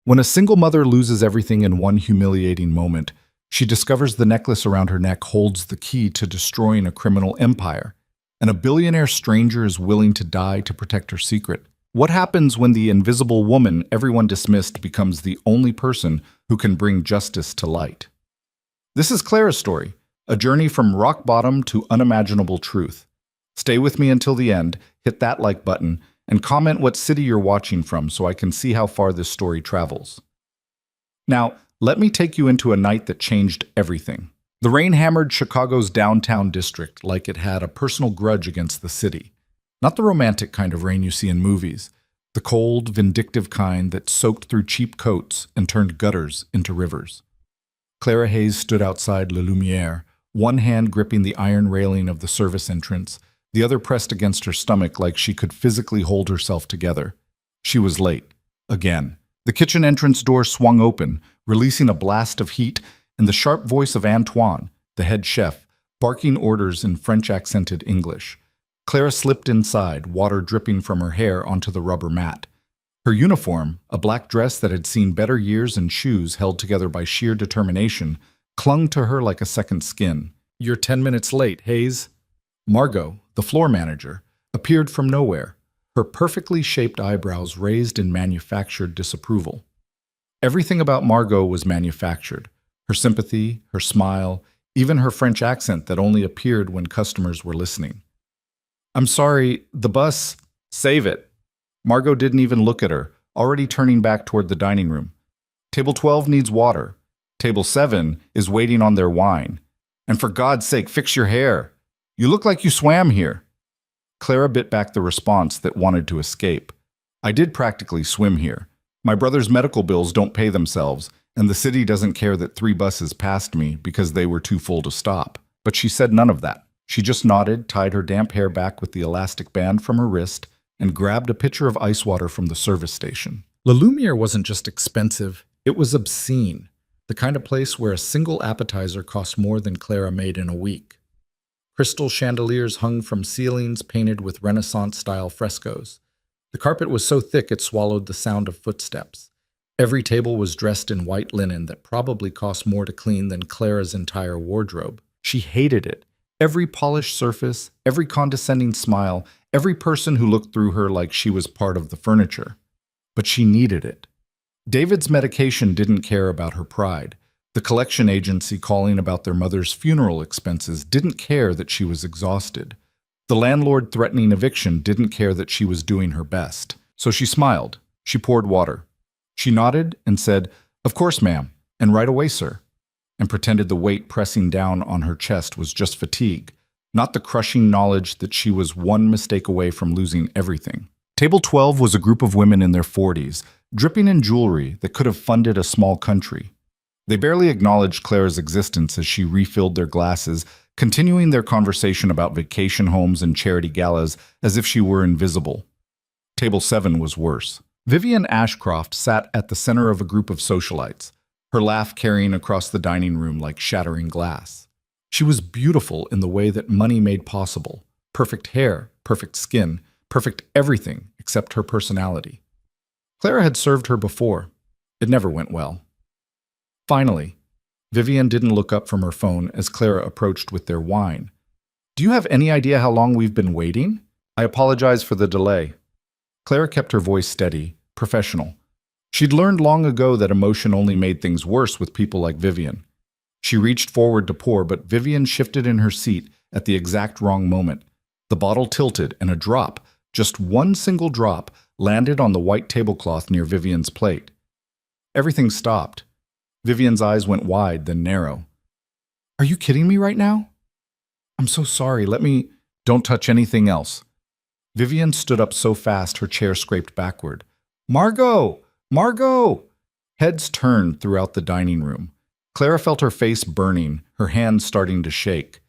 When a single mother loses everything in one humiliating moment, she discovers the necklace around her neck holds the key to destroying a criminal empire, and a billionaire stranger is willing to die to protect her secret. What happens when the invisible woman everyone dismissed becomes the only person who can bring justice to light? This is Clara's story, a journey from rock bottom to unimaginable truth. Stay with me until the end, hit that like button, and comment what city you're watching from so I can see how far this story travels. Now, let me take you into a night that changed everything. The rain hammered Chicago's downtown district like it had a personal grudge against the city. Not the romantic kind of rain you see in movies, the cold, vindictive kind that soaked through cheap coats and turned gutters into rivers. Clara Hayes stood outside Le Lumiere, one hand gripping the iron railing of the service entrance, the other pressed against her stomach like she could physically hold herself together. She was late. Again. The kitchen entrance door swung open, releasing a blast of heat, and the sharp voice of Antoine, the head chef, barking orders in French-accented English. Clara slipped inside, water dripping from her hair onto the rubber mat. Her uniform, a black dress that had seen better years and shoes held together by sheer determination, clung to her like a second skin. "You're 10 minutes late, Hayes." Margot, the floor manager, appeared from nowhere, her perfectly shaped eyebrows raised in manufactured disapproval. Everything about Margot was manufactured. Her sympathy, her smile, even her French accent that only appeared when customers were listening. "I'm sorry, the bus, save it." Margot didn't even look at her, already turning back toward the dining room. "Table 12 needs water. Table 7 is waiting on their wine. And for God's sake, fix your hair. You look like you swam here." Clara bit back the response that wanted to escape. "I did practically swim here. My brother's medical bills don't pay themselves, and the city doesn't care that 3 buses passed me because they were too full to stop." But she said none of that. She just nodded, tied her damp hair back with the elastic band from her wrist, and grabbed a pitcher of ice water from the service station. La Lumiere wasn't just expensive, it was obscene. The kind of place where a single appetizer cost more than Clara made in a week. Crystal chandeliers hung from ceilings painted with Renaissance-style frescoes. The carpet was so thick it swallowed the sound of footsteps. Every table was dressed in white linen that probably cost more to clean than Clara's entire wardrobe. She hated it. Every polished surface, every condescending smile, every person who looked through her like she was part of the furniture. But she needed it. David's medication didn't care about her pride. The collection agency calling about their mother's funeral expenses didn't care that she was exhausted. The landlord threatening eviction didn't care that she was doing her best. So she smiled. She poured water. She nodded and said, "Of course, ma'am, and right away, sir," and pretended the weight pressing down on her chest was just fatigue, not the crushing knowledge that she was one mistake away from losing everything. Table 12 was a group of women in their 40s, dripping in jewelry that could have funded a small country. They barely acknowledged Clara's existence as she refilled their glasses, continuing their conversation about vacation homes and charity galas as if she were invisible. Table 7 was worse. Vivian Ashcroft sat at the center of a group of socialites, her laugh carrying across the dining room like shattering glass. She was beautiful in the way that money made possible. Perfect hair, perfect skin, perfect everything except her personality. Clara had served her before. It never went well. Finally, Vivian didn't look up from her phone as Clara approached with their wine. "Do you have any idea how long we've been waiting? I apologize for the delay." Clara kept her voice steady, professional. She'd learned long ago that emotion only made things worse with people like Vivian. She reached forward to pour, but Vivian shifted in her seat at the exact wrong moment. The bottle tilted, and a drop, just one single drop, landed on the white tablecloth near Vivian's plate. Everything stopped. Vivian's eyes went wide, then narrow. "Are you kidding me right now?" "I'm so sorry. Don't touch anything else." Vivian stood up so fast her chair scraped backward. "Margot! Margot!" Heads turned throughout the dining room. Clara felt her face burning, her hands starting to shake.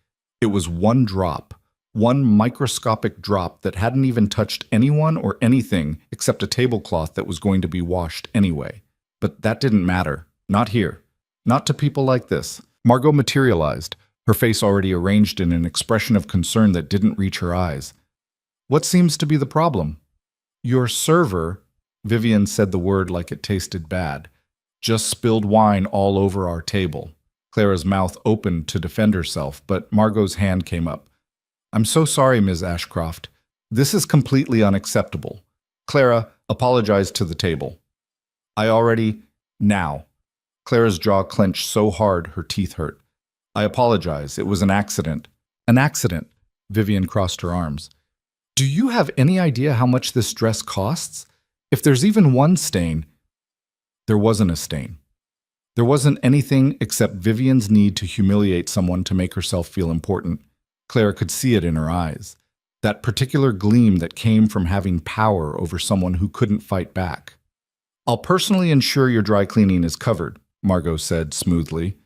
It was one drop, one microscopic drop that hadn't even touched anyone or anything except a tablecloth that was going to be washed anyway. But that didn't matter. Not here. Not to people like this. Margot materialized, her face already arranged in an expression of concern that didn't reach her eyes. "What seems to be the problem?" "Your server," Vivian said the word like it tasted bad. Just spilled wine all over our table. Clara's mouth opened to defend herself, but Margot's hand came up. I'm so sorry, Ms. Ashcroft. This is completely unacceptable. Clara apologized to the table. I already... Now. Clara's jaw clenched so hard her teeth hurt. I apologize. It was an accident. An accident. Vivian crossed her arms. Do you have any idea how much this dress costs? If there's even one stain... There wasn't a stain. There wasn't anything except Vivian's need to humiliate someone to make herself feel important. Clara could see it in her eyes. That particular gleam that came from having power over someone who couldn't fight back. I'll personally ensure your dry cleaning is covered, Margot said smoothly.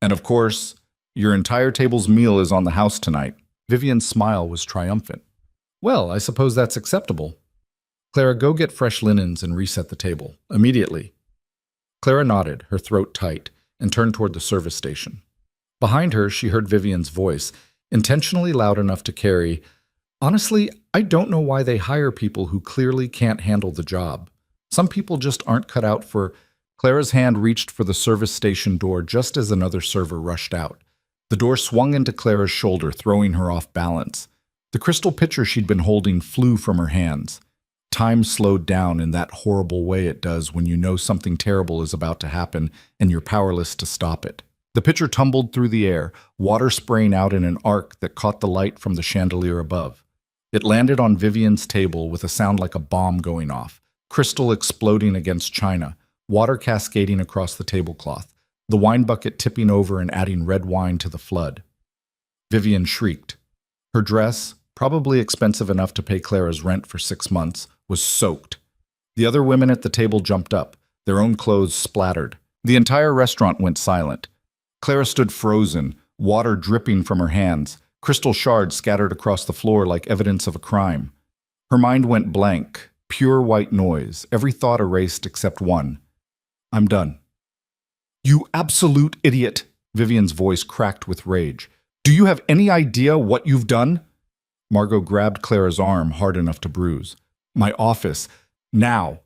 And of course, your entire table's meal is on the house tonight. Vivian's smile was triumphant. Well, I suppose that's acceptable. Clara, go get fresh linens and reset the table. Immediately. Clara nodded, her throat tight, and turned toward the service station. Behind her, she heard Vivian's voice, intentionally loud enough to carry, honestly, I don't know why they hire people who clearly can't handle the job. Some people just aren't cut out for... Clara's hand reached for the service station door just as another server rushed out. The door swung into Clara's shoulder, throwing her off balance. The crystal pitcher she'd been holding flew from her hands. Time slowed down in that horrible way it does when you know something terrible is about to happen and you're powerless to stop it. The pitcher tumbled through the air, water spraying out in an arc that caught the light from the chandelier above. It landed on Vivian's table with a sound like a bomb going off, crystal exploding against china, water cascading across the tablecloth, the wine bucket tipping over and adding red wine to the flood. Vivian shrieked. Her dress, probably expensive enough to pay Clara's rent for 6 months, was soaked. The other women at the table jumped up, their own clothes splattered. The entire restaurant went silent. Clara stood frozen, water dripping from her hands, crystal shards scattered across the floor like evidence of a crime. Her mind went blank, pure white noise, every thought erased except one. I'm done. You absolute idiot! Vivian's voice cracked with rage. Do you have any idea what you've done? Margot grabbed Clara's arm hard enough to bruise. My office. Now.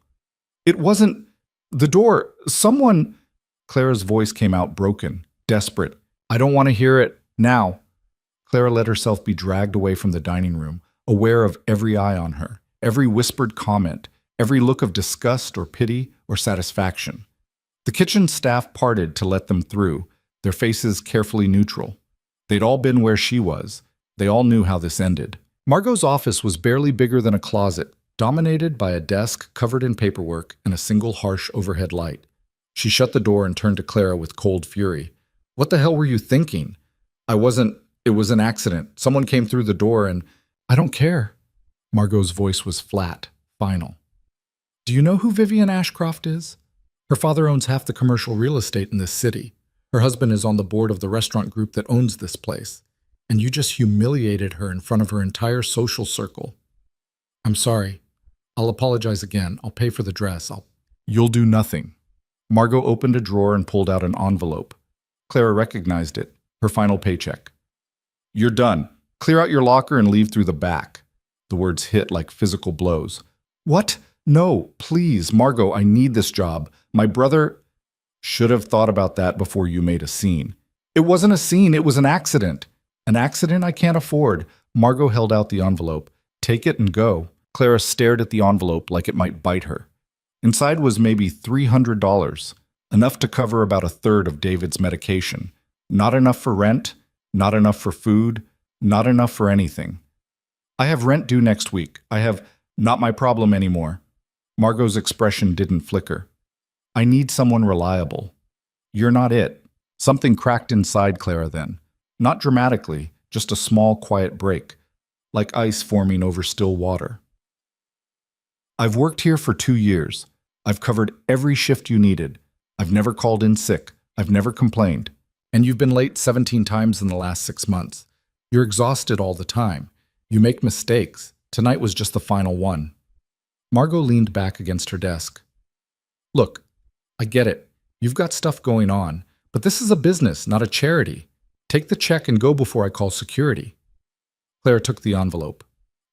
It wasn't... The door. Someone... Clara's voice came out broken, desperate. I don't want to hear it. Now. Clara let herself be dragged away from the dining room, aware of every eye on her, every whispered comment, every look of disgust or pity or satisfaction. The kitchen staff parted to let them through, their faces carefully neutral. They'd all been where she was. They all knew how this ended. Margot's office was barely bigger than a closet, dominated by a desk covered in paperwork and a single harsh overhead light. She shut the door and turned to Clara with cold fury. What the hell were you thinking? It was an accident. Someone came through the door and... I don't care. Margot's voice was flat, final. Do you know who Vivian Ashcroft is? Her father owns half the commercial real estate in this city. Her husband is on the board of the restaurant group that owns this place. And you just humiliated her in front of her entire social circle. I'm sorry. I'll apologize again. I'll pay for the dress. You'll do nothing. Margot opened a drawer and pulled out an envelope. Clara recognized it, her final paycheck. You're done. Clear out your locker and leave through the back. The words hit like physical blows. What? No, please, Margot, I need this job. My brother should have thought about that before you made a scene. It wasn't a scene, it was an accident. An accident I can't afford. Margot held out the envelope. Take it and go. Clara stared at the envelope like it might bite her. Inside was maybe $300, enough to cover about a third of David's medication. Not enough for rent, not enough for food, not enough for anything. I have rent due next week. I have not my problem anymore. Margot's expression didn't flicker. I need someone reliable. You're not it. Something cracked inside Clara then. Not dramatically, just a small, quiet break, like ice forming over still water. I've worked here for 2 years. I've covered every shift you needed. I've never called in sick. I've never complained. And you've been late 17 times in the last 6 months. You're exhausted all the time. You make mistakes. Tonight was just the final one. Margot leaned back against her desk. Look, I get it. You've got stuff going on, but this is a business, not a charity. Take the check and go before I call security. Clara took the envelope.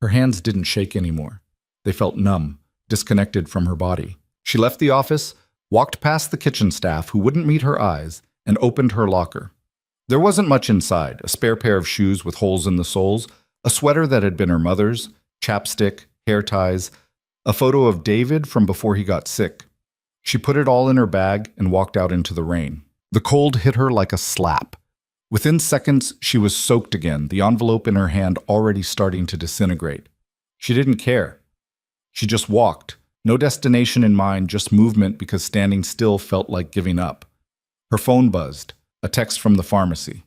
Her hands didn't shake anymore. They felt numb, disconnected from her body. She left the office, walked past the kitchen staff who wouldn't meet her eyes, and opened her locker. There wasn't much inside: a spare pair of shoes with holes in the soles, a sweater that had been her mother's, chapstick, hair ties, a photo of David from before he got sick. She put it all in her bag and walked out into the rain. The cold hit her like a slap. Within seconds, she was soaked again, the envelope in her hand already starting to disintegrate. She didn't care. She just walked. No destination in mind, just movement because standing still felt like giving up. Her phone buzzed. A text from the pharmacy.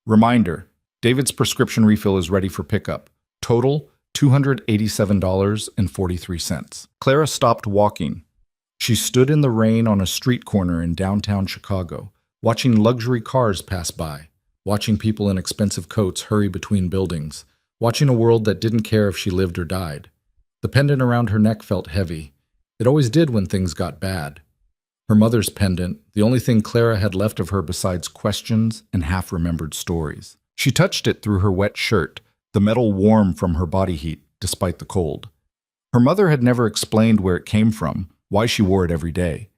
Reminder: David's prescription refill is ready for pickup. Total $287.43. Clara stopped walking. She stood in the rain on a street corner in downtown Chicago, watching luxury cars pass by, watching people in expensive coats hurry between buildings, watching a world that didn't care if she lived or died. The pendant around her neck felt heavy. It always did when things got bad. Her mother's pendant, the only thing Clara had left of her besides questions and half-remembered stories. She touched it through her wet shirt, the metal warm from her body heat, despite the cold. Her mother had never explained where it came from, why she wore it every day,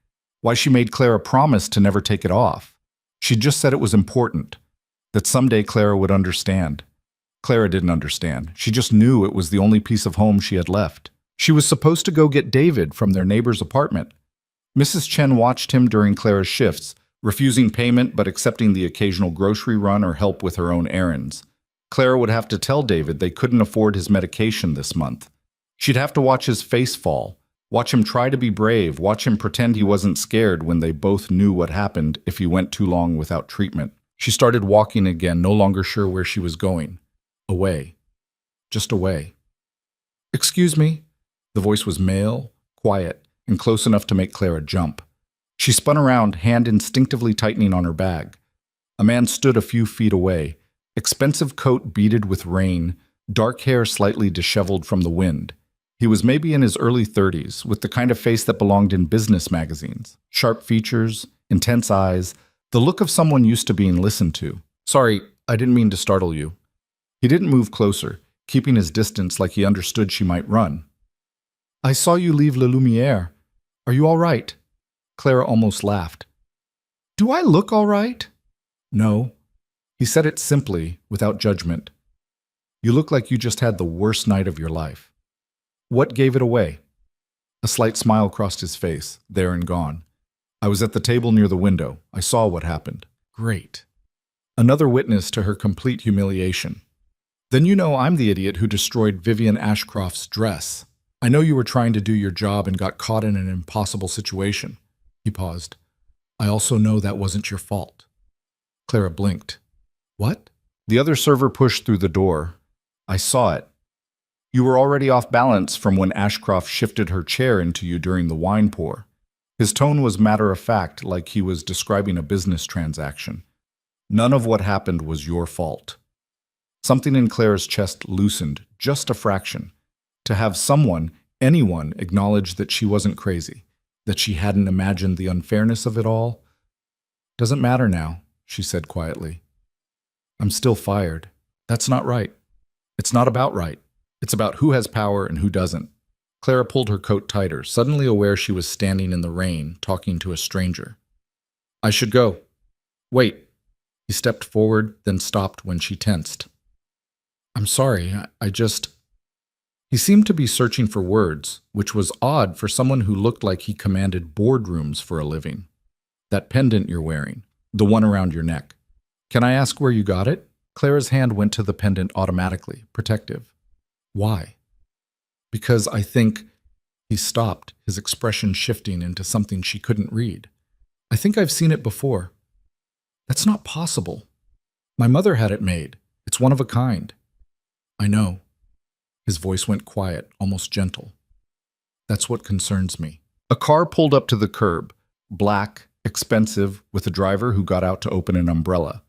why she made Clara promise to never take it off. She just said it was important, that someday Clara would understand. Clara didn't understand. She just knew it was the only piece of home she had left. She was supposed to go get David from their neighbor's apartment. Mrs. Chen watched him during Clara's shifts, refusing payment but accepting the occasional grocery run or help with her own errands. Clara would have to tell David they couldn't afford his medication this month. She'd have to watch his face fall, watch him try to be brave, watch him pretend he wasn't scared when they both knew what happened if he went too long without treatment. She started walking again, no longer sure where she was going. Away. Just away. "Excuse me." The voice was male, quiet, and close enough to make Clara jump. She spun around, hand instinctively tightening on her bag. A man stood a few feet away, expensive coat beaded with rain, dark hair slightly disheveled from the wind. He was maybe in his early 30s, with the kind of face that belonged in business magazines. Sharp features, intense eyes, the look of someone used to being listened to. "Sorry, I didn't mean to startle you." He didn't move closer, keeping his distance like he understood she might run. "I saw you leave La Lumiere. Are you all right?" Clara almost laughed. "Do I look all right?" "No." He said it simply, without judgment. "You look like you just had the worst night of your life." "What gave it away?" A slight smile crossed his face, there and gone. "I was at the table near the window. I saw what happened." "Great." Another witness to her complete humiliation. "Then you know I'm the idiot who destroyed Vivian Ashcroft's dress. I know you were trying to do your job and got caught in an impossible situation." He paused. "I also know that wasn't your fault." Clara blinked. "What?" The other server pushed through the door. "I saw it. You were already off balance from when Ashcroft shifted her chair into you during the wine pour." His tone was matter-of-fact, like he was describing a business transaction. "None of what happened was your fault." Something in Clara's chest loosened, just a fraction. To have someone, anyone, acknowledge that she wasn't crazy, that she hadn't imagined the unfairness of it all. "Doesn't matter now," she said quietly. "I'm still fired. That's not right. It's not about right. It's about who has power and who doesn't." Clara pulled her coat tighter, suddenly aware she was standing in the rain, talking to a stranger. "I should go." "Wait." He stepped forward, then stopped when she tensed. "I'm sorry, I just..." He seemed to be searching for words, which was odd for someone who looked like he commanded boardrooms for a living. "That pendant you're wearing, the one around your neck. Can I ask where you got it?" Clara's hand went to the pendant automatically, protective. "Why?" "Because I think..." He stopped, his expression shifting into something she couldn't read. "I think I've seen it before." "That's not possible. My mother had it made. It's one of a kind." "I know." His voice went quiet, almost gentle. "That's what concerns me." A car pulled up to the curb, black, expensive, with a driver who got out to open an umbrella.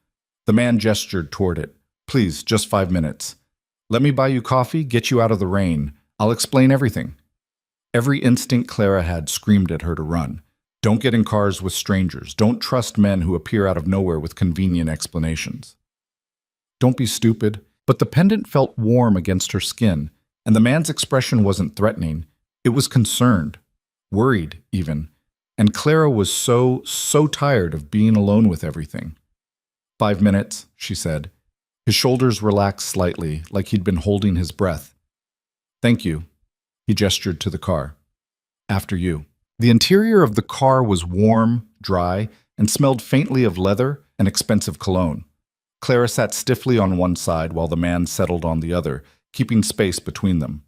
The man gestured toward it. "Please, just 5 minutes. Let me buy you coffee, get you out of the rain. I'll explain everything." Every instinct Clara had screamed at her to run. Don't get in cars with strangers. Don't trust men who appear out of nowhere with convenient explanations. Don't be stupid. But the pendant felt warm against her skin, and the man's expression wasn't threatening. It was concerned, worried even, and Clara was so tired of being alone with everything. 5 minutes, she said. His shoulders relaxed slightly, like he'd been holding his breath. Thank you. He gestured to the car. After you. The interior of the car was warm, dry, and smelled faintly of leather and expensive cologne. Clara sat stiffly on one side while the man settled on the other, keeping space between them.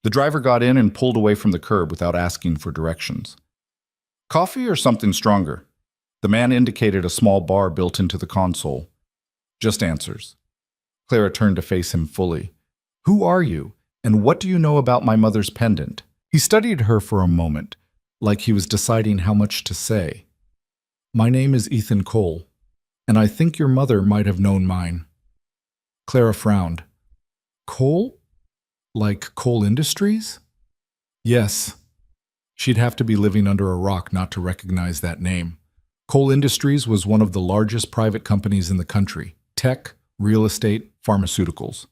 The driver got in and pulled away from the curb without asking for directions. Coffee or something stronger? The man indicated a small bar built into the console. Just answers. Clara turned to face him fully. Who are you, and what do you know about my mother's pendant? He studied her for a moment, like he was deciding how much to say. My name is Ethan Cole, and I think your mother might have known mine. Clara frowned. Cole? Like Coal Industries? Yes. She'd have to be living under a rock not to recognize that name. Coal Industries was one of the largest private companies in the country. Tech, real estate, pharmaceuticals.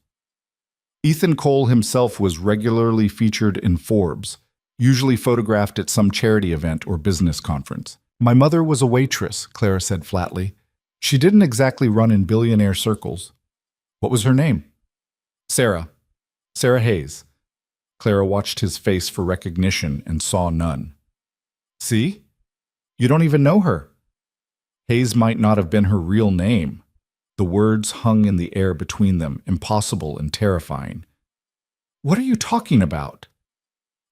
Ethan Cole himself was regularly featured in Forbes, usually photographed at some charity event or business conference. My mother was a waitress, Clara said flatly. She didn't exactly run in billionaire circles. What was her name? Sarah. Sarah Hayes. Clara watched his face for recognition and saw none. See? You don't even know her. Hayes might not have been her real name. The words hung in the air between them, impossible and terrifying. What are you talking about?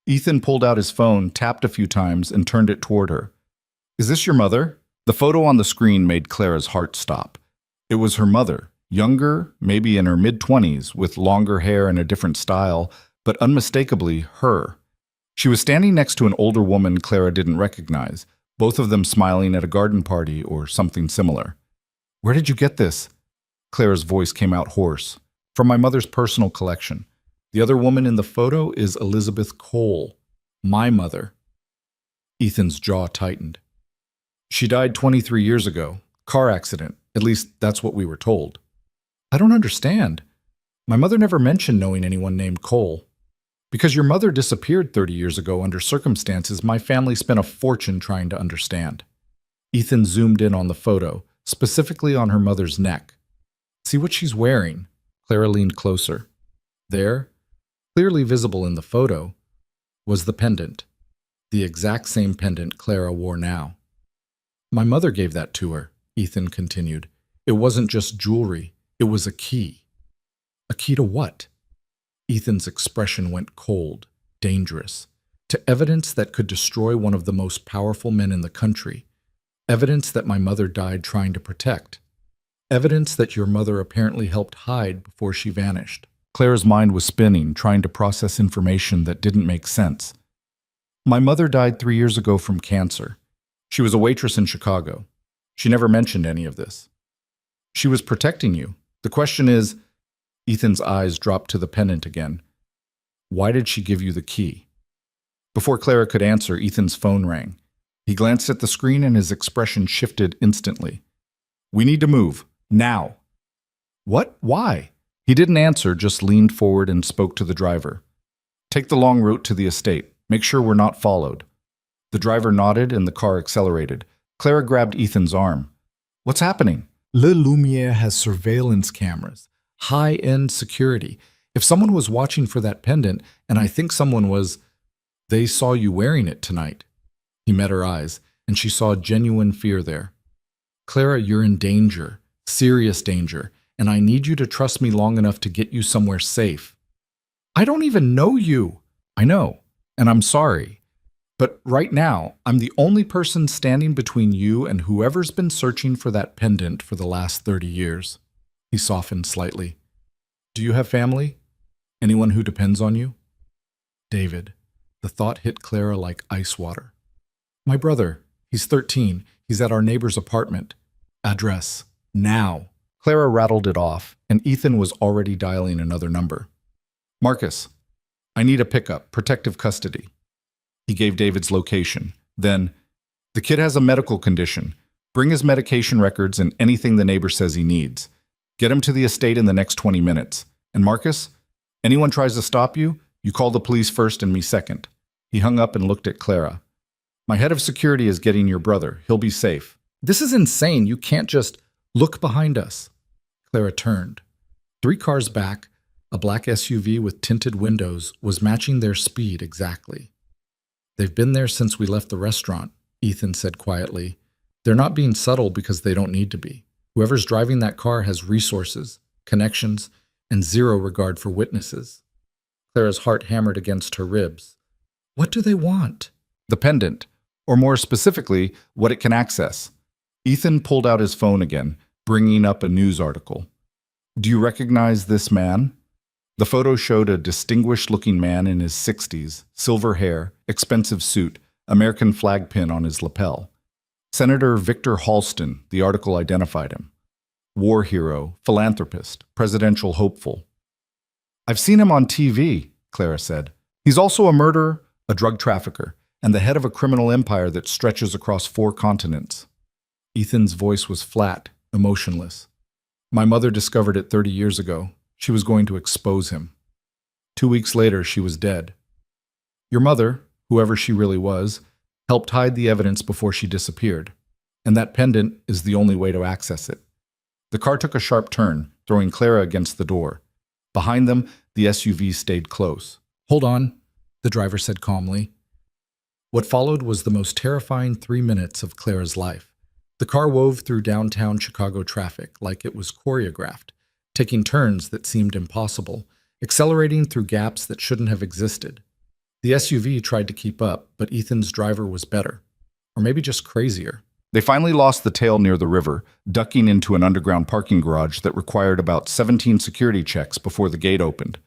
Ethan pulled out his phone, tapped a few times, and turned it toward her. Is this your mother? The photo on the screen made Clara's heart stop. It was her mother, younger, maybe in her mid-20s, with longer hair and a different style, but unmistakably her. She was standing next to an older woman Clara didn't recognize, both of them smiling at a garden party or something similar. Where did you get this? Clara's voice came out hoarse. From my mother's personal collection. The other woman in the photo is Elizabeth Cole, my mother. Ethan's jaw tightened. She died 23 years ago. Car accident. At least that's what we were told. I don't understand. My mother never mentioned knowing anyone named Cole. Because your mother disappeared 30 years ago under circumstances my family spent a fortune trying to understand. Ethan zoomed in on the photo, specifically on her mother's neck. See what she's wearing? Clara leaned closer. There, clearly visible in the photo, was the pendant. The exact same pendant Clara wore now. My mother gave that to her, Ethan continued. It wasn't just jewelry, it was a key. A key to what? Ethan's expression went cold, dangerous, to evidence that could destroy one of the most powerful men in the country. Evidence that my mother died trying to protect. Evidence that your mother apparently helped hide before she vanished. Clara's mind was spinning, trying to process information that didn't make sense. My mother died 3 years ago from cancer. She was a waitress in Chicago. She never mentioned any of this. She was protecting you. The question is, Ethan's eyes dropped to the pendant again. Why did she give you the key? Before Clara could answer, Ethan's phone rang. He glanced at the screen and his expression shifted instantly. We need to move. Now. What? Why? He didn't answer, just leaned forward and spoke to the driver. Take the long route to the estate. Make sure we're not followed. The driver nodded and the car accelerated. Clara grabbed Ethan's arm. What's happening? Le Lumiere has surveillance cameras. High-end security. If someone was watching for that pendant, and I think someone was, they saw you wearing it tonight. He met her eyes, and she saw genuine fear there. Clara, you're in danger, serious danger, and I need you to trust me long enough to get you somewhere safe. I don't even know you. I know, and I'm sorry. But right now, I'm the only person standing between you and whoever's been searching for that pendant for the last 30 years. He softened slightly. Do you have family? Anyone who depends on you? David. The thought hit Clara like ice water. My brother. He's 13. He's at our neighbor's apartment. Address. Now. Clara rattled it off, and Ethan was already dialing another number. Marcus. I need a pickup. Protective custody. He gave David's location. Then, the kid has a medical condition. Bring his medication records and anything the neighbor says he needs. Get him to the estate in the next 20 minutes. And Marcus, anyone tries to stop you, you call the police first and me second. He hung up and looked at Clara. My head of security is getting your brother. He'll be safe. This is insane. You can't just look behind us. Clara turned. 3 cars back, a black SUV with tinted windows was matching their speed exactly. They've been there since we left the restaurant, Ethan said quietly. They're not being subtle because they don't need to be. Whoever's driving that car has resources, connections, and zero regard for witnesses. Clara's heart hammered against her ribs. What do they want? The pendant, or more specifically, what it can access. Ethan pulled out his phone again, bringing up a news article. Do you recognize this man? The photo showed a distinguished-looking man in his 60s, silver hair, expensive suit, American flag pin on his lapel. Senator Victor Halston, the article identified him. War hero, philanthropist, presidential hopeful. I've seen him on TV, Clara said. He's also a murderer, a drug trafficker, and the head of a criminal empire that stretches across 4 continents. Ethan's voice was flat, emotionless. My mother discovered it 30 years ago. She was going to expose him. 2 weeks later, she was dead. Your mother, whoever she really was, helped hide the evidence before she disappeared, and that pendant is the only way to access it. The car took a sharp turn, throwing Clara against the door. Behind them, the SUV stayed close. Hold on, the driver said calmly. What followed was the most terrifying 3 minutes of Clara's life. The car wove through downtown Chicago traffic like it was choreographed, taking turns that seemed impossible, accelerating through gaps that shouldn't have existed. The SUV tried to keep up, but Ethan's driver was better. Or maybe just crazier. They finally lost the tail near the river, ducking into an underground parking garage that required about 17 security checks before the gate opened.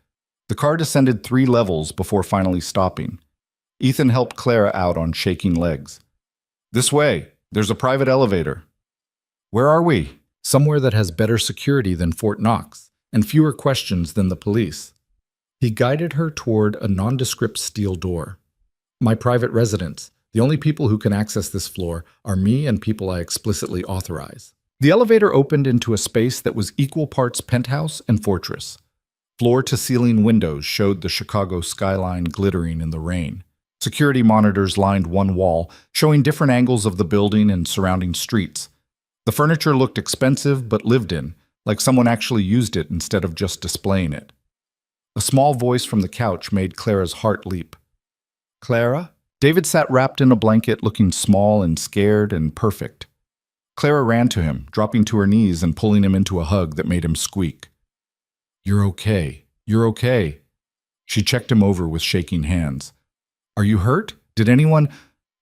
The car descended 3 levels before finally stopping. Ethan helped Clara out on shaking legs. This way. There's a private elevator. Where are we? Somewhere that has better security than Fort Knox, and fewer questions than the police. He guided her toward a nondescript steel door. My private residence. The only people who can access this floor are me and people I explicitly authorize. The elevator opened into a space that was equal parts penthouse and fortress. Floor-to-ceiling windows showed the Chicago skyline glittering in the rain. Security monitors lined one wall, showing different angles of the building and surrounding streets. The furniture looked expensive but lived in, like someone actually used it instead of just displaying it. A small voice from the couch made Clara's heart leap. Clara? David sat wrapped in a blanket, looking small and scared and perfect. Clara ran to him, dropping to her knees and pulling him into a hug that made him squeak. You're okay. You're okay. She checked him over with shaking hands. Are you hurt? Did anyone?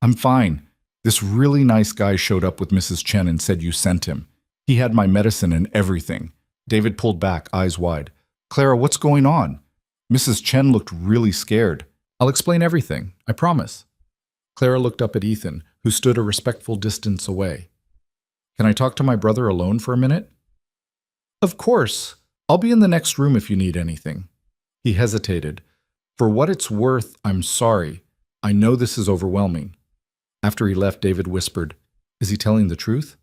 I'm fine. This really nice guy showed up with Mrs. Chen and said you sent him. He had my medicine and everything. David pulled back, eyes wide. Clara, what's going on? Mrs. Chen looked really scared. I'll explain everything, I promise. Clara looked up at Ethan, who stood a respectful distance away. Can I talk to my brother alone for a minute? Of course. I'll be in the next room if you need anything. He hesitated. For what it's worth, I'm sorry. I know this is overwhelming. After he left, David whispered, Is he telling the truth?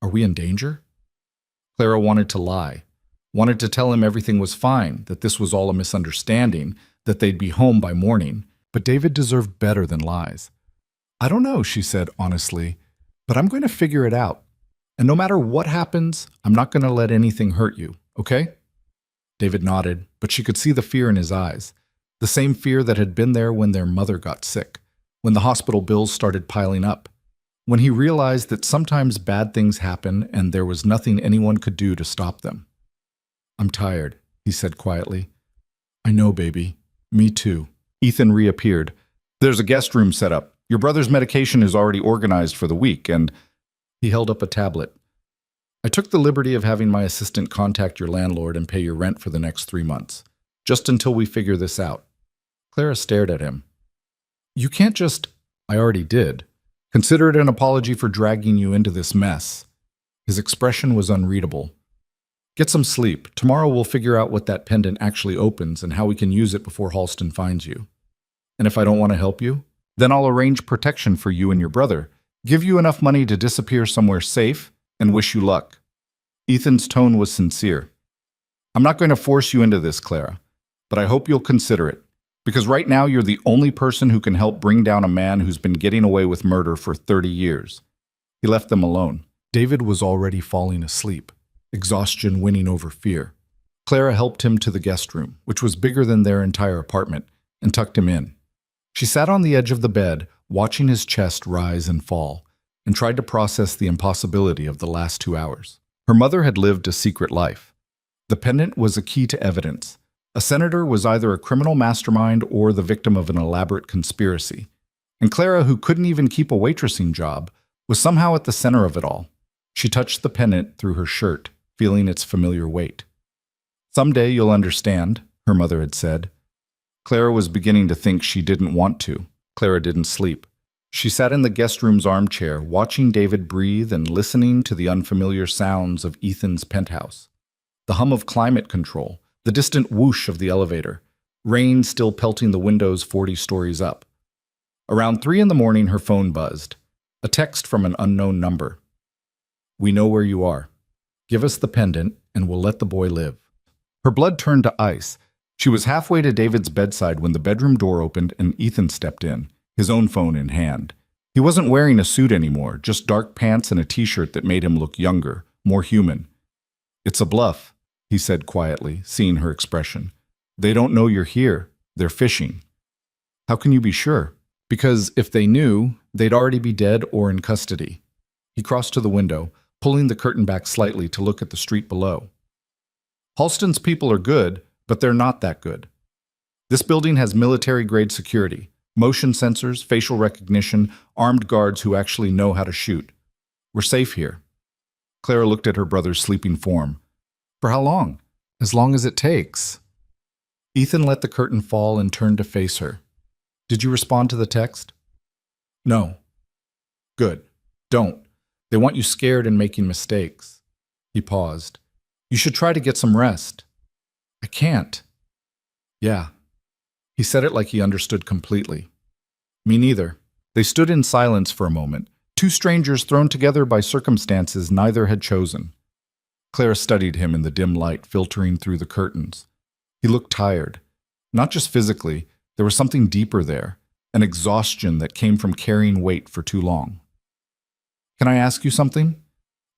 Are we in danger? Clara wanted to lie, wanted to tell him everything was fine, that this was all a misunderstanding, that they'd be home by morning. But David deserved better than lies. I don't know, she said honestly, but I'm going to figure it out. And no matter what happens, I'm not going to let anything hurt you, okay? David nodded, but she could see the fear in his eyes. The same fear that had been there when their mother got sick, when the hospital bills started piling up, when he realized that sometimes bad things happen and there was nothing anyone could do to stop them. I'm tired, he said quietly. I know, baby. Me too. Ethan reappeared. There's a guest room set up. Your brother's medication is already organized for the week, and he held up a tablet. I took the liberty of having my assistant contact your landlord and pay your rent for the next 3 months, just until we figure this out. Clara stared at him. You can't just... I already did. Consider it an apology for dragging you into this mess. His expression was unreadable. Get some sleep. Tomorrow we'll figure out what that pendant actually opens and how we can use it before Halston finds you. And if I don't want to help you, then I'll arrange protection for you and your brother, give you enough money to disappear somewhere safe, and wish you luck. Ethan's tone was sincere. I'm not going to force you into this, Clara, but I hope you'll consider it. Because right now you're the only person who can help bring down a man who's been getting away with murder for 30 years. He left them alone. David was already falling asleep, exhaustion winning over fear. Clara helped him to the guest room, which was bigger than their entire apartment, and tucked him in. She sat on the edge of the bed, watching his chest rise and fall, and tried to process the impossibility of the last 2 hours. Her mother had lived a secret life. The pendant was a key to evidence. A senator was either a criminal mastermind or the victim of an elaborate conspiracy. And Clara, who couldn't even keep a waitressing job, was somehow at the center of it all. She touched the pendant through her shirt, feeling its familiar weight. "Someday you'll understand," her mother had said. Clara was beginning to think she didn't want to. Clara didn't sleep. She sat in the guest room's armchair, watching David breathe and listening to the unfamiliar sounds of Ethan's penthouse. The hum of climate control, the distant whoosh of the elevator, rain still pelting the windows 40 stories up. Around 3 in the morning, her phone buzzed. A text from an unknown number. "We know where you are. Give us the pendant, and we'll let the boy live." Her blood turned to ice. She was halfway to David's bedside when the bedroom door opened and Ethan stepped in, his own phone in hand. He wasn't wearing a suit anymore, just dark pants and a t-shirt that made him look younger, more human. "It's a bluff," he said quietly, seeing her expression. "They don't know you're here. They're fishing." "How can you be sure?" "Because if they knew, they'd already be dead or in custody." He crossed to the window, pulling the curtain back slightly to look at the street below. "Halston's people are good, but they're not that good. This building has military-grade security, motion sensors, facial recognition, armed guards who actually know how to shoot. We're safe here." Clara looked at her brother's sleeping form. "For how long?" "As long as it takes." Ethan let the curtain fall and turned to face her. "Did you respond to the text?" "No." "Good. Don't. They want you scared and making mistakes." He paused. "You should try to get some rest." "I can't." "Yeah." He said it like he understood completely. "Me neither." They stood in silence for a moment, two strangers thrown together by circumstances neither had chosen. Clara studied him in the dim light filtering through the curtains. He looked tired. Not just physically, there was something deeper there, an exhaustion that came from carrying weight for too long. "Can I ask you something?"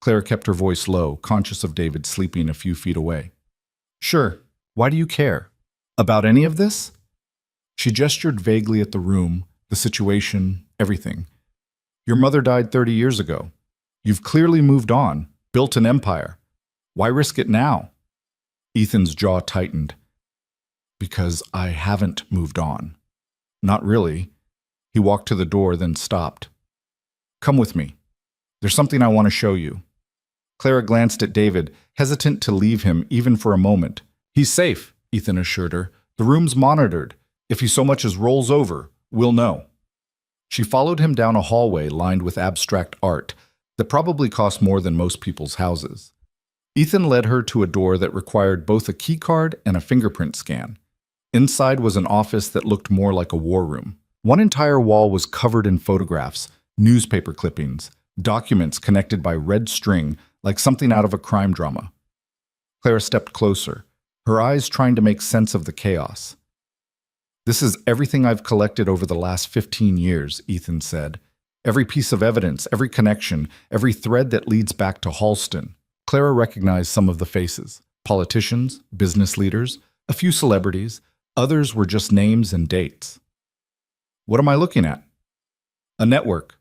Clara kept her voice low, conscious of David sleeping a few feet away. "Sure. Why do you care? About any of this?" She gestured vaguely at the room, the situation, everything. "Your mother died 30 years ago. You've clearly moved on, built an empire. Why risk it now?" Ethan's jaw tightened. "Because I haven't moved on." "Not really." He walked to the door, then stopped. "Come with me. There's something I want to show you." Clara glanced at David, hesitant to leave him even for a moment. "He's safe," Ethan assured her. "The room's monitored. If he so much as rolls over, we'll know." She followed him down a hallway lined with abstract art that probably cost more than most people's houses. Ethan led her to a door that required both a keycard and a fingerprint scan. Inside was an office that looked more like a war room. One entire wall was covered in photographs, newspaper clippings, documents connected by red string like something out of a crime drama. Clara stepped closer, her eyes trying to make sense of the chaos. "This is everything I've collected over the last 15 years, Ethan said. "Every piece of evidence, every connection, every thread that leads back to Halston." Clara recognized some of the faces. Politicians, business leaders, a few celebrities. Others were just names and dates. "What am I looking at?" "A network."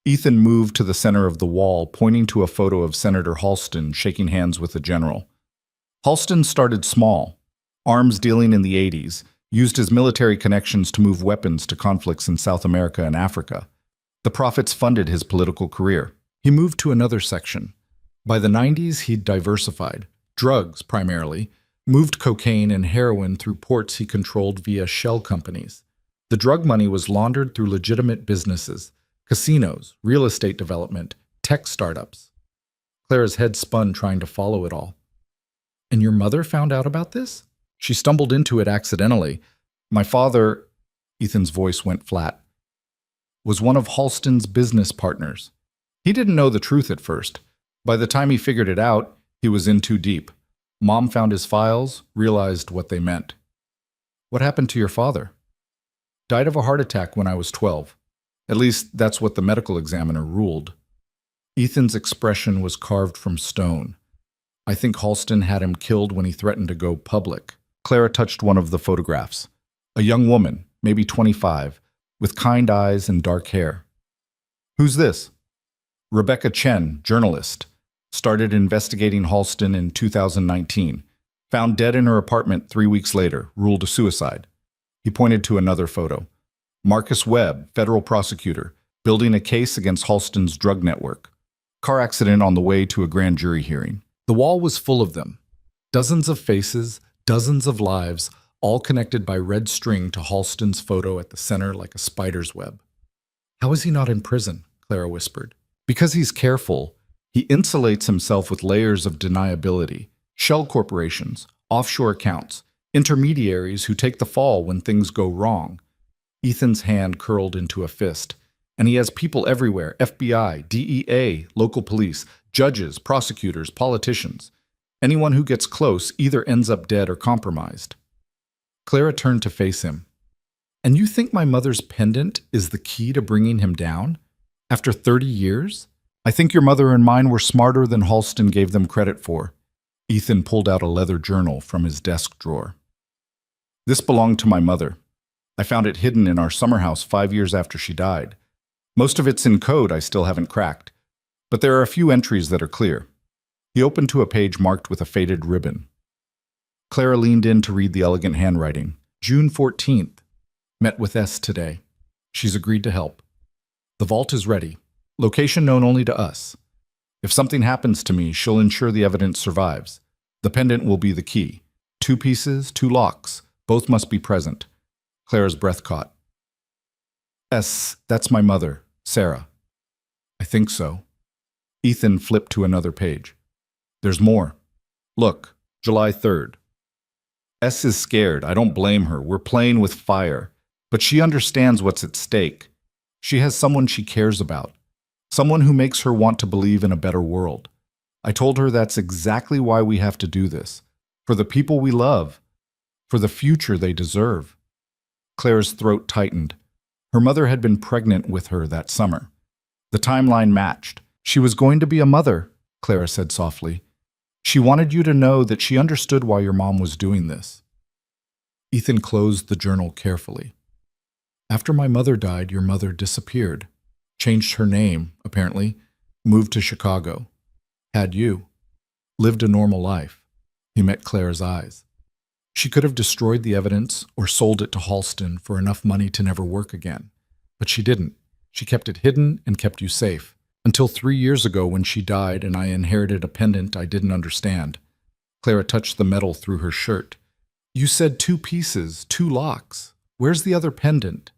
Ethan moved to the center of the wall, pointing to a photo of Senator Halston shaking hands with a general. Halston started small, arms dealing in the 80s, used his military connections to move weapons to conflicts in South America and Africa. The profits funded his political career. He moved to another section. By the 90s, he'd diversified. Drugs, primarily, moved cocaine and heroin through ports he controlled via shell companies. The drug money was laundered through legitimate businesses, casinos, real estate development, tech startups. Clara's head spun trying to follow it all. "And your mother found out about this?" "She stumbled into it accidentally. My father," Ethan's voice went flat, "was one of Halston's business partners. He didn't know the truth at first. By the time he figured it out, he was in too deep. Mom found his files, realized what they meant." "What happened to your father?" Died of a heart attack when I was 12. At least that's what the medical examiner ruled. Ethan's expression was carved from stone. I think Halston had him killed when he threatened to go public. Clara touched one of the photographs. A young woman, maybe 25, with kind eyes and dark hair. Who's this? Rebecca Chen, journalist. Started investigating Halston in 2019. Found dead in her apartment 3 weeks later, ruled a suicide. He pointed to another photo. Marcus Webb, federal prosecutor, building a case against Halston's drug network. Car accident on the way to a grand jury hearing. The wall was full of them. Dozens of faces, dozens of lives, all connected by red string to Halston's photo at the center like a spider's web. How is he not in prison? Clara whispered. Because he's careful. He insulates himself with layers of deniability. Shell corporations, offshore accounts, intermediaries who take the fall when things go wrong. Ethan's hand curled into a fist. And he has people everywhere, FBI, DEA, local police, judges, prosecutors, politicians. Anyone who gets close either ends up dead or compromised. Clara turned to face him. And you think my mother's pendant is the key to bringing him down? After 30 years? I think your mother and mine were smarter than Halston gave them credit for. Ethan pulled out a leather journal from his desk drawer. This belonged to my mother. I found it hidden in our summer house 5 years after she died. Most of it's in code I still haven't cracked, but there are a few entries that are clear. He opened to a page marked with a faded ribbon. Clara leaned in to read the elegant handwriting. June 14th. Met with S today. She's agreed to help. The vault is ready. Location known only to us. If something happens to me, she'll ensure the evidence survives. The pendant will be the key. 2 pieces, 2 locks. Both must be present. Clara's breath caught. S, that's my mother, Sarah. I think so. Ethan flipped to another page. There's more. Look, July 3rd. S is scared. I don't blame her. We're playing with fire. But she understands what's at stake. She has someone she cares about. Someone who makes her want to believe in a better world. I told her that's exactly why we have to do this. For the people we love. For the future they deserve. Clara's throat tightened. Her mother had been pregnant with her that summer. The timeline matched. She was going to be a mother, Clara said softly. She wanted you to know that she understood why your mom was doing this. Ethan closed the journal carefully. After my mother died, your mother disappeared. Changed her name, apparently. Moved to Chicago. Had you. Lived a normal life. He met Clara's eyes. She could have destroyed the evidence or sold it to Halston for enough money to never work again. But she didn't. She kept it hidden and kept you safe. Until 3 years ago when she died and I inherited a pendant I didn't understand. Clara touched the metal through her shirt. You said 2 pieces, 2 locks. Where's the other pendant?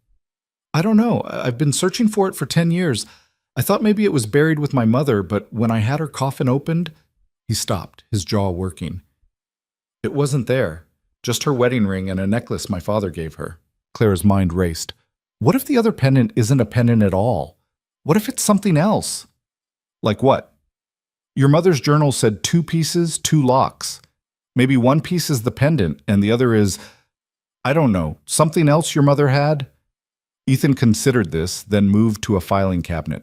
I don't know. I've been searching for it for 10 years. I thought maybe it was buried with my mother, but when I had her coffin opened, he stopped, his jaw working. It wasn't there. Just her wedding ring and a necklace my father gave her. Clara's mind raced. What if the other pendant isn't a pendant at all? What if it's something else? Like what? Your mother's journal said 2 pieces, 2 locks. Maybe one piece is the pendant and the other is, I don't know, something else your mother had? Ethan considered this, then moved to a filing cabinet.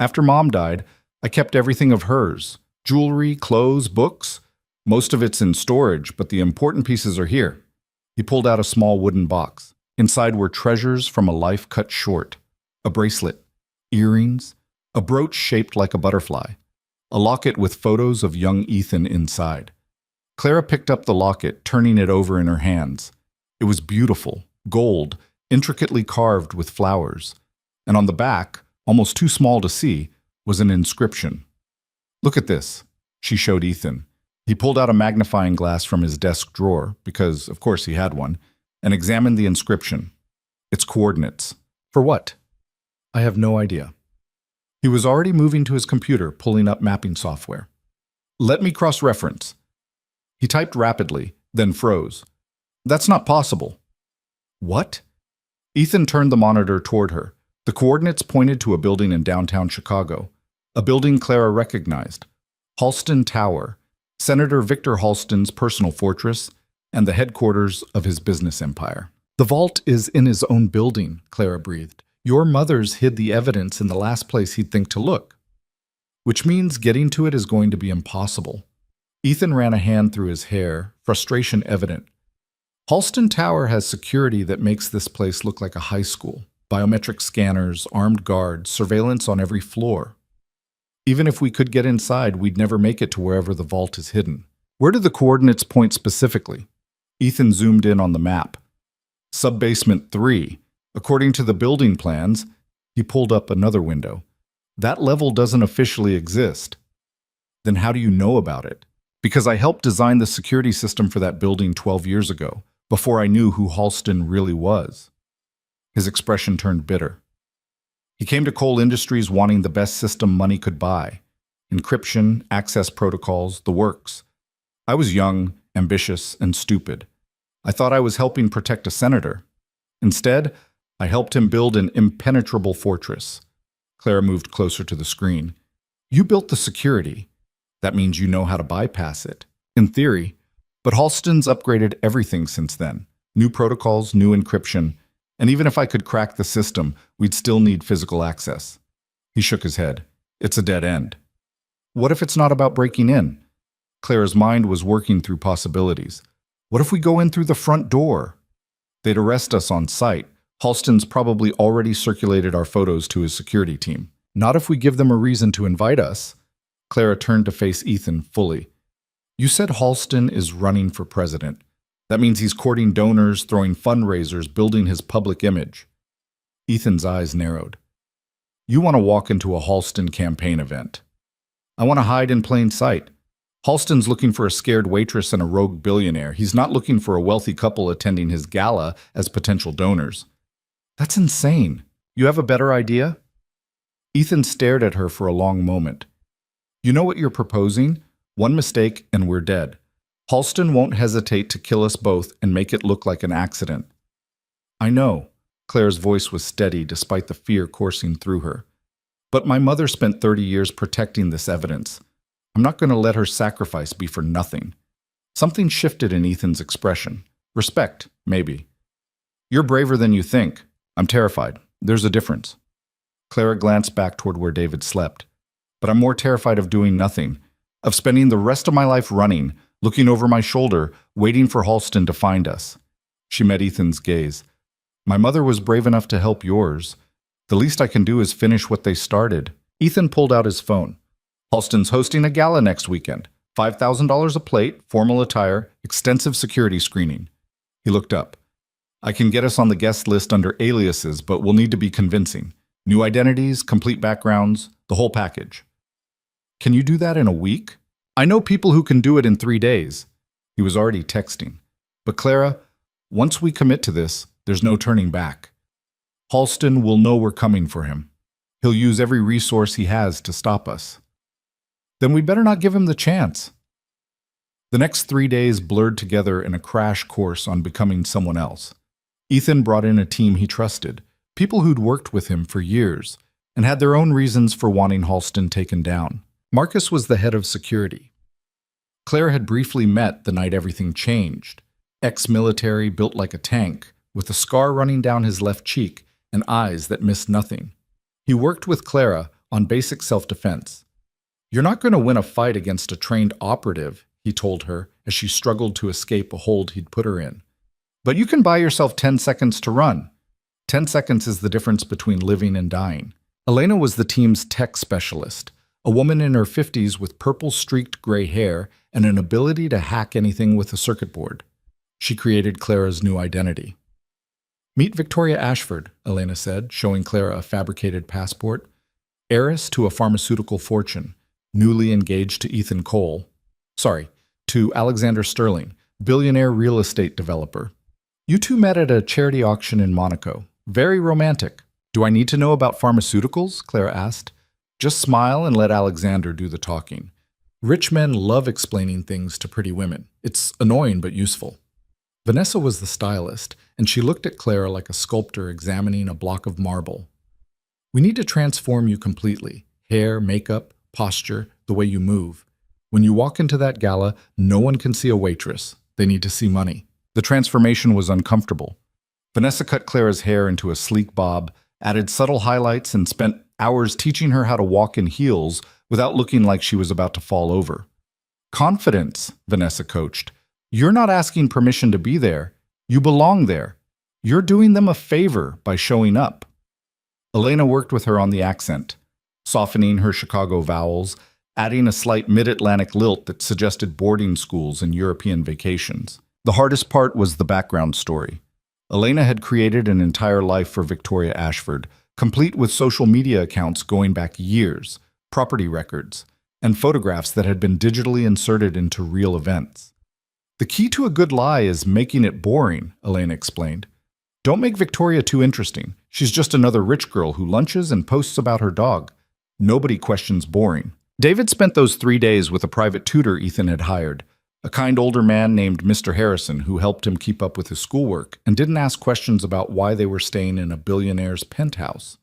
After Mom died, I kept everything of hers. Jewelry, clothes, books. Most of it's in storage, but the important pieces are here. He pulled out a small wooden box. Inside were treasures from a life cut short. A bracelet, earrings, a brooch shaped like a butterfly, a locket with photos of young Ethan inside. Clara picked up the locket, turning it over in her hands. It was beautiful, gold, intricately carved with flowers, and on the back, almost too small to see, was an inscription. Look at this, she showed Ethan. He pulled out a magnifying glass from his desk drawer, because, of course, he had one, and examined the inscription. Its coordinates. For what? I have no idea. He was already moving to his computer, pulling up mapping software. Let me cross-reference. He typed rapidly, then froze. That's not possible. What? Ethan turned the monitor toward her. The coordinates pointed to a building in downtown Chicago, a building Clara recognized. Halston Tower, Senator Victor Halston's personal fortress, and the headquarters of his business empire. The vault is in his own building, Clara breathed. Your mother's hid the evidence in the last place he'd think to look, which means getting to it is going to be impossible. Ethan ran a hand through his hair, frustration evident. Halston Tower has security that makes this place look like a high school. Biometric scanners, armed guards, surveillance on every floor. Even if we could get inside, we'd never make it to wherever the vault is hidden. Where do the coordinates point specifically? Ethan zoomed in on the map. Sub-basement 3. According to the building plans, he pulled up another window. That level doesn't officially exist. Then how do you know about it? Because I helped design the security system for that building 12 years ago, before I knew who Halston really was. His expression turned bitter. He came to Cole Industries wanting the best system money could buy. Encryption, access protocols, the works. I was young, ambitious, and stupid. I thought I was helping protect a senator. Instead, I helped him build an impenetrable fortress. Clara moved closer to the screen. You built the security. That means you know how to bypass it. In theory. But Halston's upgraded everything since then. New protocols, new encryption. And even if I could crack the system, we'd still need physical access. He shook his head. It's a dead end. What if it's not about breaking in? Clara's mind was working through possibilities. What if we go in through the front door? They'd arrest us on sight. Halston's probably already circulated our photos to his security team. Not if we give them a reason to invite us. Clara turned to face Ethan fully. You said Halston is running for president. That means he's courting donors, throwing fundraisers, building his public image. Ethan's eyes narrowed. You want to walk into a Halston campaign event. I want to hide in plain sight. Halston's looking for a scared waitress and a rogue billionaire. He's not looking for a wealthy couple attending his gala as potential donors. That's insane. You have a better idea? Ethan stared at her for a long moment. You know what you're proposing? One mistake and we're dead. Halston won't hesitate to kill us both and make it look like an accident. I know. Claire's voice was steady despite the fear coursing through her. But my mother spent 30 years protecting this evidence. I'm not going to let her sacrifice be for nothing. Something shifted in Ethan's expression. Respect, maybe. You're braver than you think. I'm terrified. There's a difference. Clara glanced back toward where David slept. But I'm more terrified of doing nothing, of spending the rest of my life running, looking over my shoulder, waiting for Halston to find us. She met Ethan's gaze. My mother was brave enough to help yours. The least I can do is finish what they started. Ethan pulled out his phone. Halston's hosting a gala next weekend. $5,000 a plate, formal attire, extensive security screening. He looked up. I can get us on the guest list under aliases, but we'll need to be convincing. New identities, complete backgrounds, the whole package. Can you do that in a week? I know people who can do it in 3 days. He was already texting. But Clara, once we commit to this, there's no turning back. Halston will know we're coming for him. He'll use every resource he has to stop us. Then we better not give him the chance. The next 3 days blurred together in a crash course on becoming someone else. Ethan brought in a team he trusted, people who'd worked with him for years, and had their own reasons for wanting Halston taken down. Marcus was the head of security. Claire had briefly met the night everything changed. Ex-military, built like a tank, with a scar running down his left cheek and eyes that missed nothing. He worked with Clara on basic self-defense. You're not going to win a fight against a trained operative, he told her as she struggled to escape a hold he'd put her in. But you can buy yourself 10 seconds to run. 10 seconds is the difference between living and dying. Elena was the team's tech specialist, a woman in her 50s with purple-streaked gray hair and an ability to hack anything with a circuit board. She created Clara's new identity. Meet Victoria Ashford, Elena said, showing Clara a fabricated passport. Heiress to a pharmaceutical fortune, newly engaged to Ethan Cole. To Alexander Sterling, billionaire real estate developer. You two met at a charity auction in Monaco. Very romantic. Do I need to know about pharmaceuticals? Clara asked. Just smile and let Alexander do the talking. Rich men love explaining things to pretty women. It's annoying but useful. Vanessa was the stylist, and she looked at Clara like a sculptor examining a block of marble. We need to transform you completely. Hair, makeup, posture, the way you move. When you walk into that gala, no one can see a waitress. They need to see money. The transformation was uncomfortable. Vanessa cut Clara's hair into a sleek bob, added subtle highlights, and spent hours teaching her how to walk in heels without looking like she was about to fall over. Confidence, Vanessa coached. You're not asking permission to be there. You belong there. You're doing them a favor by showing up. Elena worked with her on the accent, softening her Chicago vowels, adding a slight mid-Atlantic lilt that suggested boarding schools and European vacations. The hardest part was the background story. Elena had created an entire life for Victoria Ashford, complete with social media accounts going back years, property records, and photographs that had been digitally inserted into real events. The key to a good lie is making it boring, Elena explained. Don't make Victoria too interesting. She's just another rich girl who lunches and posts about her dog. Nobody questions boring. David spent those 3 days with a private tutor Ethan had hired, a kind older man named Mr. Harrison who helped him keep up with his schoolwork and didn't ask questions about why they were staying in a billionaire's penthouse.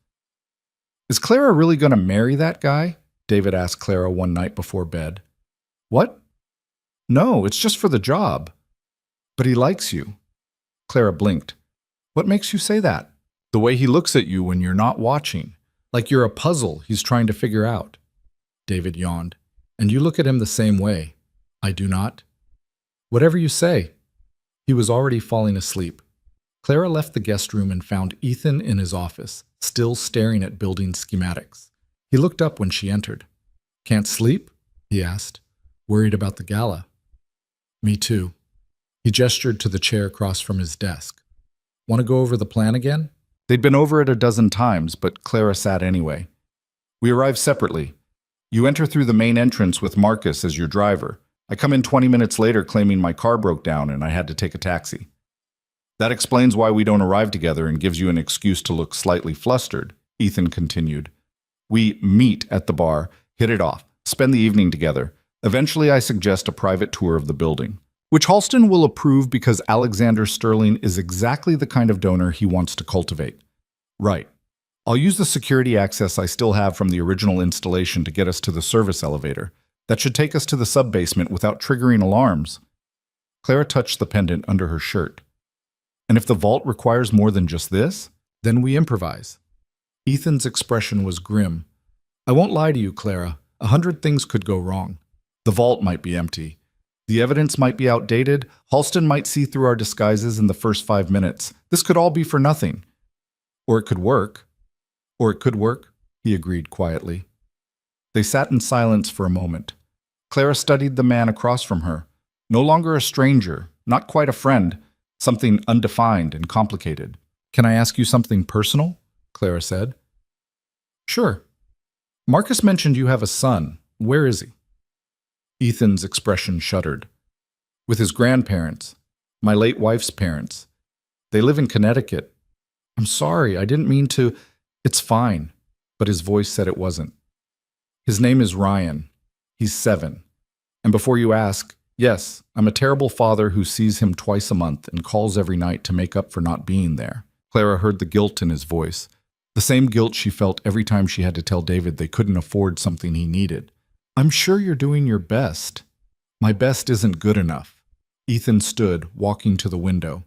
Is Clara really going to marry that guy? David asked Clara one night before bed. What? No, it's just for the job. But he likes you. Clara blinked. What makes you say that? The way he looks at you when you're not watching, like you're a puzzle he's trying to figure out. David yawned. And you look at him the same way. I do not. Whatever you say. He was already falling asleep. Clara left the guest room and found Ethan in his office, still staring at building schematics. He looked up when she entered. Can't sleep? He asked. Worried about the gala. Me too. He gestured to the chair across from his desk. Want to go over the plan again? They'd been over it a dozen times, but Clara sat anyway. We arrived separately. You enter through the main entrance with Marcus as your driver. I come in 20 minutes later claiming my car broke down and I had to take a taxi. That explains why we don't arrive together and gives you an excuse to look slightly flustered, Ethan continued. We meet at the bar, hit it off, spend the evening together. Eventually I suggest a private tour of the building, which Halston will approve because Alexander Sterling is exactly the kind of donor he wants to cultivate. Right. I'll use the security access I still have from the original installation to get us to the service elevator. That should take us to the sub-basement without triggering alarms. Clara touched the pendant under her shirt. And if the vault requires more than just this, then we improvise. Ethan's expression was grim. I won't lie to you, Clara. 100 things could go wrong. The vault might be empty. The evidence might be outdated. Halston might see through our disguises in the first 5 minutes. This could all be for nothing. Or it could work. Or it could work, he agreed quietly. They sat in silence for a moment. Clara studied the man across from her. No longer a stranger, not quite a friend, something undefined and complicated. Can I ask you something personal? Clara said. Sure. Marcus mentioned you have a son. Where is he? Ethan's expression shuddered. With his grandparents, my late wife's parents. They live in Connecticut. I'm sorry, I didn't mean to. It's fine, but his voice said it wasn't. His name is Ryan. He's 7. And before you ask, yes, I'm a terrible father who sees him twice a month and calls every night to make up for not being there. Clara heard the guilt in his voice, the same guilt she felt every time she had to tell David they couldn't afford something he needed. I'm sure you're doing your best. My best isn't good enough. Ethan stood, walking to the window.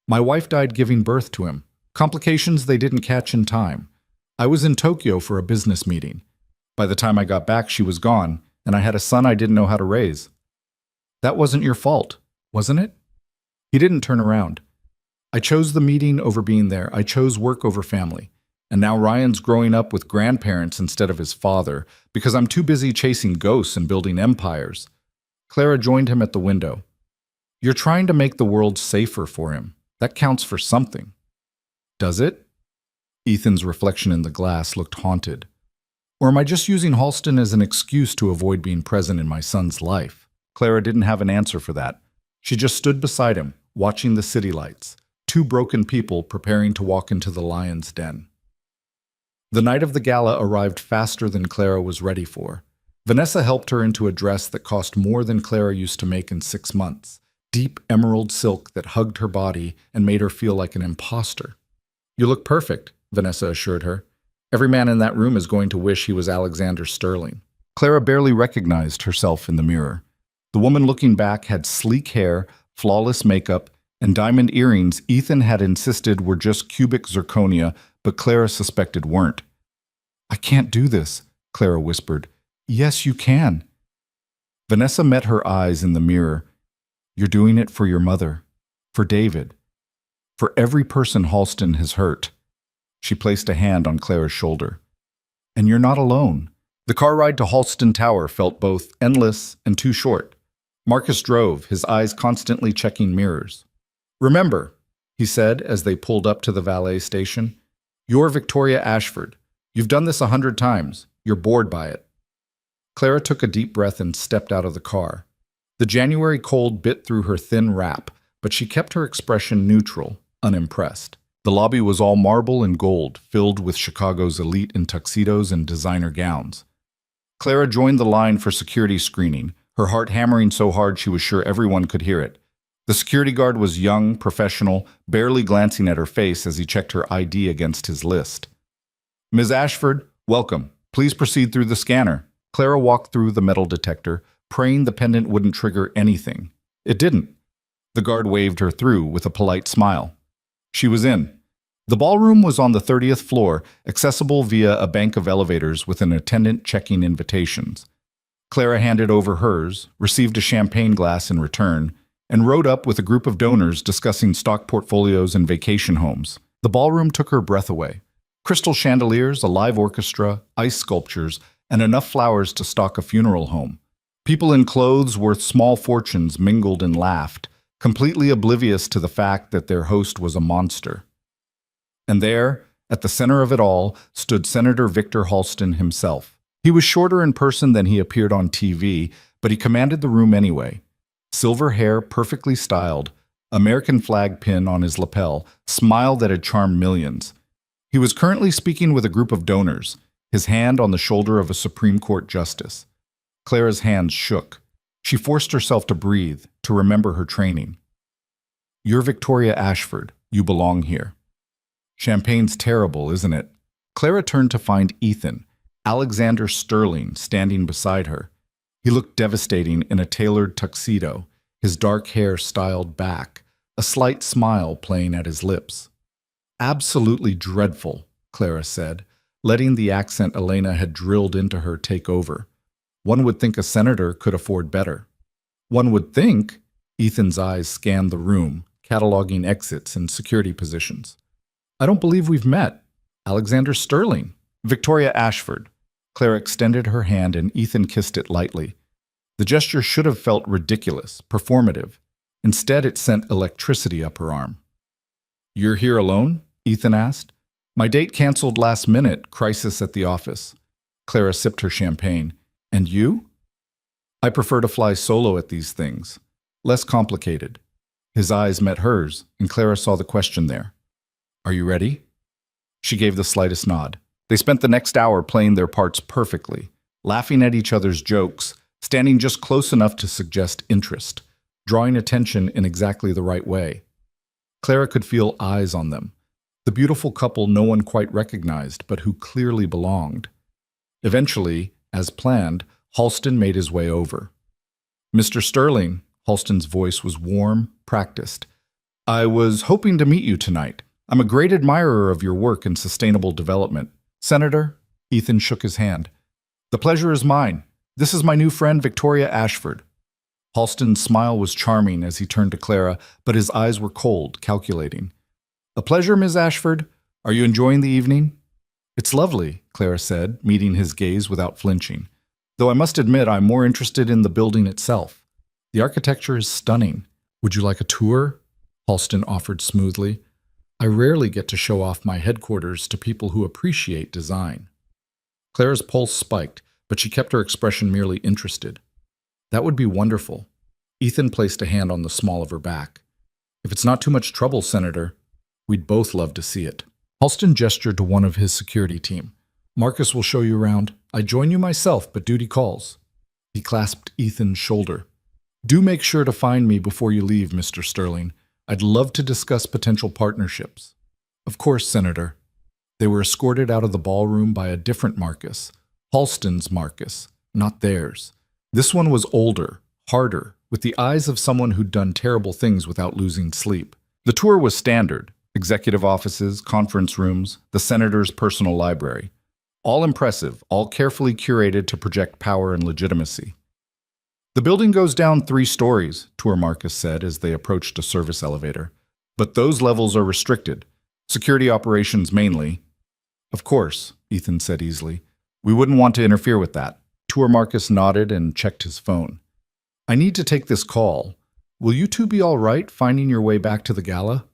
My wife died giving birth to him. Complications they didn't catch in time. I was in Tokyo for a business meeting. By the time I got back, she was gone, and I had a son I didn't know how to raise. That wasn't your fault, wasn't it? He didn't turn around. I chose the meeting over being there. I chose work over family. And now Ryan's growing up with grandparents instead of his father, because I'm too busy chasing ghosts and building empires. Clara joined him at the window. You're trying to make the world safer for him. That counts for something. Does it? Ethan's reflection in the glass looked haunted. Or am I just using Halston as an excuse to avoid being present in my son's life? Clara didn't have an answer for that. She just stood beside him, watching the city lights, 2 broken people preparing to walk into the lion's den. The night of the gala arrived faster than Clara was ready for. Vanessa helped her into a dress that cost more than Clara used to make in 6 months, deep emerald silk that hugged her body and made her feel like an imposter. You look perfect, Vanessa assured her. Every man in that room is going to wish he was Alexander Sterling. Clara barely recognized herself in the mirror. The woman looking back had sleek hair, flawless makeup, and diamond earrings Ethan had insisted were just cubic zirconia, but Clara suspected weren't. "I can't do this," Clara whispered. "Yes, you can." Vanessa met her eyes in the mirror. "You're doing it for your mother, for David, for every person Halston has hurt." She placed a hand on Clara's shoulder. "And you're not alone." The car ride to Halston Tower felt both endless and too short. Marcus drove, his eyes constantly checking mirrors. "Remember," he said as they pulled up to the valet station, "you're Victoria Ashford. You've done this 100 times. You're bored by it." Clara took a deep breath and stepped out of the car. The January cold bit through her thin wrap, but she kept her expression neutral, unimpressed. The lobby was all marble and gold, filled with Chicago's elite in tuxedos and designer gowns. Clara joined the line for security screening, her heart hammering so hard she was sure everyone could hear it. The security guard was young, professional, barely glancing at her face as he checked her ID against his list. "Ms. Ashford, welcome. Please proceed through the scanner." Clara walked through the metal detector, praying the pendant wouldn't trigger anything. It didn't. The guard waved her through with a polite smile. She was in. The ballroom was on the 30th floor, accessible via a bank of elevators with an attendant checking invitations. Clara handed over hers, received a champagne glass in return, and rode up with a group of donors discussing stock portfolios and vacation homes. The ballroom took her breath away. Crystal chandeliers, a live orchestra, ice sculptures, and enough flowers to stock a funeral home. People in clothes worth small fortunes mingled and laughed, completely oblivious to the fact that their host was a monster. And there, at the center of it all, stood Senator Victor Halston himself. He was shorter in person than he appeared on TV, but he commanded the room anyway. Silver hair, perfectly styled, American flag pin on his lapel, smile that had charmed millions. He was currently speaking with a group of donors, his hand on the shoulder of a Supreme Court justice. Clara's hands shook. She forced herself to breathe, to remember her training. "You're Victoria Ashford. You belong here." Champagne's terrible, isn't it? Clara turned to find Ethan, Alexander Sterling, standing beside her. He looked devastating in a tailored tuxedo, his dark hair styled back, a slight smile playing at his lips. "Absolutely dreadful," Clara said, letting the accent Elena had drilled into her take over. "One would think a senator could afford better." "One would think?" Ethan's eyes scanned the room, cataloging exits and security positions. "I don't believe we've met. Alexander Sterling." "Victoria Ashford." Clara extended her hand and Ethan kissed it lightly. The gesture should have felt ridiculous, performative. Instead, it sent electricity up her arm. "You're here alone?" Ethan asked. "My date canceled last minute, crisis at the office." Clara sipped her champagne. "And you?" "I prefer to fly solo at these things. Less complicated." His eyes met hers, and Clara saw the question there. "Are you ready?" She gave the slightest nod. They spent the next hour playing their parts perfectly, laughing at each other's jokes, standing just close enough to suggest interest, drawing attention in exactly the right way. Clara could feel eyes on them, the beautiful couple no one quite recognized, but who clearly belonged. Eventually, as planned, Halston made his way over. "Mr. Sterling," Halston's voice was warm, practiced. "I was hoping to meet you tonight. I'm a great admirer of your work in sustainable development." "Senator," Ethan shook his hand. "The pleasure is mine. This is my new friend, Victoria Ashford." Halston's smile was charming as he turned to Clara, but his eyes were cold, calculating. "A pleasure, Ms. Ashford. Are you enjoying the evening?" "It's lovely," Clara said, meeting his gaze without flinching. "Though I must admit I'm more interested in the building itself. The architecture is stunning. Would you like a tour?" Halston offered smoothly. "I rarely get to show off my headquarters to people who appreciate design." Clara's pulse spiked, but she kept her expression merely interested. "That would be wonderful." Ethan placed a hand on the small of her back. "If it's not too much trouble, Senator, we'd both love to see it." Halston gestured to one of his security team. "Marcus will show you around. I'd join you myself, but duty calls." He clasped Ethan's shoulder. "Do make sure to find me before you leave, Mr. Sterling. I'd love to discuss potential partnerships." "Of course, Senator." They were escorted out of the ballroom by a different Marcus, Halston's Marcus, not theirs. This one was older, harder, with the eyes of someone who'd done terrible things without losing sleep. The tour was standard: executive offices, conference rooms, the senator's personal library. All impressive, all carefully curated to project power and legitimacy. The building goes down 3 stories, Tour Marcus said as they approached a service elevator. But those levels are restricted. Security operations mainly. Of course, Ethan said easily. We wouldn't want to interfere with that. Tour Marcus nodded and checked his phone. I need to take this call. Will you two be all right finding your way back to the gala?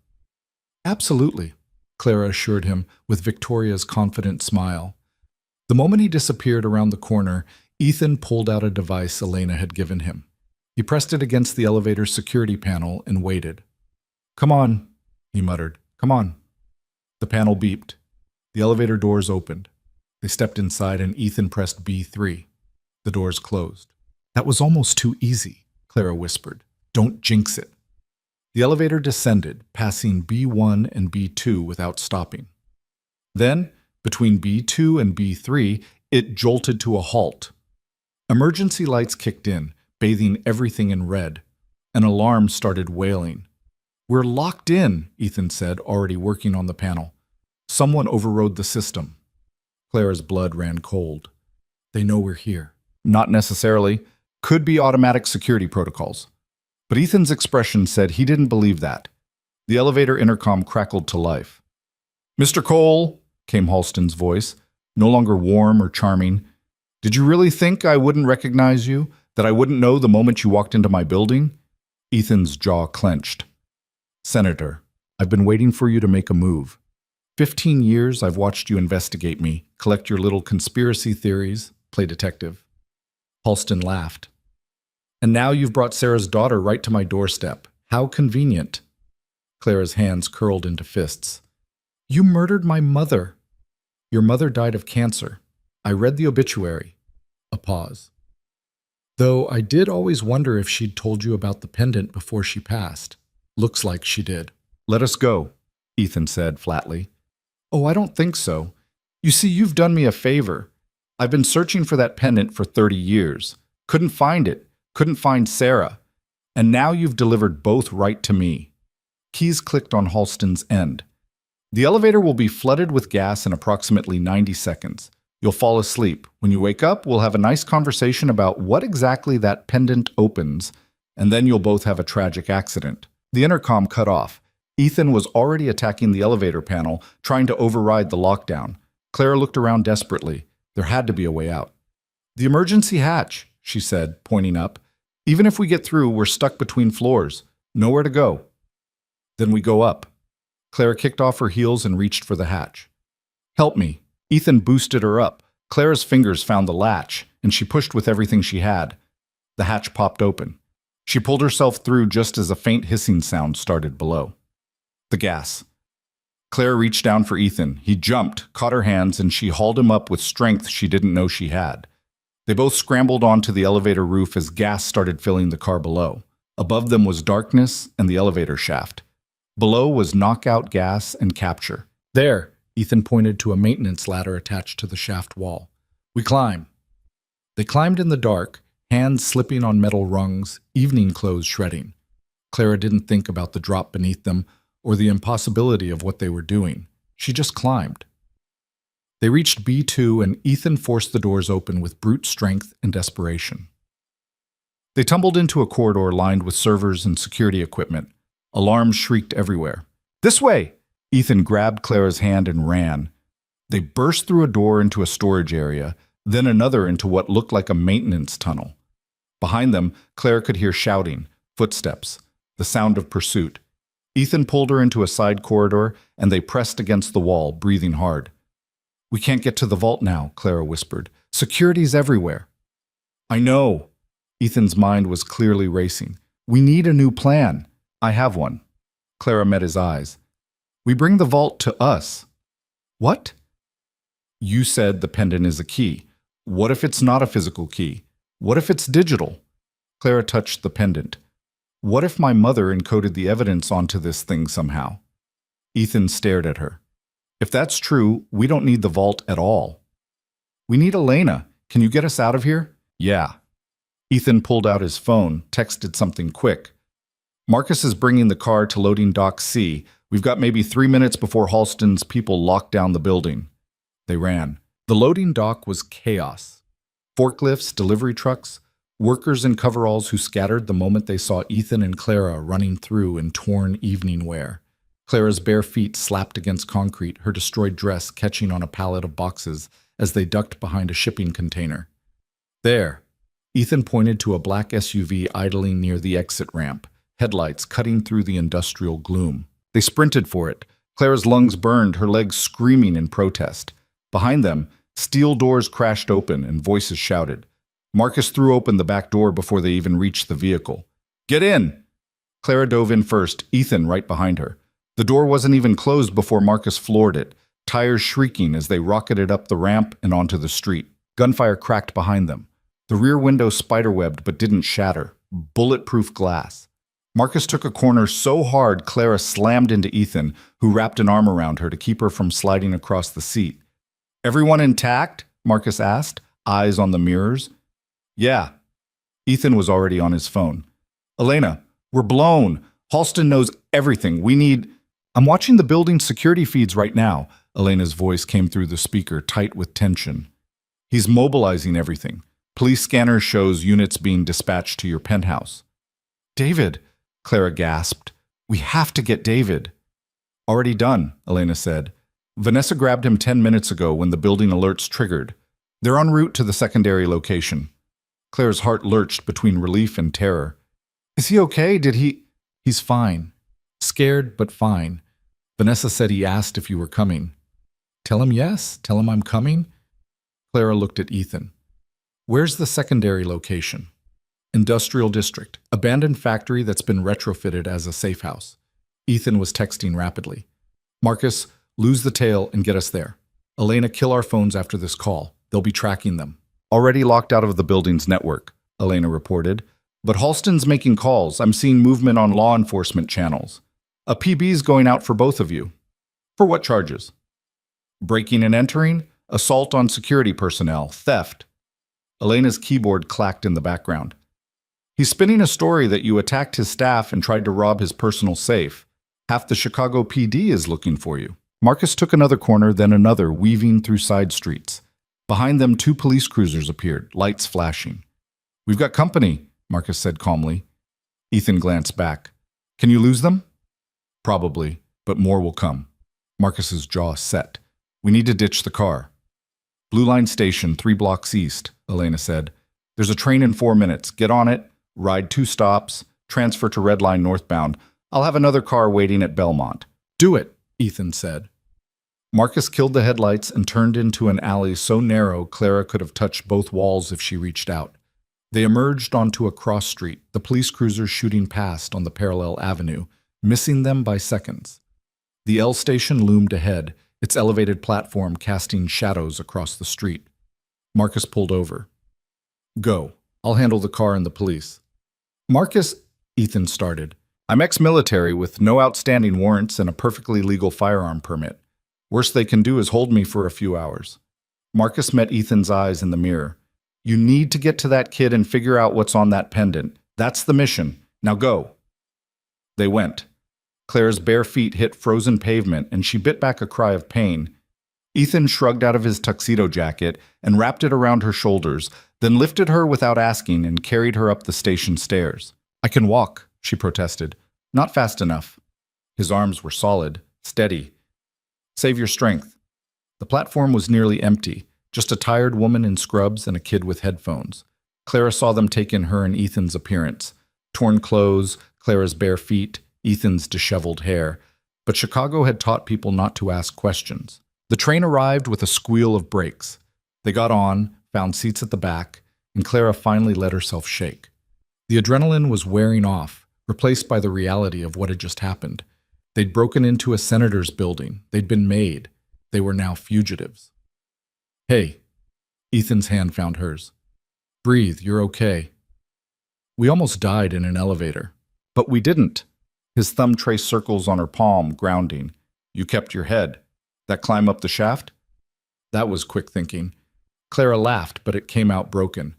Absolutely, Clara assured him with Victoria's confident smile. The moment he disappeared around the corner, Ethan pulled out a device Elena had given him. He pressed it against the elevator's security panel and waited. Come on, he muttered. Come on. The panel beeped. The elevator doors opened. They stepped inside and Ethan pressed B3. The doors closed. That was almost too easy, Clara whispered. Don't jinx it. The elevator descended, passing B1 and B2 without stopping. Then, between B2 and B3, it jolted to a halt. Emergency lights kicked in, bathing everything in red. An alarm started wailing. We're locked in, Ethan said, already working on the panel. Someone overrode the system. Clara's blood ran cold. They know we're here. Not necessarily. Could be automatic security protocols. But Ethan's expression said he didn't believe that. The elevator intercom crackled to life. Mr. Cole, came Halston's voice, no longer warm or charming. Did you really think I wouldn't recognize you? That I wouldn't know the moment you walked into my building? Ethan's jaw clenched. Senator, I've been waiting for you to make a move. 15 years I've watched you investigate me, collect your little conspiracy theories, play detective. Halston laughed. And now you've brought Sarah's daughter right to my doorstep. How convenient. Clara's hands curled into fists. You murdered my mother. Your mother died of cancer. I read the obituary. A pause. Though I did always wonder if she'd told you about the pendant before she passed. Looks like she did. Let us go, Ethan said flatly. Oh, I don't think so. You see, you've done me a favor. I've been searching for that pendant for 30 years. Couldn't find it. Couldn't find Sarah. And now you've delivered both right to me. Keys clicked on Halston's end. The elevator will be flooded with gas in approximately 90 seconds. You'll fall asleep. When you wake up, we'll have a nice conversation about what exactly that pendant opens, and then you'll both have a tragic accident. The intercom cut off. Ethan was already attacking the elevator panel, trying to override the lockdown. Clara looked around desperately. There had to be a way out. The emergency hatch, she said, pointing up. Even if we get through, we're stuck between floors. Nowhere to go. Then we go up. Clara kicked off her heels and reached for the hatch. Help me. Ethan boosted her up. Clara's fingers found the latch, and she pushed with everything she had. The hatch popped open. She pulled herself through just as a faint hissing sound started below. The gas. Clara reached down for Ethan. He jumped, caught her hands, and she hauled him up with strength she didn't know she had. They both scrambled onto the elevator roof as gas started filling the car below. Above them was darkness and the elevator shaft. Below was knockout gas and capture. There, Ethan pointed to a maintenance ladder attached to the shaft wall. We climb. They climbed in the dark, hands slipping on metal rungs, evening clothes shredding. Clara didn't think about the drop beneath them or the impossibility of what they were doing. She just climbed. They reached B2 and Ethan forced the doors open with brute strength and desperation. They tumbled into a corridor lined with servers and security equipment. Alarms shrieked everywhere. This way! Ethan grabbed Clara's hand and ran. They burst through a door into a storage area, then another into what looked like a maintenance tunnel. Behind them, Clara could hear shouting, footsteps, the sound of pursuit. Ethan pulled her into a side corridor, and they pressed against the wall, breathing hard. We can't get to the vault now, Clara whispered. Security's everywhere. I know. Ethan's mind was clearly racing. We need a new plan. I have one. Clara met his eyes. We bring the vault to us. What? You said the pendant is a key. What if it's not a physical key? What if it's digital? Clara touched the pendant. What if my mother encoded the evidence onto this thing somehow? Ethan stared at her. If that's true, we don't need the vault at all. We need Elena. Can you get us out of here? Yeah. Ethan pulled out his phone, texted something quick. Marcus is bringing the car to loading dock C. We've got maybe 3 minutes before Halston's people lock down the building. They ran. The loading dock was chaos. Forklifts, delivery trucks, workers in coveralls who scattered the moment they saw Ethan and Clara running through in torn evening wear. Clara's bare feet slapped against concrete, her destroyed dress catching on a pallet of boxes as they ducked behind a shipping container. There. Ethan pointed to a black SUV idling near the exit ramp, headlights cutting through the industrial gloom. They sprinted for it. Clara's lungs burned, her legs screaming in protest. Behind them, steel doors crashed open and voices shouted. Marcus threw open the back door before they even reached the vehicle. "Get in!" Clara dove in first, Ethan right behind her. The door wasn't even closed before Marcus floored it, tires shrieking as they rocketed up the ramp and onto the street. Gunfire cracked behind them. The rear window spiderwebbed but didn't shatter. Bulletproof glass. Marcus took a corner so hard Clara slammed into Ethan, who wrapped an arm around her to keep her from sliding across the seat. "Everyone intact?" Marcus asked, eyes on the mirrors. "Yeah." Ethan was already on his phone. "Elena, we're blown. Halston knows everything. We need—" "I'm watching the building security feeds right now." Elena's voice came through the speaker, tight with tension. "He's mobilizing everything. Police scanner shows units being dispatched to your penthouse." "David," Clara gasped. "We have to get David." "Already done," Elena said. "Vanessa grabbed him 10 minutes ago when the building alerts triggered. They're en route to the secondary location." Clara's heart lurched between relief and terror. "Is he okay? Did he—" "He's fine. Scared, but fine. Vanessa said he asked if you were coming." "Tell him yes? Tell him I'm coming?" Clara looked at Ethan. "Where's the secondary location?" "Industrial district. Abandoned factory that's been retrofitted as a safe house." Ethan was texting rapidly. "Marcus, lose the tail and get us there. Elena, kill our phones after this call. They'll be tracking them." "Already locked out of the building's network," Elena reported. "But Halston's making calls. I'm seeing movement on law enforcement channels. A PB's going out for both of you." "For what charges?" "Breaking and entering, assault on security personnel, theft." Elena's keyboard clacked in the background. "He's spinning a story that you attacked his staff and tried to rob his personal safe. Half the Chicago PD is looking for you." Marcus took another corner, then another, weaving through side streets. Behind them, 2 police cruisers appeared, lights flashing. "We've got company," Marcus said calmly. Ethan glanced back. "Can you lose them?" "Probably, but more will come." Marcus's jaw set. "We need to ditch the car." "Blue Line Station, 3 blocks east," Elena said. "There's a train in 4 minutes. Get on it, ride 2 stops, transfer to Red Line northbound. I'll have another car waiting at Belmont." "Do it," Ethan said. Marcus killed the headlights and turned into an alley so narrow Clara could have touched both walls if she reached out. They emerged onto a cross street, the police cruisers shooting past on the parallel avenue, missing them by seconds. The L station loomed ahead, its elevated platform casting shadows across the street. Marcus pulled over. "Go. I'll handle the car and the police." "Marcus," Ethan started. "I'm ex-military with no outstanding warrants and a perfectly legal firearm permit. Worst they can do is hold me for a few hours." Marcus met Ethan's eyes in the mirror. "You need to get to that kid and figure out what's on that pendant. That's the mission. Now go." They went. Claire's bare feet hit frozen pavement and she bit back a cry of pain. Ethan shrugged out of his tuxedo jacket and wrapped it around her shoulders, then lifted her without asking and carried her up the station stairs. "I can walk," she protested. "Not fast enough." His arms were solid, steady. "Save your strength." The platform was nearly empty, just a tired woman in scrubs and a kid with headphones. Clara saw them take in her and Ethan's appearance. Torn clothes, Clara's bare feet, Ethan's disheveled hair. But Chicago had taught people not to ask questions. The train arrived with a squeal of brakes. They got on, found seats at the back, and Clara finally let herself shake. The adrenaline was wearing off, replaced by the reality of what had just happened. They'd broken into a senator's building. They'd been made. They were now fugitives. "Hey." Ethan's hand found hers. "Breathe, you're okay." "We almost died in an elevator." "But we didn't." His thumb traced circles on her palm, grounding. "You kept your head. That climb up the shaft?" That was quick thinking. Clara laughed, but it came out broken.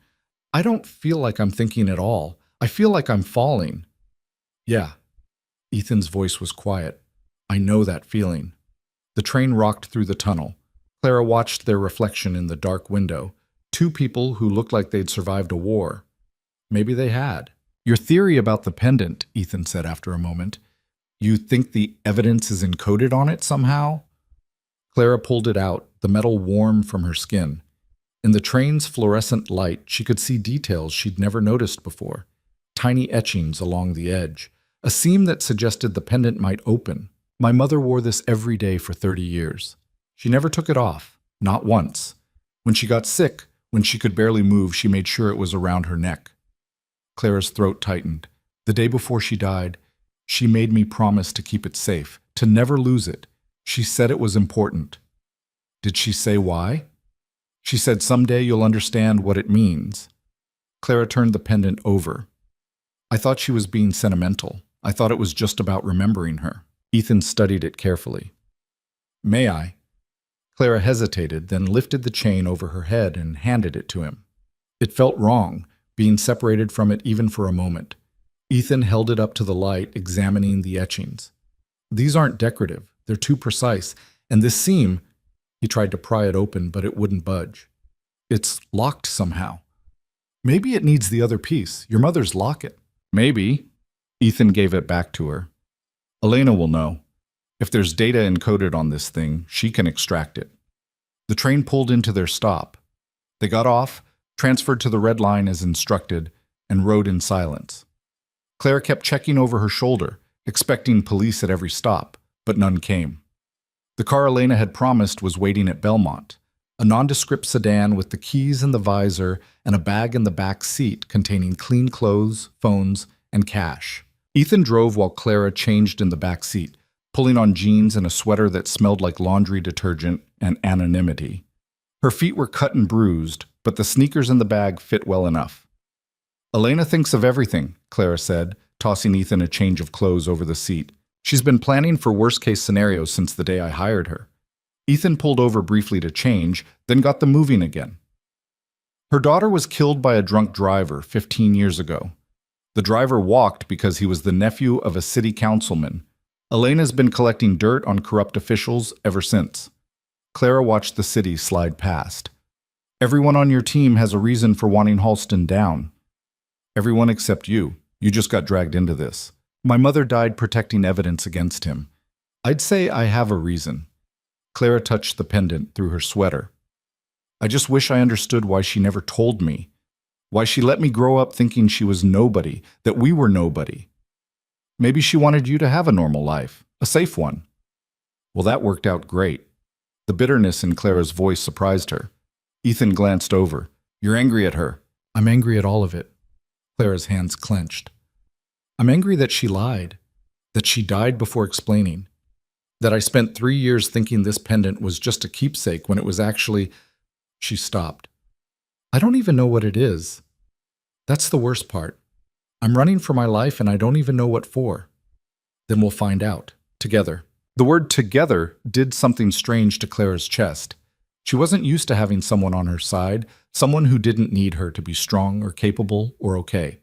I don't feel like I'm thinking at all. I feel like I'm falling. Yeah. Ethan's voice was quiet. I know that feeling. The train rocked through the tunnel. Clara watched their reflection in the dark window. Two people who looked like they'd survived a war. Maybe they had. Your theory about the pendant, Ethan said after a moment. You think the evidence is encoded on it somehow? Clara pulled it out, the metal warm from her skin. In the train's fluorescent light, she could see details she'd never noticed before. Tiny etchings along the edge. A seam that suggested the pendant might open. My mother wore this every day for 30 years. She never took it off, not once. When she got sick, when she could barely move, she made sure it was around her neck. Clara's throat tightened. The day before she died, she made me promise to keep it safe, to never lose it. She said it was important. Did she say why? She said someday you'll understand what it means. Clara turned the pendant over. I thought she was being sentimental. I thought it was just about remembering her. Ethan studied it carefully. May I? Clara hesitated, then lifted the chain over her head and handed it to him. It felt wrong, being separated from it even for a moment. Ethan held it up to the light, examining the etchings. These aren't decorative. They're too precise. And this seam, he tried to pry it open, but it wouldn't budge. It's locked somehow. Maybe it needs the other piece, your mother's locket. Maybe. Ethan gave it back to her. Elena will know. If there's data encoded on this thing, she can extract it. The train pulled into their stop. They got off, transferred to the red line as instructed, and rode in silence. Claire kept checking over her shoulder, expecting police at every stop, but none came. The car Elena had promised was waiting at Belmont, a nondescript sedan with the keys in the visor and a bag in the back seat containing clean clothes, phones, and cash. Ethan drove while Clara changed in the back seat, pulling on jeans and a sweater that smelled like laundry detergent and anonymity. Her feet were cut and bruised, but the sneakers in the bag fit well enough. Elena thinks of everything, Clara said, tossing Ethan a change of clothes over the seat. She's been planning for worst-case scenarios since the day I hired her. Ethan pulled over briefly to change, then got them moving again. Her daughter was killed by a drunk driver 15 years ago. The driver walked because he was the nephew of a city councilman. Elena's been collecting dirt on corrupt officials ever since. Clara watched the city slide past. Everyone on your team has a reason for wanting Halston down. Everyone except you. You just got dragged into this. My mother died protecting evidence against him. I'd say I have a reason. Clara touched the pendant through her sweater. I just wish I understood why she never told me. Why she let me grow up thinking she was nobody, that we were nobody. Maybe she wanted you to have a normal life, a safe one. Well, that worked out great. The bitterness in Clara's voice surprised her. Ethan glanced over. You're angry at her. I'm angry at all of it. Clara's hands clenched. I'm angry that she lied, that she died before explaining, that I spent 3 years thinking this pendant was just a keepsake when it was actually... She stopped. I don't even know what it is. That's the worst part. I'm running for my life and I don't even know what for. Then we'll find out, together. The word together did something strange to Clara's chest. She wasn't used to having someone on her side, someone who didn't need her to be strong or capable or okay.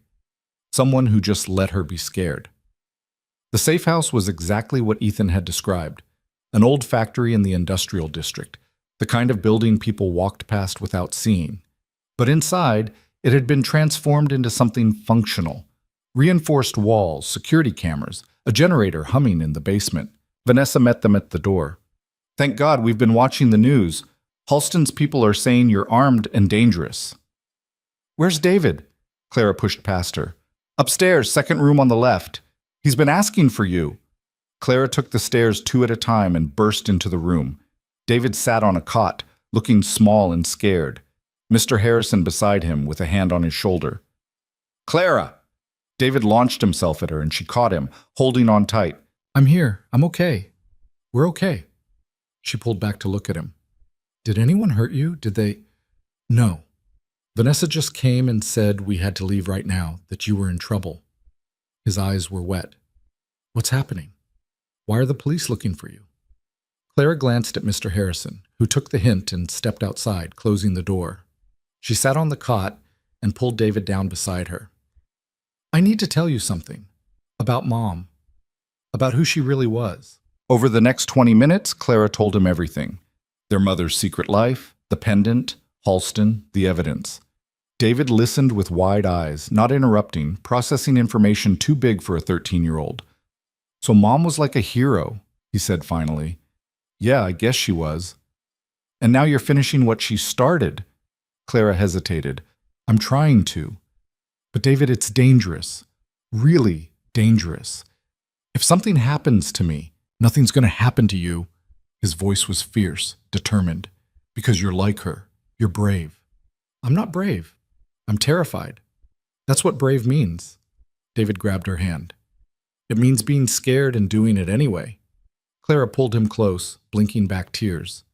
Someone who just let her be scared. The safe house was exactly what Ethan had described, an old factory in the industrial district, the kind of building people walked past without seeing. But inside, it had been transformed into something functional. Reinforced walls, security cameras, a generator humming in the basement. Vanessa met them at the door. Thank God we've been watching the news. Halston's people are saying you're armed and dangerous. Where's David? Clara pushed past her. Upstairs, second room on the left. He's been asking for you. Clara took the stairs 2 at a time and burst into the room. David sat on a cot, looking small and scared. Mr. Harrison beside him with a hand on his shoulder. Clara! David launched himself at her and she caught him, holding on tight. I'm here. I'm okay. We're okay. She pulled back to look at him. Did anyone hurt you? Did they? No. Vanessa just came and said we had to leave right now, that you were in trouble. His eyes were wet. What's happening? Why are the police looking for you? Clara glanced at Mr. Harrison, who took the hint and stepped outside, closing the door. She sat on the cot, and pulled David down beside her. I need to tell you something. About Mom. About who she really was. Over the next 20 minutes, Clara told him everything. Their mother's secret life, the pendant, Halston, the evidence. David listened with wide eyes, not interrupting, processing information too big for a 13-year-old. So Mom was like a hero, he said finally. Yeah, I guess she was. And now you're finishing what she started. Clara hesitated. I'm trying to. But David, it's dangerous. Really dangerous. If something happens to me, nothing's going to happen to you. His voice was fierce, determined. Because you're like her. You're brave. I'm not brave. I'm terrified. That's what brave means. David grabbed her hand. It means being scared and doing it anyway. Clara pulled him close, blinking back tears.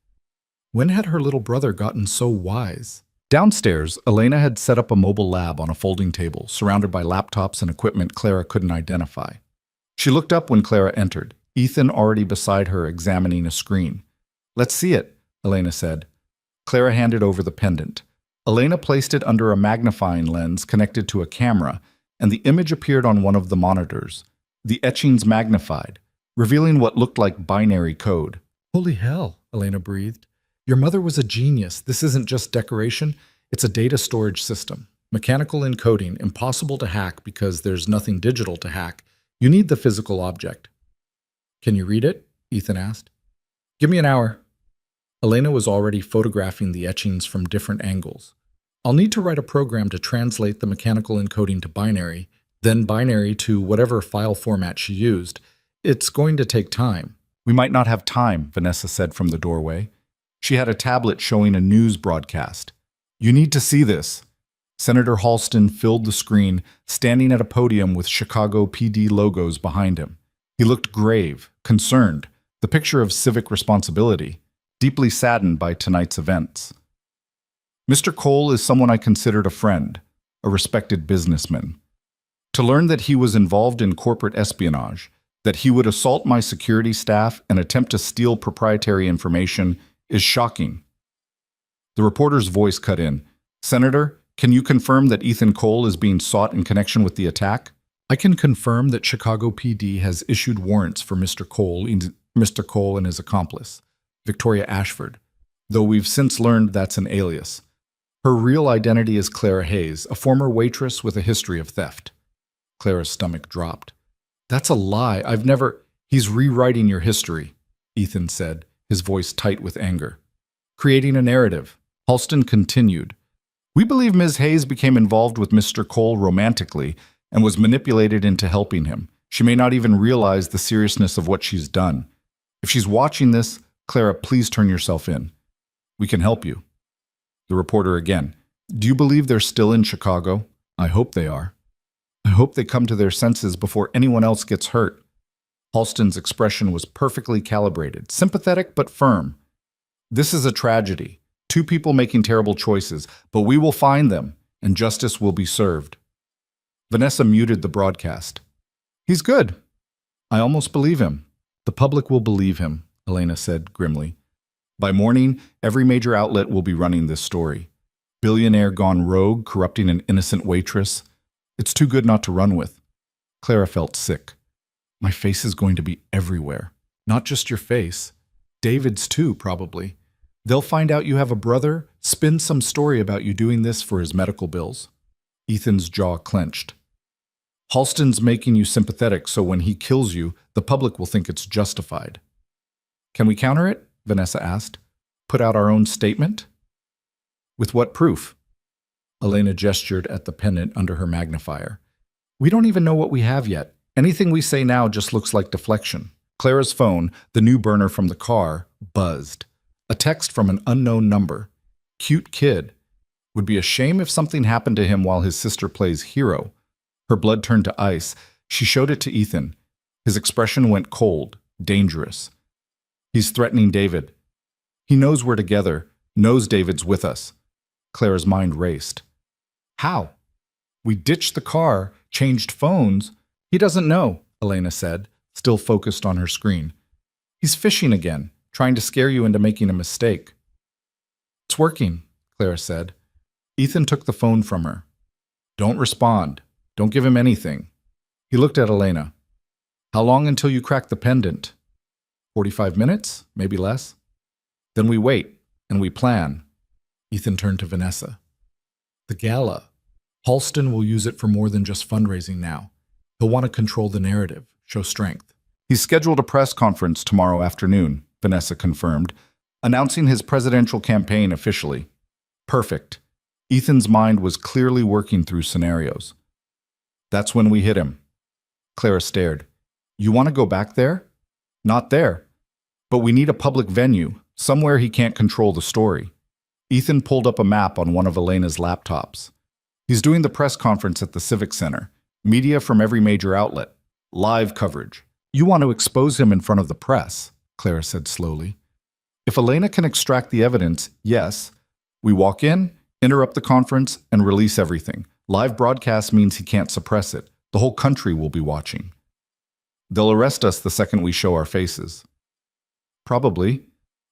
When had her little brother gotten so wise? Downstairs, Elena had set up a mobile lab on a folding table, surrounded by laptops and equipment Clara couldn't identify. She looked up when Clara entered, Ethan already beside her examining a screen. Let's see it, Elena said. Clara handed over the pendant. Elena placed it under a magnifying lens connected to a camera, and the image appeared on one of the monitors. The etchings magnified, revealing what looked like binary code. Holy hell, Elena breathed. Your mother was a genius. This isn't just decoration, it's a data storage system. Mechanical encoding, impossible to hack because there's nothing digital to hack. You need the physical object. Can you read it? Ethan asked. Give me an hour. Elena was already photographing the etchings from different angles. I'll need to write a program to translate the mechanical encoding to binary, then binary to whatever file format she used. It's going to take time. We might not have time, Vanessa said from the doorway. She had a tablet showing a news broadcast. You need to see this. Senator Halston filled the screen, standing at a podium with Chicago PD logos behind him. He looked grave, concerned, the picture of civic responsibility, deeply saddened by tonight's events. Mr. Cole is someone I considered a friend, a respected businessman. To learn that he was involved in corporate espionage, that he would assault my security staff and attempt to steal proprietary information is shocking. The reporter's voice cut in. Senator, can you confirm that Ethan Cole is being sought in connection with the attack? I can confirm that Chicago PD has issued warrants for Mr. Cole and his accomplice, Victoria Ashford, though we've since learned that's an alias. Her real identity is Clara Hayes, a former waitress with a history of theft. Clara's stomach dropped. That's a lie. He's rewriting your history, Ethan said, his voice tight with anger. Creating a narrative. Halston continued. We believe Ms. Hayes became involved with Mr. Cole romantically and was manipulated into helping him. She may not even realize the seriousness of what she's done. If she's watching this, Clara, please turn yourself in. We can help you. The reporter again. Do you believe they're still in Chicago? I hope they are. I hope they come to their senses before anyone else gets hurt. Halston's expression was perfectly calibrated, sympathetic but firm. This is a tragedy. Two people making terrible choices, but we will find them, and justice will be served. Vanessa muted the broadcast. He's good. I almost believe him. The public will believe him, Elena said grimly. By morning, every major outlet will be running this story. Billionaire gone rogue, corrupting an innocent waitress. It's too good not to run with. Clara felt sick. My face is going to be everywhere. Not just your face. David's too, probably. They'll find out you have a brother, spin some story about you doing this for his medical bills. Ethan's jaw clenched. Halston's making you sympathetic, so when he kills you, the public will think it's justified. Can we counter it? Vanessa asked. Put out our own statement? With what proof? Elena gestured at the pendant under her magnifier. We don't even know what we have yet. Anything we say now just looks like deflection. Clara's phone, the new burner from the car, buzzed. A text from an unknown number. Cute kid. Would be a shame if something happened to him while his sister plays hero. Her blood turned to ice. She showed it to Ethan. His expression went cold, dangerous. He's threatening David. He knows we're together, knows David's with us. Clara's mind raced. How? We ditched the car, changed phones. He doesn't know, Elena said, still focused on her screen. He's fishing again, trying to scare you into making a mistake. It's working, Clara said. Ethan took the phone from her. Don't respond. Don't give him anything. He looked at Elena. How long until you crack the pendant? 45 minutes? Maybe less? Then we wait, and we plan. Ethan turned to Vanessa. The gala. Halston will use it for more than just fundraising now. He'll want to control the narrative, show strength. He's scheduled a press conference tomorrow afternoon, Vanessa confirmed, announcing his presidential campaign officially. Perfect. Ethan's mind was clearly working through scenarios. That's when we hit him. Clara stared. You want to go back there? Not there. But we need a public venue, somewhere he can't control the story. Ethan pulled up a map on one of Elena's laptops. He's doing the press conference at the Civic Center. Media from every major outlet. Live coverage. You want to expose him in front of the press, Clara said slowly. If Elena can extract the evidence, yes. We walk in, interrupt the conference, and release everything. Live broadcast means he can't suppress it. The whole country will be watching. They'll arrest us the second we show our faces. Probably.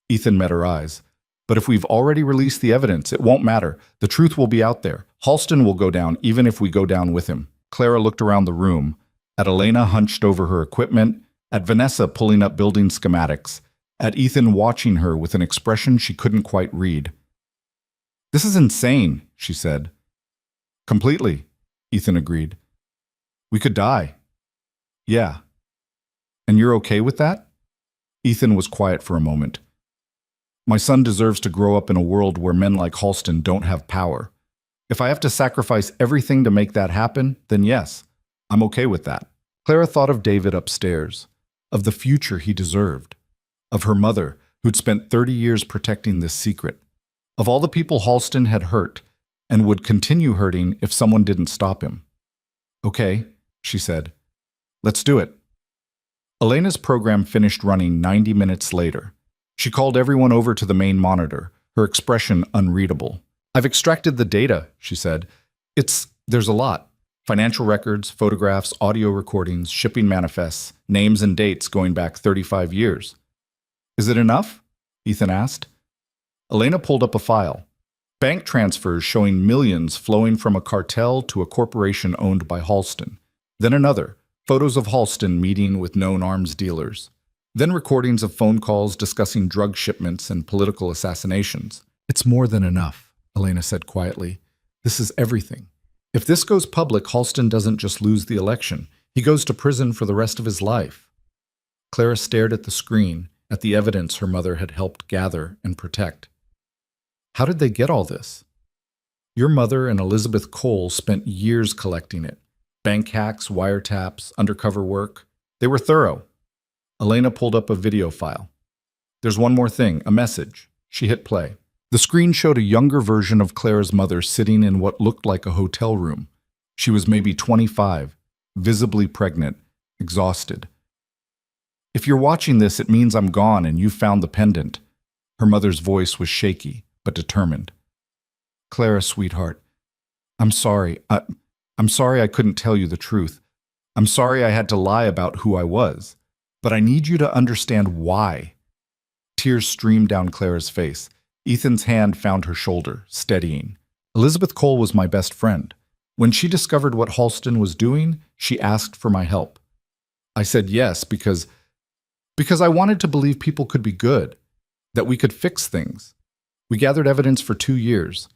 Ethan met her eyes. But if we've already released the evidence, it won't matter. The truth will be out there. Halston will go down even if we go down with him. Clara looked around the room, at Elena hunched over her equipment, at Vanessa pulling up building schematics, at Ethan watching her with an expression she couldn't quite read. This is insane, she said. Completely, Ethan agreed. We could die. Yeah. And you're okay with that? Ethan was quiet for a moment. My son deserves to grow up in a world where men like Halston don't have power. If I have to sacrifice everything to make that happen, then yes, I'm okay with that. Clara thought of David upstairs, of the future he deserved, of her mother, who'd spent 30 years protecting this secret, of all the people Halston had hurt and would continue hurting if someone didn't stop him. Okay, she said. Let's do it. Elena's program finished running 90 minutes later. She called everyone over to the main monitor, her expression unreadable. I've extracted the data, she said. There's a lot. Financial records, photographs, audio recordings, shipping manifests, names and dates going back 35 years. Is it enough? Ethan asked. Elena pulled up a file. Bank transfers showing millions flowing from a cartel to a corporation owned by Halston. Then another, photos of Halston meeting with known arms dealers. Then recordings of phone calls discussing drug shipments and political assassinations. It's more than enough, Elena said quietly. This is everything. If this goes public, Halston doesn't just lose the election. He goes to prison for the rest of his life. Clara stared at the screen, at the evidence her mother had helped gather and protect. How did they get all this? Your mother and Elizabeth Cole spent years collecting it. Bank hacks, wiretaps, undercover work. They were thorough. Elena pulled up a video file. There's one more thing, a message. She hit play. The screen showed a younger version of Clara's mother sitting in what looked like a hotel room. She was maybe 25, visibly pregnant, exhausted. If you're watching this, it means I'm gone and you found the pendant. Her mother's voice was shaky, but determined. Clara, sweetheart, I'm sorry. I'm sorry I couldn't tell you the truth. I'm sorry I had to lie about who I was. But I need you to understand why. Tears streamed down Clara's face. Ethan's hand found her shoulder, steadying. Elizabeth Cole was my best friend. When she discovered what Halston was doing, she asked for my help. I said yes because I wanted to believe people could be good, that we could fix things. We gathered evidence for 2 years,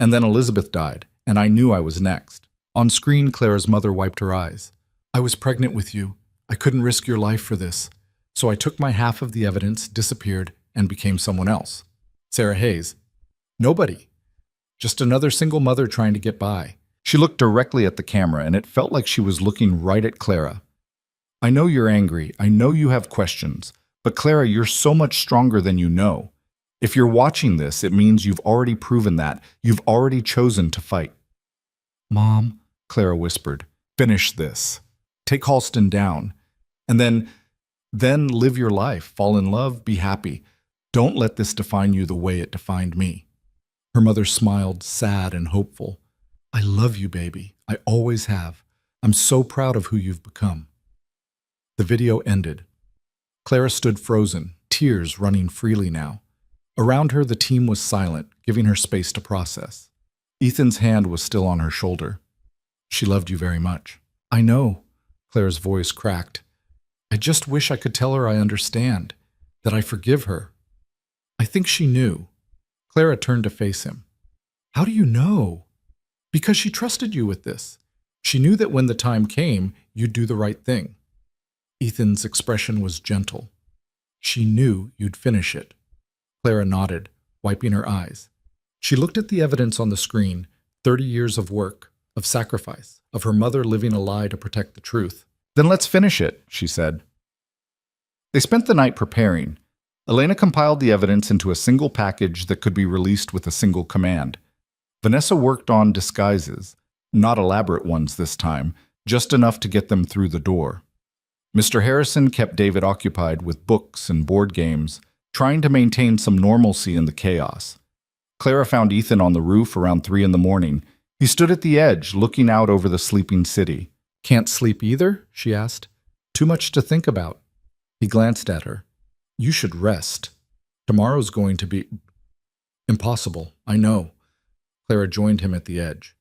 and then Elizabeth died, and I knew I was next. On screen, Clara's mother wiped her eyes. I was pregnant with you. I couldn't risk your life for this. So I took my half of the evidence, disappeared, and became someone else. Sarah Hayes. Nobody. Just another single mother trying to get by. She looked directly at the camera, and it felt like she was looking right at Clara. I know you're angry. I know you have questions. But Clara, you're so much stronger than you know. If you're watching this, it means you've already proven that. You've already chosen to fight. Mom, Clara whispered, finish this. Take Halston down. And then live your life, fall in love, be happy. Don't let this define you the way it defined me. Her mother smiled, sad and hopeful. I love you, baby. I always have. I'm so proud of who you've become. The video ended. Clara stood frozen, tears running freely now. Around her, the team was silent, giving her space to process. Ethan's hand was still on her shoulder. She loved you very much. I know, Claire's voice cracked. I just wish I could tell her I understand, that I forgive her. I think she knew. Clara turned to face him. How do you know? Because she trusted you with this. She knew that when the time came, you'd do the right thing. Ethan's expression was gentle. She knew you'd finish it. Clara nodded, wiping her eyes. She looked at the evidence on the screen, 30 years of work, of sacrifice, of her mother living a lie to protect the truth. Then let's finish it, she said. They spent the night preparing. Elena compiled the evidence into a single package that could be released with a single command. Vanessa worked on disguises, not elaborate ones this time, just enough to get them through the door. Mr. Harrison kept David occupied with books and board games, trying to maintain some normalcy in the chaos. Clara found Ethan on the roof around 3 a.m. He stood at the edge, looking out over the sleeping city. Can't sleep either? She asked. Too much to think about. He glanced at her. You should rest. Tomorrow's going to be impossible, I know. Clara joined him at the edge.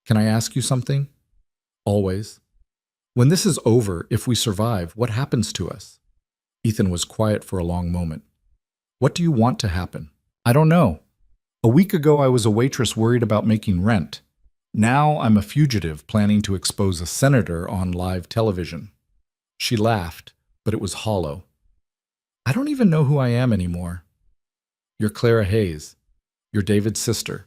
Can I ask you something? Always. When this is over, if we survive, what happens to us? Ethan was quiet for a long moment. What do you want to happen? I don't know. A week ago, I was a waitress worried about making rent. Now I'm a fugitive planning to expose a senator on live television. She laughed, but it was hollow. I don't even know who I am anymore. You're Clara Hayes. You're David's sister.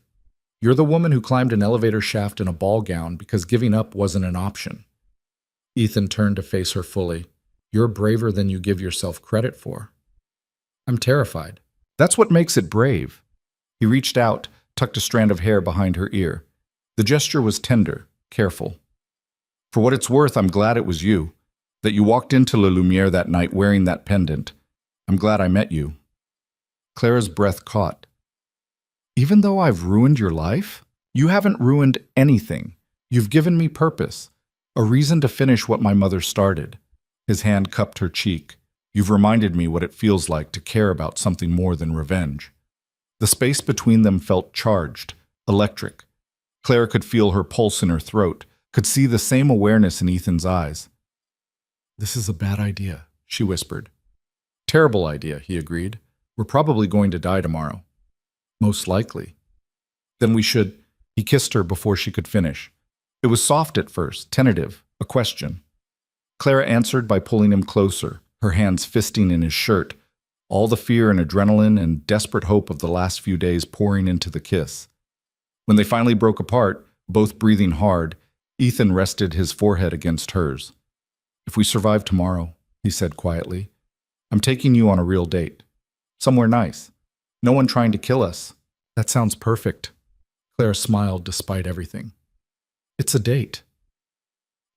You're the woman who climbed an elevator shaft in a ball gown because giving up wasn't an option. Ethan turned to face her fully. You're braver than you give yourself credit for. I'm terrified. That's what makes it brave. He reached out, tucked a strand of hair behind her ear. The gesture was tender, careful. For what it's worth, I'm glad it was you, that you walked into La Lumiere that night wearing that pendant. I'm glad I met you. Clara's breath caught. Even though I've ruined your life, you haven't ruined anything. You've given me purpose, a reason to finish what my mother started. His hand cupped her cheek. You've reminded me what it feels like to care about something more than revenge. The space between them felt charged, electric. Clara could feel her pulse in her throat, could see the same awareness in Ethan's eyes. This is a bad idea, she whispered. Terrible idea, he agreed. We're probably going to die tomorrow. Most likely. Then we should... He kissed her before she could finish. It was soft at first, tentative, a question. Clara answered by pulling him closer, her hands fisting in his shirt, all the fear and adrenaline and desperate hope of the last few days pouring into the kiss. When they finally broke apart, both breathing hard, Ethan rested his forehead against hers. If we survive tomorrow, he said quietly, I'm taking you on a real date. Somewhere nice. No one trying to kill us. That sounds perfect. Clara smiled despite everything. It's a date.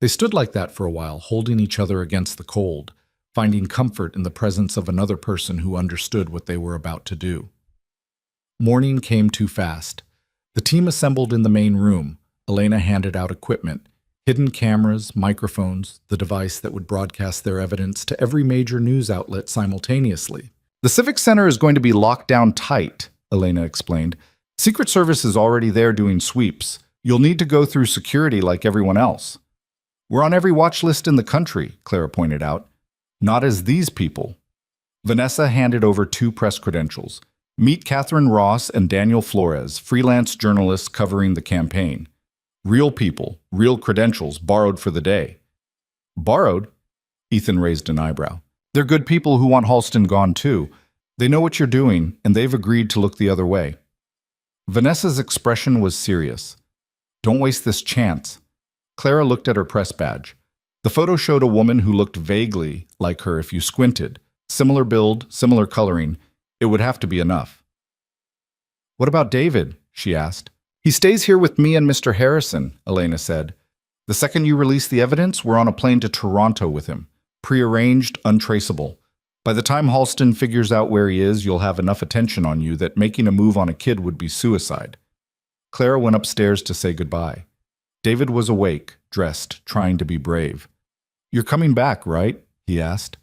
They stood like that for a while, holding each other against the cold, finding comfort in the presence of another person who understood what they were about to do. Morning came too fast. The team assembled in the main room. Elena handed out equipment, hidden cameras, microphones, the device that would broadcast their evidence to every major news outlet simultaneously. The Civic Center is going to be locked down tight, Elena explained. Secret Service is already there doing sweeps. You'll need to go through security like everyone else. We're on every watch list in the country, Clara pointed out. Not as these people. Vanessa handed over 2 press credentials. Meet Catherine Ross and Daniel Flores, freelance journalists covering the campaign. Real people, real credentials, borrowed for the day. Borrowed? Ethan raised an eyebrow. They're good people who want Halston gone too. They know what you're doing, and they've agreed to look the other way. Vanessa's expression was serious. Don't waste this chance. Clara looked at her press badge. The photo showed a woman who looked vaguely like her if you squinted. Similar build, similar coloring. It would have to be enough. What about David? She asked. He stays here with me and Mr. Harrison, Elena said. The second you release the evidence, we're on a plane to Toronto with him. Prearranged, untraceable. By the time Halston figures out where he is, you'll have enough attention on you that making a move on a kid would be suicide. Clara went upstairs to say goodbye. David was awake, dressed, trying to be brave. You're coming back, right? He asked.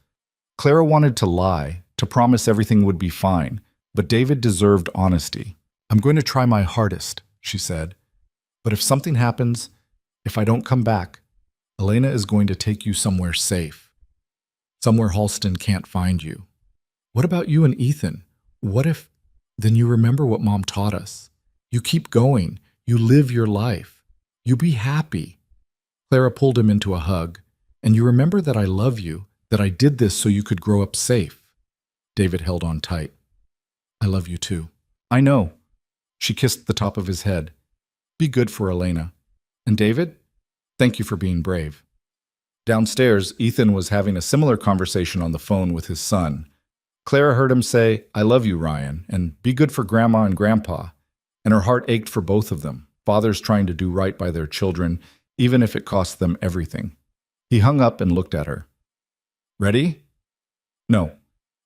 Clara wanted to lie, to promise everything would be fine, but David deserved honesty. I'm going to try my hardest, she said. But if something happens, If I don't come back, Elena is going to take you somewhere safe. Somewhere Halston can't find you. What about you and Ethan? What if... Then you remember what Mom taught us. You keep going. You live your life. You be happy. Clara pulled him into a hug. And you remember that I love you, that I did this so you could grow up safe. David held on tight. I love you too. I know. She kissed the top of his head. Be good for Elena. And David, thank you for being brave. Downstairs, Ethan was having a similar conversation on the phone with his son. Clara heard him say, I love you, Ryan, and be good for Grandma and Grandpa. And her heart ached for both of them, fathers trying to do right by their children, even if it cost them everything. He hung up and looked at her. Ready? No,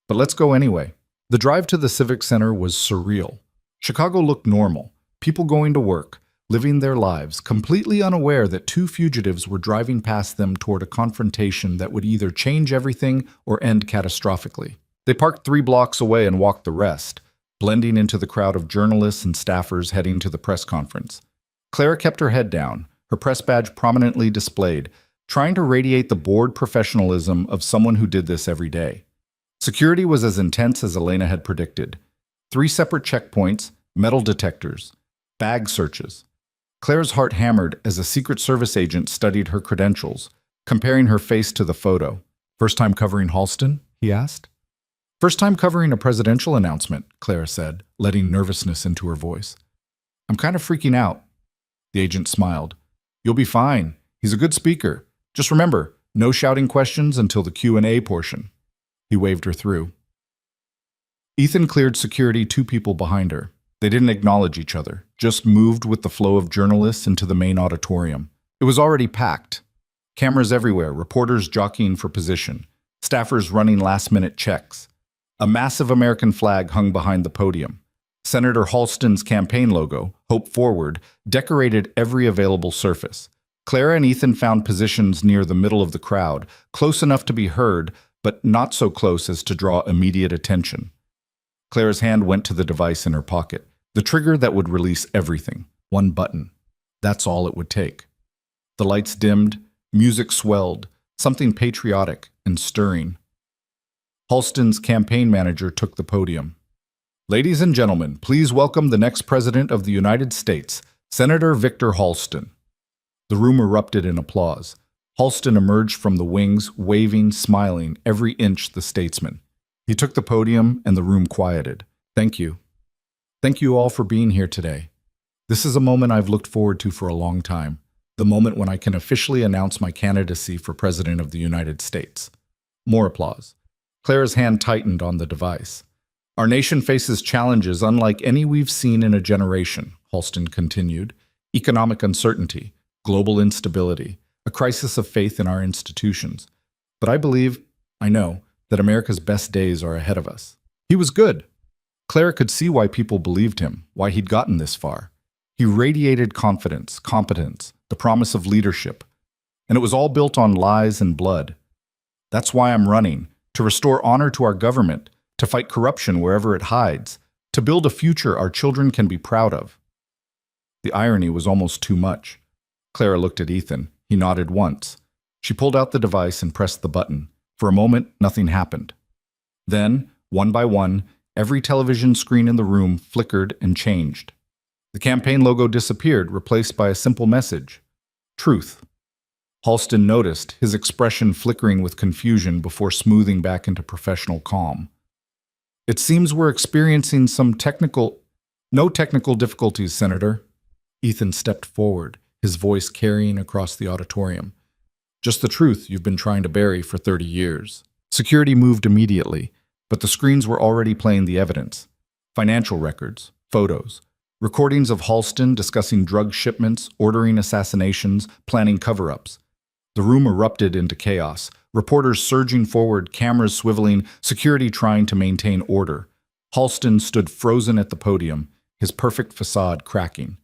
but let's go anyway. The drive to the Civic Center was surreal. Chicago looked normal, people going to work, living their lives, completely unaware that two fugitives were driving past them toward a confrontation that would either change everything or end catastrophically. They parked 3 blocks away and walked the rest, blending into the crowd of journalists and staffers heading to the press conference. Clara kept her head down, her press badge prominently displayed, trying to radiate the bored professionalism of someone who did this every day. Security was as intense as Elena had predicted. 3 separate checkpoints, metal detectors, bag searches. Claire's heart hammered as a Secret Service agent studied her credentials, comparing her face to the photo. First time covering Halston? He asked. First time covering a presidential announcement, Clara said, letting nervousness into her voice. I'm kind of freaking out. The agent smiled. You'll be fine. He's a good speaker. Just remember, no shouting questions until the Q&A portion. He waved her through. Ethan cleared security 2 people behind her. They didn't acknowledge each other, just moved with the flow of journalists into the main auditorium. It was already packed. Cameras everywhere, reporters jockeying for position, staffers running last-minute checks. A massive American flag hung behind the podium. Senator Halston's campaign logo, Hope Forward, decorated every available surface. Clara and Ethan found positions near the middle of the crowd, close enough to be heard, but not so close as to draw immediate attention. Clara's hand went to the device in her pocket, the trigger that would release everything. 1 button. That's all it would take. The lights dimmed, music swelled, something patriotic and stirring. Halston's campaign manager took the podium. Ladies and gentlemen, please welcome the next President of the United States, Senator Victor Halston. The room erupted in applause. Halston emerged from the wings, waving, smiling, every inch the statesman. He took the podium and the room quieted. Thank you. Thank you all for being here today. This is a moment I've looked forward to for a long time, the moment when I can officially announce my candidacy for President of the United States. More applause. Clara's hand tightened on the device. Our nation faces challenges unlike any we've seen in a generation, Halston continued. Economic uncertainty, global instability, a crisis of faith in our institutions. But I know, that America's best days are ahead of us. He was good. Clara could see why people believed him, why he'd gotten this far. He radiated confidence, competence, the promise of leadership. And it was all built on lies and blood. That's why I'm running. To restore honor to our government, to fight corruption wherever it hides, to build a future our children can be proud of. The irony was almost too much. Clara looked at Ethan. He nodded once. She pulled out the device and pressed the button. For a moment, nothing happened. Then, one by one, every television screen in the room flickered and changed. The campaign logo disappeared, replaced by a simple message. Truth. Halston noticed, his expression flickering with confusion before smoothing back into professional calm. It seems we're experiencing no technical difficulties, Senator. Ethan stepped forward, his voice carrying across the auditorium. Just the truth you've been trying to bury for 30 years. Security moved immediately, but the screens were already playing the evidence. Financial records, photos, recordings of Halston discussing drug shipments, ordering assassinations, planning cover-ups. The room erupted into chaos, reporters surging forward, cameras swiveling, security trying to maintain order. Halston stood frozen at the podium, his perfect facade cracking.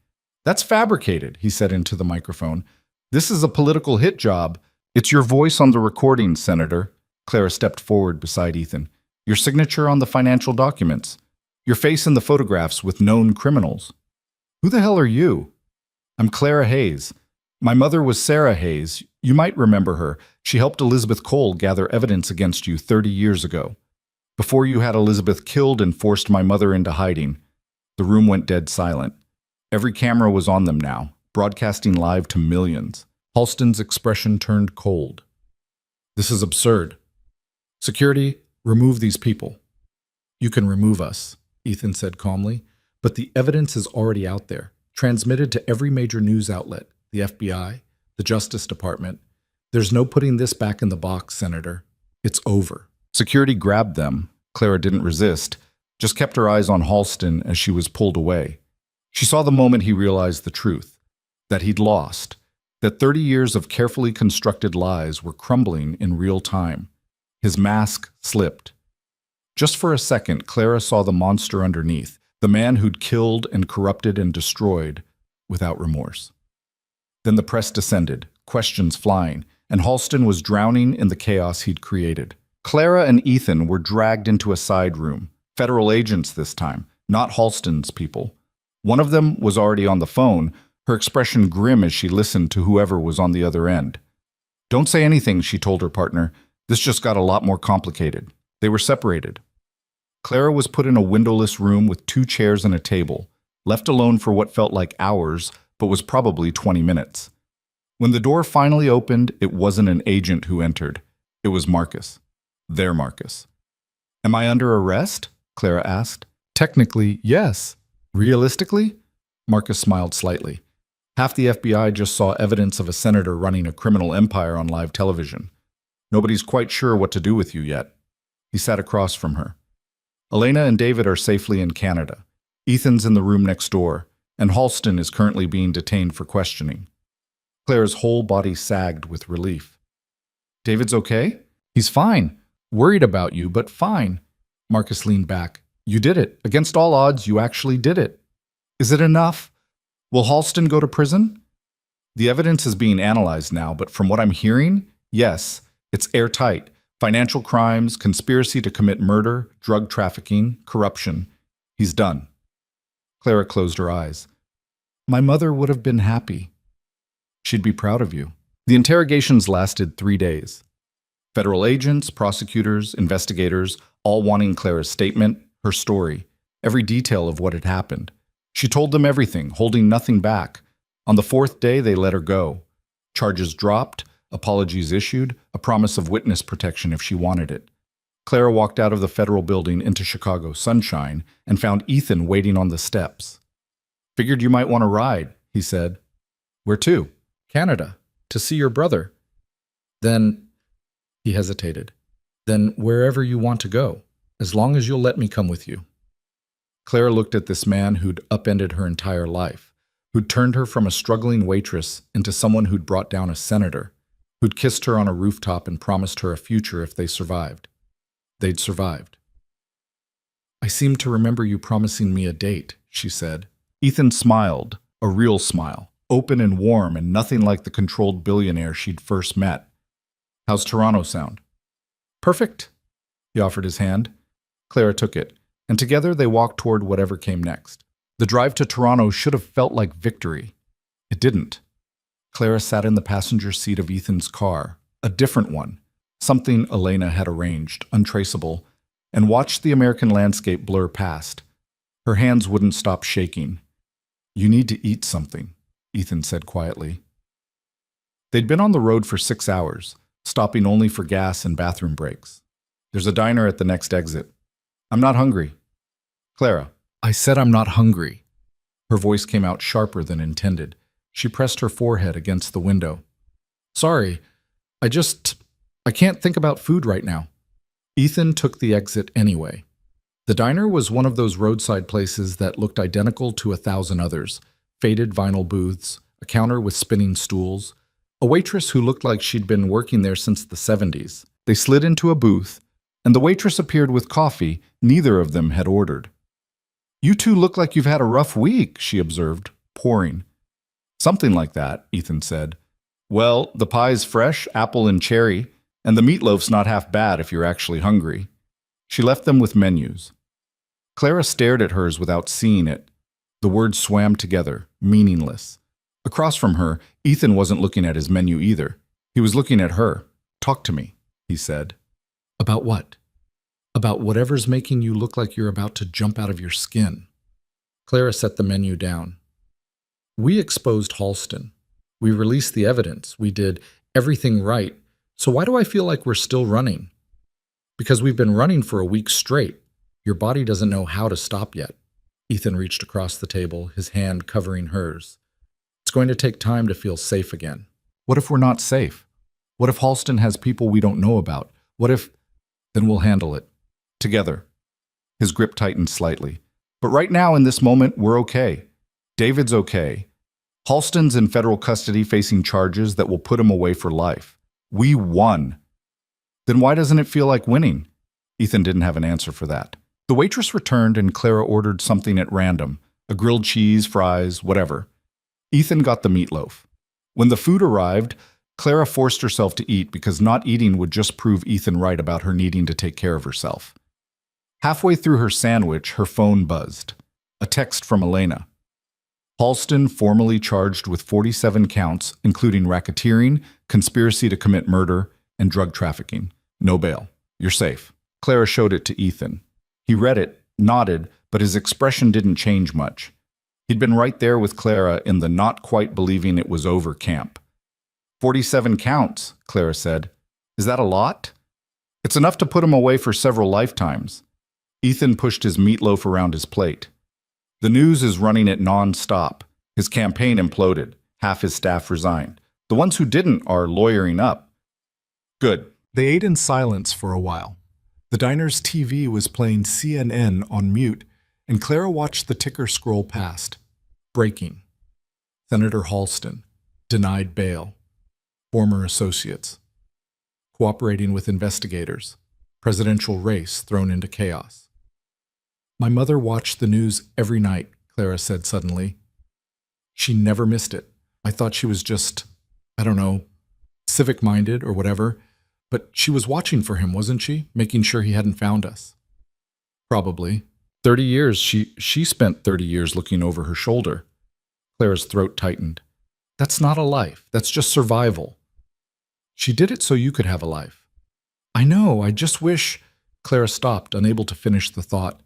That's fabricated, he said into the microphone. This is a political hit job. It's your voice on the recording, Senator. Clara stepped forward beside Ethan. Your signature on the financial documents. Your face in the photographs with known criminals. Who the hell are you? I'm Clara Hayes. My mother was Sarah Hayes. You might remember her. She helped Elizabeth Cole gather evidence against you 30 years ago. Before you had Elizabeth killed and forced my mother into hiding." The room went dead silent. Every camera was on them now, broadcasting live to millions. Halston's expression turned cold. "This is absurd. Security, remove these people." "You can remove us," Ethan said calmly, "but the evidence is already out there, transmitted to every major news outlet, the FBI, the Justice Department. There's no putting this back in the box, Senator. It's over." Security grabbed them. Clara didn't resist, just kept her eyes on Halston as she was pulled away. She saw the moment he realized the truth, that he'd lost, that 30 years of carefully constructed lies were crumbling in real time. His mask slipped. Just for a second, Clara saw the monster underneath, the man who'd killed and corrupted and destroyed without remorse. Then the press descended, questions flying, and Halston was drowning in the chaos he'd created. Clara and Ethan were dragged into a side room, federal agents this time, not Halston's people. One of them was already on the phone, her expression grim as she listened to whoever was on the other end. "Don't say anything," she told her partner. "This just got a lot more complicated." They were separated. Clara was put in a windowless room with 2 chairs and a table, left alone for what felt like hours, but was probably 20 minutes. When the door finally opened, it wasn't an agent who entered. It was Marcus. Their Marcus. "Am I under arrest?" Clara asked. "Technically, yes. Realistically?" Marcus smiled slightly. "Half the FBI just saw evidence of a senator running a criminal empire on live television. Nobody's quite sure what to do with you yet." He sat across from her. "Elena and David are safely in Canada. Ethan's in the room next door, and Halston is currently being detained for questioning." Clara's whole body sagged with relief. "David's okay?" "He's fine. Worried about you, but fine." Marcus leaned back. "You did it. Against all odds, you actually did it. Is it enough? Will Halston go to prison?" "The evidence is being analyzed now, but from what I'm hearing, yes, it's airtight. Financial crimes, conspiracy to commit murder, drug trafficking, corruption. He's done." Clara closed her eyes. "My mother would have been happy. She'd be proud of you." The interrogations lasted 3 days. Federal agents, prosecutors, investigators, all wanting Clara's statement, her story, every detail of what had happened. She told them everything, holding nothing back. On the 4th day, they let her go. Charges dropped, apologies issued, a promise of witness protection if she wanted it. Clara walked out of the federal building into Chicago sunshine and found Ethan waiting on the steps. "Figured you might want to ride," he said. "Where to?" "Canada, to see your brother." "Then," he hesitated, "then wherever you want to go, as long as you'll let me come with you." Clara looked at this man who'd upended her entire life, who'd turned her from a struggling waitress into someone who'd brought down a senator, who'd kissed her on a rooftop and promised her a future if they survived. They'd survived. "I seem to remember you promising me a date," she said. Ethan smiled, a real smile, open and warm and nothing like the controlled billionaire she'd first met. "How's Toronto sound?" "Perfect." He offered his hand. Clara took it, and together they walked toward whatever came next. The drive to Toronto should have felt like victory. It didn't. Clara sat in the passenger seat of Ethan's car, a different one, something Elena had arranged, untraceable, and watched the American landscape blur past. Her hands wouldn't stop shaking. "You need to eat something," Ethan said quietly. They'd been on the road for 6 hours, stopping only for gas and bathroom breaks. "There's a diner at the next exit." "I'm not hungry." "Clara, I said I'm not hungry." Her voice came out sharper than intended. She pressed her forehead against the window. "Sorry, I can't think about food right now." Ethan took the exit anyway. The diner was one of those roadside places that looked identical to 1,000 others. Faded vinyl booths, a counter with spinning stools, a waitress who looked like she'd been working there since the 70s. They slid into a booth, and the waitress appeared with coffee neither of them had ordered. "You two look like you've had a rough week," she observed, pouring. "Something like that," Ethan said. "Well, the pie's fresh, apple and cherry, and the meatloaf's not half bad if you're actually hungry." She left them with menus. Clara stared at hers without seeing it. The words swam together, meaningless. Across from her, Ethan wasn't looking at his menu either. He was looking at her. "Talk to me," he said. "About what?" "About whatever's making you look like you're about to jump out of your skin." Clara set the menu down. "We exposed Halston. We released the evidence. We did everything right. So why do I feel like we're still running?" "Because we've been running for a week straight. Your body doesn't know how to stop yet." Ethan reached across the table, his hand covering hers. "It's going to take time to feel safe again." "What if we're not safe? What if Halston has people we don't know about? What if—" "Then we'll handle it. Together." His grip tightened slightly. "But right now, in this moment, we're okay. David's okay. Halston's in federal custody facing charges that will put him away for life. We won." "Then why doesn't it feel like winning?" Ethan didn't have an answer for that. The waitress returned and Clara ordered something at random, a grilled cheese, fries, whatever. Ethan got the meatloaf. When the food arrived, Clara forced herself to eat because not eating would just prove Ethan right about her needing to take care of herself. Halfway through her sandwich, her phone buzzed. A text from Elena. "Halston formally charged with 47 counts, including racketeering, conspiracy to commit murder, and drug trafficking. No bail. You're safe." Clara showed it to Ethan. He read it, nodded, but his expression didn't change much. He'd been right there with Clara in the not quite believing it was over camp. 47 counts, Clara said. "Is that a lot?" "It's enough to put him away for several lifetimes." Ethan pushed his meatloaf around his plate. "The news is running it non-stop. His campaign imploded. Half his staff resigned. The ones who didn't are lawyering up." "Good." They ate in silence for a while. The diner's TV was playing CNN on mute, and Clara watched the ticker scroll past. Breaking. Senator Halston. Denied bail. Former associates. Cooperating with investigators. Presidential race thrown into chaos. "My mother watched the news every night," Clara said suddenly. "She never missed it. I thought she was just, I don't know, civic-minded or whatever. But she was watching for him, wasn't she? Making sure he hadn't found us." "Probably. 30 years. She spent 30 years looking over her shoulder." Clara's throat tightened. "That's not a life. That's just survival." "She did it so you could have a life." "I know. I just wish—" Clara stopped, unable to finish the thought.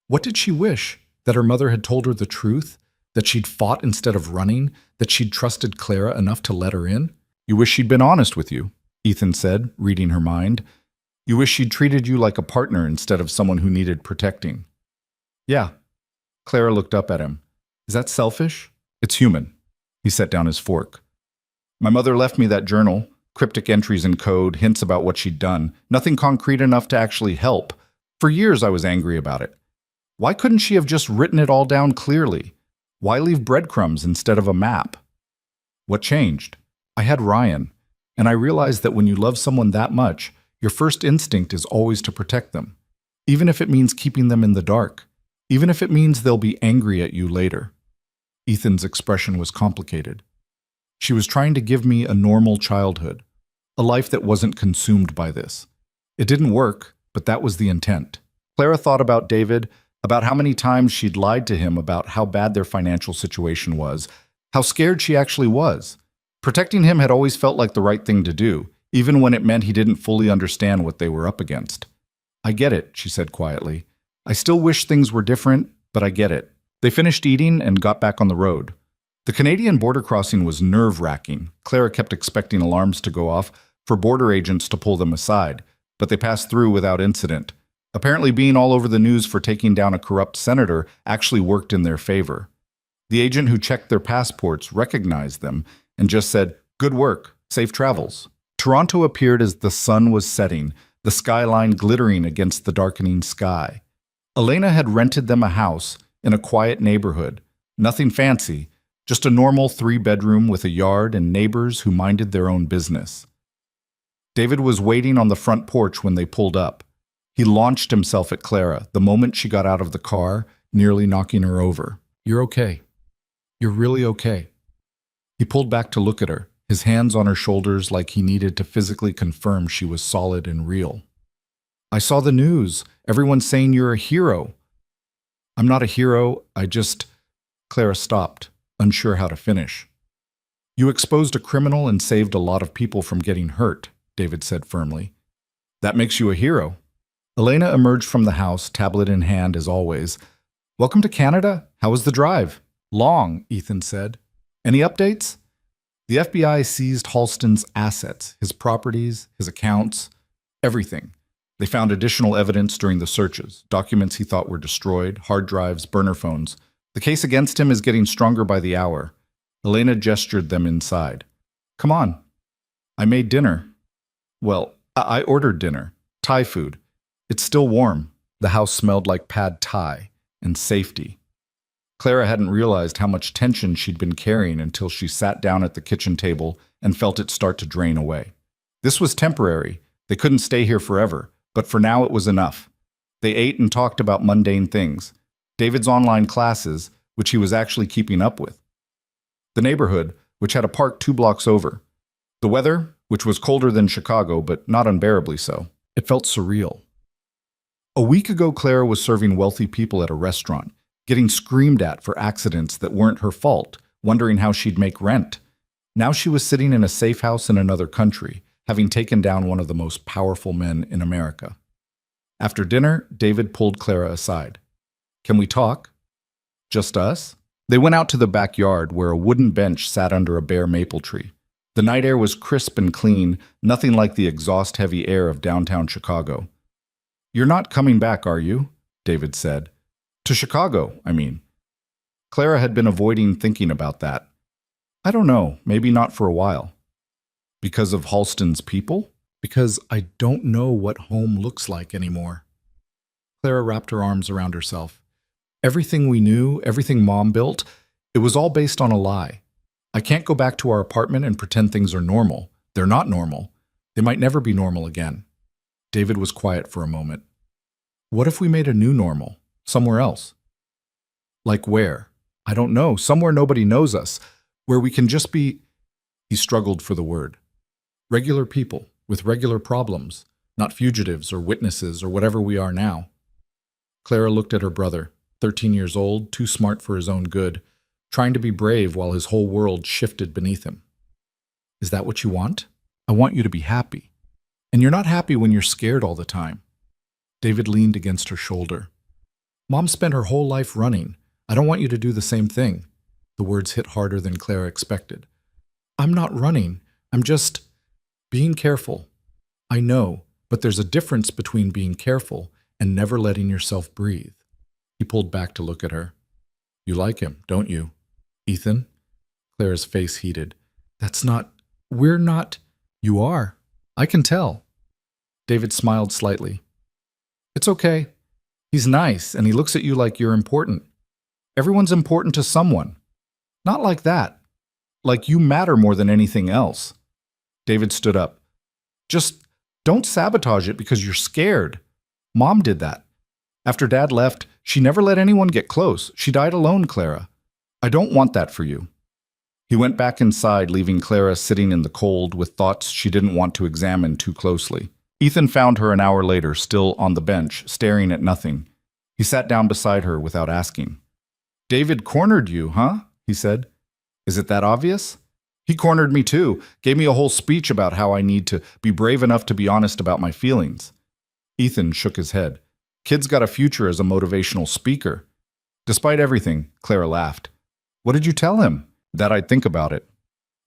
What did she wish? That her mother had told her the truth? That she'd fought instead of running? That she'd trusted Clara enough to let her in? "You wish she'd been honest with you," Ethan said, reading her mind. "You wish she'd treated you like a partner instead of someone who needed protecting." "Yeah." Clara looked up at him. "Is that selfish?" "It's human." He set down his fork. "My mother left me that journal. Cryptic entries in code, hints about what she'd done. Nothing concrete enough to actually help. For years I was angry about it. Why couldn't she have just written it all down clearly? Why leave breadcrumbs instead of a map?" "What changed?" "I had Ryan. And I realized that when you love someone that much, your first instinct is always to protect them, even if it means keeping them in the dark, even if it means they'll be angry at you later." Ethan's expression was complicated. "She was trying to give me a normal childhood, a life that wasn't consumed by this. It didn't work, but that was the intent." Clara thought about David, about how many times she'd lied to him about how bad their financial situation was, how scared she actually was. Protecting him had always felt like the right thing to do, even when it meant he didn't fully understand what they were up against. "I get it," she said quietly. "I still wish things were different, but I get it." They finished eating and got back on the road. The Canadian border crossing was nerve-wracking. Clara kept expecting alarms to go off for border agents to pull them aside, but they passed through without incident. Apparently being all over the news for taking down a corrupt senator actually worked in their favor. The agent who checked their passports recognized them and just said, "Good work, safe travels." Toronto appeared as the sun was setting, the skyline glittering against the darkening sky. Elena had rented them a house in a quiet neighborhood. Nothing fancy, just a normal 3-bedroom with a yard and neighbors who minded their own business. David was waiting on the front porch when they pulled up. He launched himself at Clara the moment she got out of the car, nearly knocking her over. "You're okay. You're really okay." He pulled back to look at her, his hands on her shoulders like he needed to physically confirm she was solid and real. "I saw the news. Everyone's saying you're a hero." "I'm not a hero. I just—" Clara stopped, unsure how to finish. You exposed a criminal and saved a lot of people from getting hurt, David said firmly. That makes you a hero. Elena emerged from the house, tablet in hand as always. Welcome to Canada. How was the drive? Long, Ethan said. Any updates? The FBI seized Halston's assets, his properties, his accounts, everything. They found additional evidence during the searches, documents he thought were destroyed, hard drives, burner phones. The case against him is getting stronger by the hour. Elena gestured them inside. Come on. I made dinner. Well, I ordered dinner. Thai food. It's still warm. The house smelled like pad Thai and safety. Clara hadn't realized how much tension she'd been carrying until she sat down at the kitchen table and felt it start to drain away. This was temporary. They couldn't stay here forever, but for now it was enough. They ate and talked about mundane things. David's online classes, which he was actually keeping up with. The neighborhood, which had a park 2 blocks over. The weather, which was colder than Chicago, but not unbearably so. It felt surreal. A week ago, Clara was serving wealthy people at a restaurant, getting screamed at for accidents that weren't her fault, wondering how she'd make rent. Now she was sitting in a safe house in another country, having taken down one of the most powerful men in America. After dinner, David pulled Clara aside. Can we talk? Just us? They went out to the backyard where a wooden bench sat under a bare maple tree. The night air was crisp and clean, nothing like the exhaust-heavy air of downtown Chicago. You're not coming back, are you? David said. To Chicago, I mean. Clara had been avoiding thinking about that. I don't know, maybe not for a while. Because of Halston's people? Because I don't know what home looks like anymore. Clara wrapped her arms around herself. Everything we knew, everything Mom built, it was all based on a lie. I can't go back to our apartment and pretend things are normal. They're not normal. They might never be normal again. David was quiet for a moment. What if we made a new normal? Somewhere else? Like where? I don't know. Somewhere nobody knows us. Where we can just be... He struggled for the word. Regular people, with regular problems. Not fugitives or witnesses or whatever we are now. Clara looked at her brother, 13 years old, too smart for his own good, trying to be brave while his whole world shifted beneath him. Is that what you want? I want you to be happy. And you're not happy when you're scared all the time. David leaned against her shoulder. Mom spent her whole life running. I don't want you to do the same thing. The words hit harder than Clara expected. I'm not running. I'm just being careful. I know, but there's a difference between being careful and never letting yourself breathe. He pulled back to look at her. You like him, don't you? Ethan? Clara's face heated. That's not... We're not... You are. I can tell. David smiled slightly. It's okay. He's nice, and he looks at you like you're important. Everyone's important to someone. Not like that. Like you matter more than anything else. David stood up. Just don't sabotage it because you're scared. Mom did that. After Dad left, she never let anyone get close. She died alone, Clara. I don't want that for you. He went back inside, leaving Clara sitting in the cold with thoughts she didn't want to examine too closely. Ethan found her an hour later, still on the bench, staring at nothing. He sat down beside her without asking. David cornered you, huh? He said. Is it that obvious? He cornered me too, gave me a whole speech about how I need to be brave enough to be honest about my feelings. Ethan shook his head. Kid's got a future as a motivational speaker. Despite everything, Clara laughed. What did you tell him? That I'd think about it.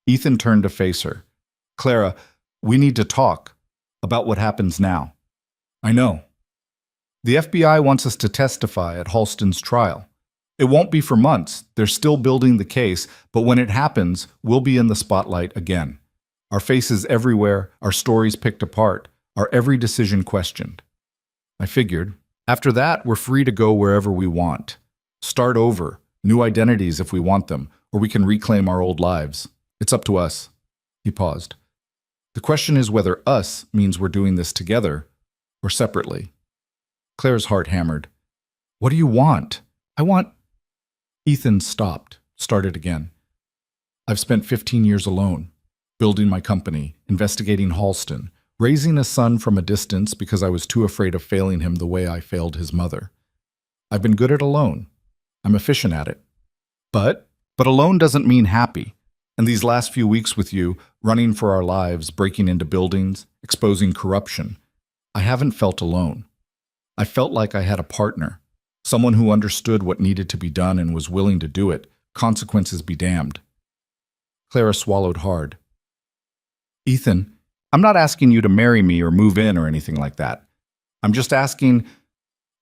Ethan turned to face her. Clara, we need to talk about what happens now. I know. The FBI wants us to testify at Halston's trial. It won't be for months. They're still building the case, but when it happens, we'll be in the spotlight again. Our faces everywhere, our stories picked apart, our every decision questioned. I figured. After that, we're free to go wherever we want. Start over, new identities if we want them, or we can reclaim our old lives. It's up to us. He paused. The question is whether us means we're doing this together or separately. Claire's heart hammered. What do you want? I want... Ethan stopped, started again. I've spent 15 years alone, building my company, investigating Halston, raising a son from a distance because I was too afraid of failing him the way I failed his mother. I've been good at alone. I'm efficient at it. But alone doesn't mean happy. And these last few weeks with you, running for our lives, breaking into buildings, exposing corruption, I haven't felt alone. I felt like I had a partner, someone who understood what needed to be done and was willing to do it, consequences be damned. Clara swallowed hard. Ethan, I'm not asking you to marry me or move in or anything like that. I'm just asking,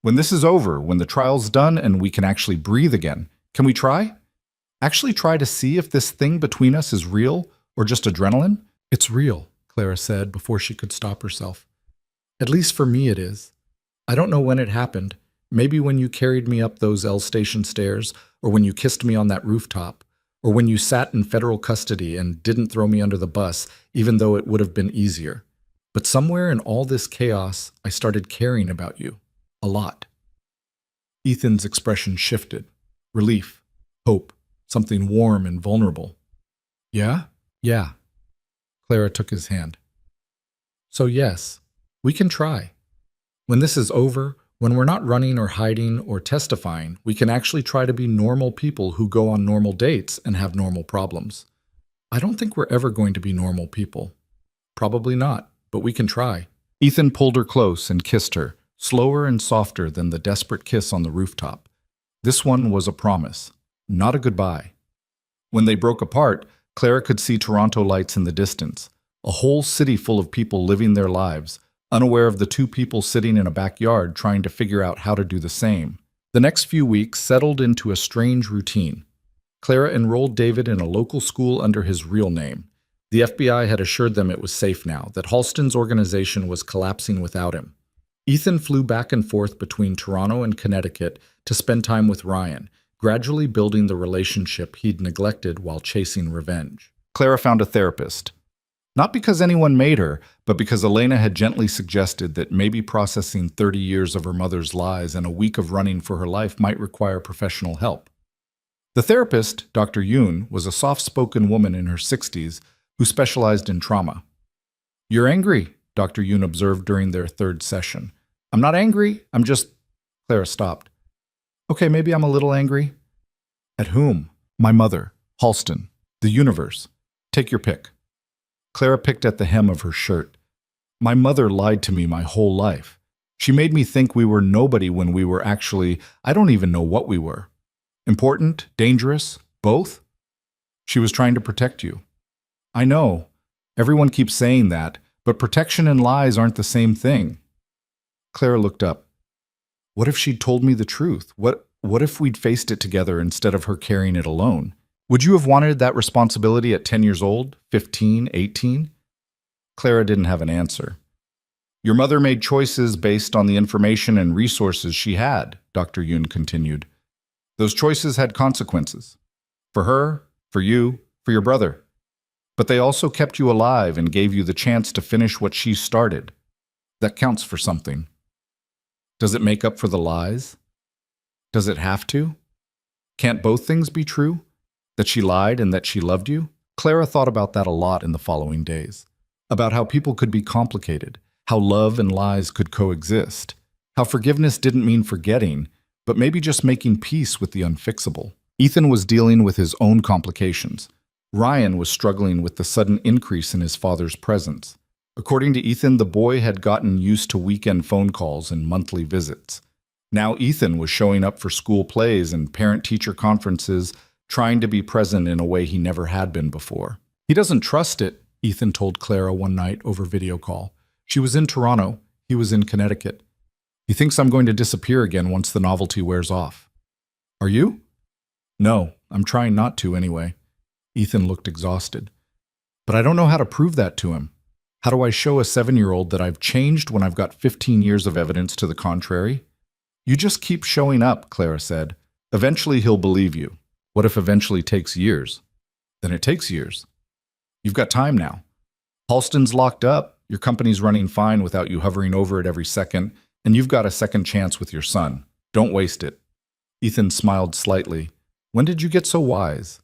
when this is over, when the trial's done and we can actually breathe again, can we try? Actually try to see if this thing between us is real or just adrenaline? It's real, Clara said before she could stop herself. At least for me it is. I don't know when it happened. Maybe when you carried me up those L station stairs, or when you kissed me on that rooftop, or when you sat in federal custody and didn't throw me under the bus, even though it would have been easier. But somewhere in all this chaos, I started caring about you. A lot. Ethan's expression shifted. Relief, hope, something warm and vulnerable. Yeah? Yeah. Clara took his hand. So yes, we can try. When this is over, when we're not running or hiding or testifying, we can actually try to be normal people who go on normal dates and have normal problems. I don't think we're ever going to be normal people. Probably not, but we can try. Ethan pulled her close and kissed her, slower and softer than the desperate kiss on the rooftop. This one was a promise, not a goodbye. When they broke apart, Clara could see Toronto lights in the distance, a whole city full of people living their lives, unaware of the two people sitting in a backyard trying to figure out how to do the same. The next few weeks settled into a strange routine. Clara enrolled David in a local school under his real name. The FBI had assured them it was safe now, that Halston's organization was collapsing without him. Ethan flew back and forth between Toronto and Connecticut to spend time with Ryan, gradually building the relationship he'd neglected while chasing revenge. Clara found a therapist. Not because anyone made her, but because Elena had gently suggested that maybe processing 30 years of her mother's lies and a week of running for her life might require professional help. The therapist, Dr. Yoon, was a soft-spoken woman in her 60s who specialized in trauma. "You're angry," Dr. Yoon observed during their third session. "I'm not angry, I'm just—" Clara stopped. "Okay, maybe I'm a little angry." "At whom?" "My mother, Halston, the universe. Take your pick." Clara picked at the hem of her shirt. "My mother lied to me my whole life. She made me think we were nobody when we were actually, I don't even know what we were. Important, dangerous, both? She was trying to protect you. I know. Everyone keeps saying that, but protection and lies aren't the same thing." Clara looked up. What if she'd told me the truth? What if we'd faced it together instead of her carrying it alone? Would you have wanted that responsibility at 10 years old, 15, 18? Clara didn't have an answer. "Your mother made choices based on the information and resources she had," Dr. Yoon continued. "Those choices had consequences. For her, for you, for your brother. But they also kept you alive and gave you the chance to finish what she started. That counts for something. Does it make up for the lies? Does it have to? Can't both things be true? That she lied and that she loved you?" Clara thought about that a lot in the following days. About how people could be complicated, how love and lies could coexist, how forgiveness didn't mean forgetting, but maybe just making peace with the unfixable. Ethan was dealing with his own complications. Ryan was struggling with the sudden increase in his father's presence. According to Ethan, the boy had gotten used to weekend phone calls and monthly visits. Now Ethan was showing up for school plays and parent-teacher conferences, trying to be present in a way he never had been before. "He doesn't trust it," Ethan told Clara one night over video call. She was in Toronto, he was in Connecticut. "He thinks I'm going to disappear again once the novelty wears off." "Are you?" "No, I'm trying not to anyway." Ethan looked exhausted. "But I don't know how to prove that to him. How do I show a 7-year-old that I've changed when I've got 15 years of evidence to the contrary?" "You just keep showing up," Clara said. "Eventually he'll believe you." "What if eventually takes years?" "Then it takes years. You've got time now. Halston's locked up, your company's running fine without you hovering over it every second, and you've got a second chance with your son. Don't waste it." Ethan smiled slightly. "When did you get so wise?"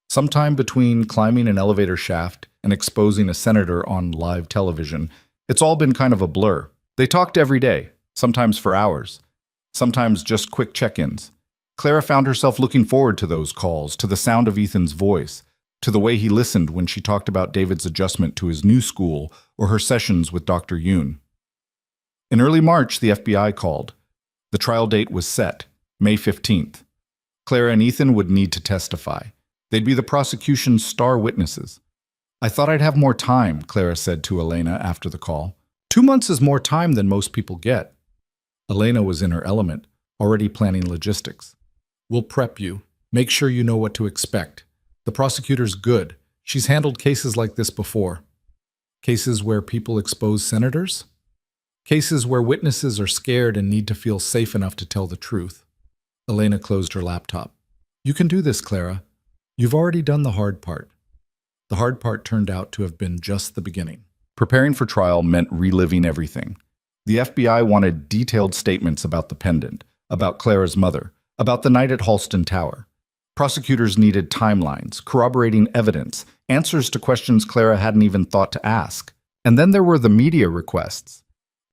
"Sometime between climbing an elevator shaft and exposing a senator on live television. It's all been kind of a blur. They talked every day, sometimes for hours, sometimes just quick check-ins. Clara found herself looking forward to those calls, to the sound of Ethan's voice, to the way he listened when she talked about David's adjustment to his new school or her sessions with Dr. Yoon. In early March, the FBI called. The trial date was set, May 15th. Clara and Ethan would need to testify. They'd be the prosecution's star witnesses. "I thought I'd have more time," Clara said to Elena after the call. 2 months is more time than most people get. Elena was in her element, already planning logistics. "We'll prep you. Make sure you know what to expect. The prosecutor's good. She's handled cases like this before." Cases where people expose senators? Cases where witnesses are scared and need to feel safe enough to tell the truth. Elena closed her laptop. "You can do this, Clara. You've already done the hard part." The hard part turned out to have been just the beginning. Preparing for trial meant reliving everything. The FBI wanted detailed statements about the pendant, about Clara's mother, about the night at Halston Tower. Prosecutors needed timelines, corroborating evidence, answers to questions Clara hadn't even thought to ask. And then there were the media requests.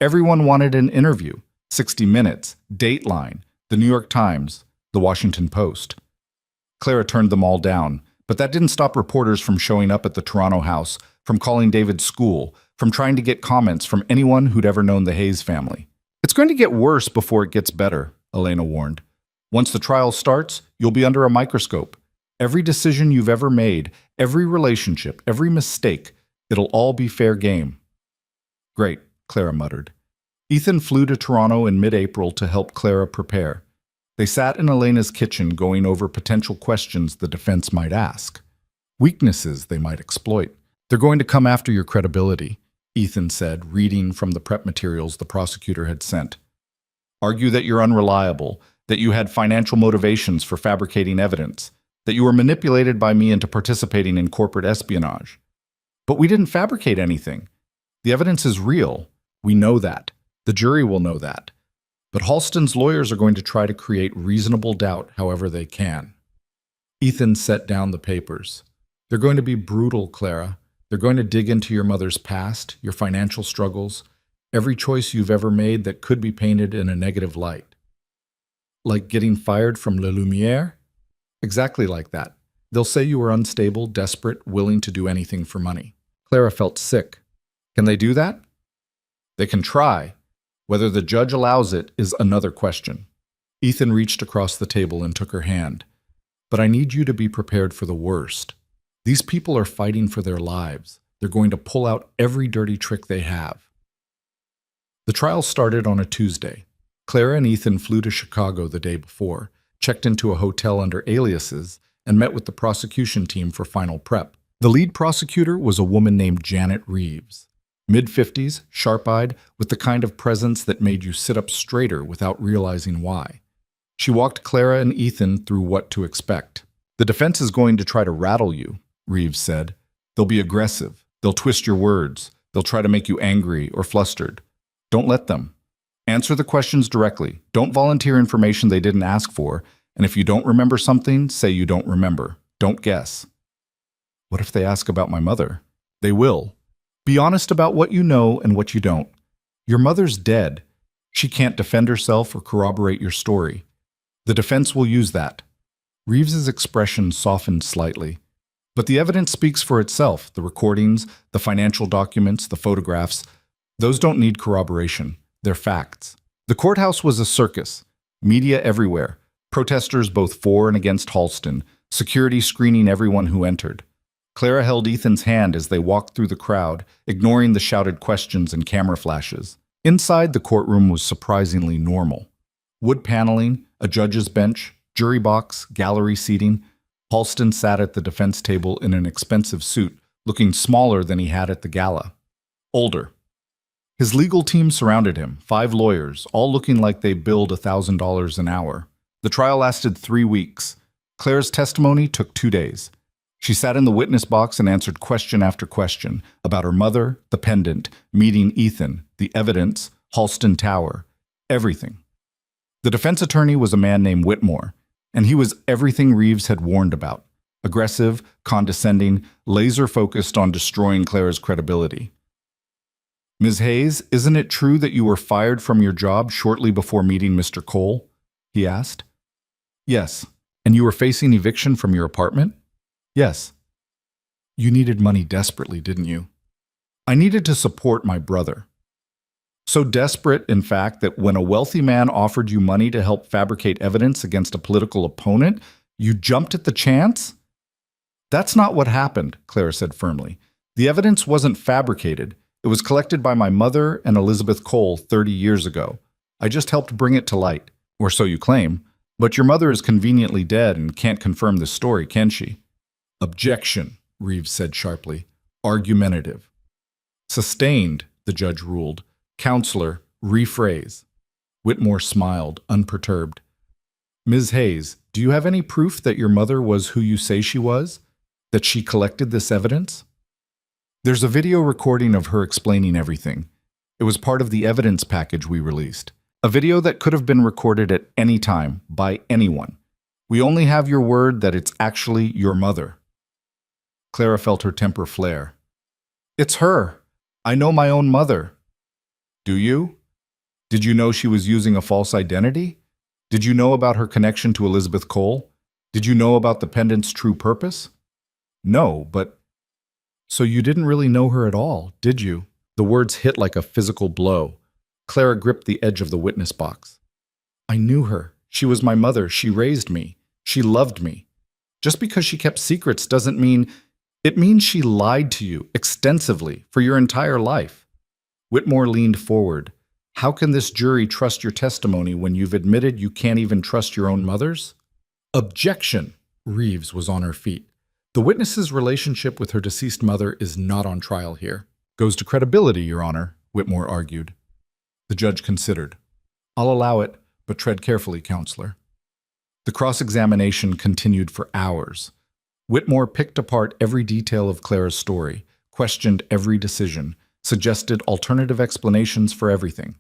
Everyone wanted an interview, 60 Minutes, Dateline, the New York Times, the Washington Post. Clara turned them all down, but that didn't stop reporters from showing up at the Toronto house, from calling David's school, from trying to get comments from anyone who'd ever known the Hayes family. "It's going to get worse before it gets better," Elena warned. "Once the trial starts, you'll be under a microscope. Every decision you've ever made, every relationship, every mistake, it'll all be fair game." "Great," Clara muttered. Ethan flew to Toronto in mid-April to help Clara prepare. They sat in Elena's kitchen going over potential questions the defense might ask, weaknesses they might exploit. "They're going to come after your credibility," Ethan said, reading from the prep materials the prosecutor had sent. "Argue that you're unreliable, that you had financial motivations for fabricating evidence, that you were manipulated by me into participating in corporate espionage. But we didn't fabricate anything. The evidence is real. We know that. The jury will know that. But Halston's lawyers are going to try to create reasonable doubt however they can." Ethan set down the papers. "They're going to be brutal, Clara. They're going to dig into your mother's past, your financial struggles, every choice you've ever made that could be painted in a negative light." "Like getting fired from Le Lumiere?" "Exactly like that. They'll say you were unstable, desperate, willing to do anything for money." Clara felt sick. Can they do that? They can try. Whether the judge allows it is another question. Ethan reached across the table and took her hand. "But I need you to be prepared for the worst. These people are fighting for their lives. They're going to pull out every dirty trick they have." The trial started on a Tuesday. Clara and Ethan flew to Chicago the day before, checked into a hotel under aliases, and met with the prosecution team for final prep. The lead prosecutor was a woman named Janet Reeves. Mid-50s, sharp-eyed, with the kind of presence that made you sit up straighter without realizing why. She walked Clara and Ethan through what to expect. "The defense is going to try to rattle you," Reeves said. "They'll be aggressive. They'll twist your words. They'll try to make you angry or flustered. Don't let them. Answer the questions directly. Don't volunteer information they didn't ask for. And if you don't remember something, say you don't remember. Don't guess." "What if they ask about my mother?" "They will. Be honest about what you know and what you don't. Your mother's dead. She can't defend herself or corroborate your story. The defense will use that." Reeves's expression softened slightly. "But the evidence speaks for itself. The recordings, the financial documents, the photographs. Those don't need corroboration. They're facts." The courthouse was a circus. Media everywhere. Protesters both for and against Halston. Security screening everyone who entered. Clara held Ethan's hand as they walked through the crowd, ignoring the shouted questions and camera flashes. Inside, the courtroom was surprisingly normal. Wood paneling, a judge's bench, jury box, gallery seating. Halston sat at the defense table in an expensive suit, looking smaller than he had at the gala. Older. His legal team surrounded him, 5 lawyers, all looking like they billed $1,000 an hour. The trial lasted 3 weeks. Clara's testimony took 2 days. She sat in the witness box and answered question after question about her mother, the pendant, meeting Ethan, the evidence, Halston Tower, everything. The defense attorney was a man named Whitmore, and he was everything Reeves had warned about: aggressive, condescending, laser-focused on destroying Clara's credibility. "Ms. Hayes, isn't it true that you were fired from your job shortly before meeting Mr. Cole?" he asked. "Yes. And you were facing eviction from your apartment?" "Yes." You needed money desperately, didn't you? I needed to support my brother. So desperate, in fact, that when a wealthy man offered you money to help fabricate evidence against a political opponent, you jumped at the chance? That's not what happened, Clara said firmly. The evidence wasn't fabricated. It was collected by my mother and Elizabeth Cole 30 years ago. I just helped bring it to light, or so you claim. But your mother is conveniently dead and can't confirm this story, can she? Objection, Reeves said sharply. Argumentative. Sustained, the judge ruled. Counselor, rephrase. Whitmore smiled, unperturbed. Ms. Hayes, do you have any proof that your mother was who you say she was? That she collected this evidence? There's a video recording of her explaining everything. It was part of the evidence package we released. A video that could have been recorded at any time, by anyone. We only have your word that it's actually your mother. Clara felt her temper flare. It's her. I know my own mother. Do you? Did you know she was using a false identity? Did you know about her connection to Elizabeth Cole? Did you know about the pendant's true purpose? No, but... So you didn't really know her at all, did you? The words hit like a physical blow. Clara gripped the edge of the witness box. I knew her. She was my mother. She raised me. She loved me. Just because she kept secrets doesn't mean... It means she lied to you extensively for your entire life. Whitmore leaned forward. How can this jury trust your testimony when you've admitted you can't even trust your own mother's? Objection! Reeves was on her feet. The witness's relationship with her deceased mother is not on trial here. Goes to credibility, Your Honor, Whitmore argued. The judge considered. I'll allow it, but tread carefully, Counselor. The cross-examination continued for hours. Whitmore picked apart every detail of Clara's story, questioned every decision, suggested alternative explanations for everything.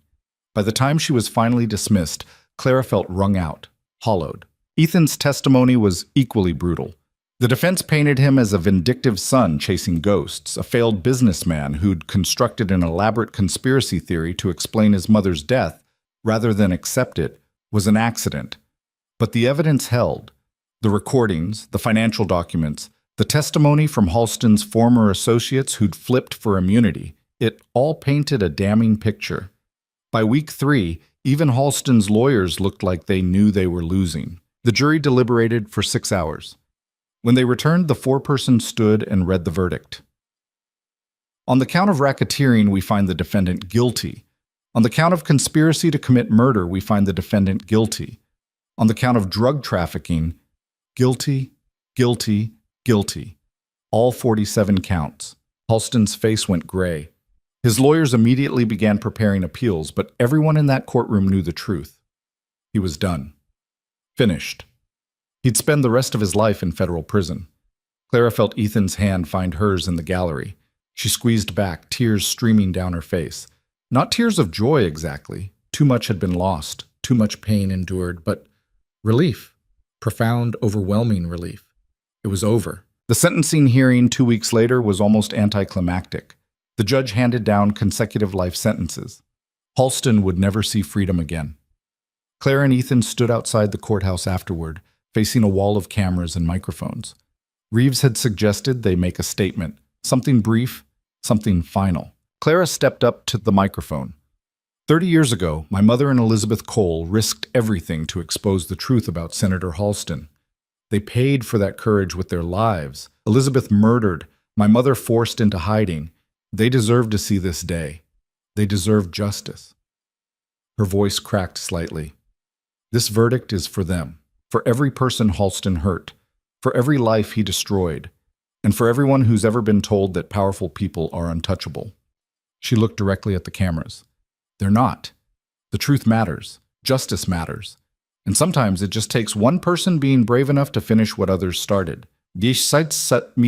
By the time she was finally dismissed, Clara felt wrung out, hollowed. Ethan's testimony was equally brutal. The defense painted him as a vindictive son chasing ghosts, a failed businessman who'd constructed an elaborate conspiracy theory to explain his mother's death, rather than accept it, was an accident. But the evidence held. The recordings, the financial documents, the testimony from Halston's former associates who'd flipped for immunity, it all painted a damning picture. By week 3, even Halston's lawyers looked like they knew they were losing. The jury deliberated for 6 hours. When they returned, the foreperson stood and read the verdict. On the count of racketeering, we find the defendant guilty. On the count of conspiracy to commit murder, we find the defendant guilty. On the count of drug trafficking, guilty, guilty, guilty. All 47 counts. Halston's face went gray. His lawyers immediately began preparing appeals, but everyone in that courtroom knew the truth. He was done. Finished. He'd spend the rest of his life in federal prison. Clara felt Ethan's hand find hers in the gallery. She squeezed back, tears streaming down her face. Not tears of joy exactly. Too much had been lost, too much pain endured, but relief. Profound, overwhelming relief. It was over. The sentencing hearing 2 weeks later was almost anticlimactic. The judge handed down consecutive life sentences. Halston would never see freedom again. Clara and Ethan stood outside the courthouse afterward, facing a wall of cameras and microphones. Reeves had suggested they make a statement, something brief, something final. Clara stepped up to the microphone. 30 years ago, my mother and Elizabeth Cole risked everything to expose the truth about Senator Halston. They paid for that courage with their lives. Elizabeth murdered, my mother forced into hiding. They deserve to see this day. They deserve justice. Her voice cracked slightly. This verdict is for them. For every person Halston hurt, for every life he destroyed, and for everyone who's ever been told that powerful people are untouchable. She looked directly at the cameras. They're not. The truth matters. Justice matters. And sometimes it just takes one person being brave enough to finish what others started. She stepped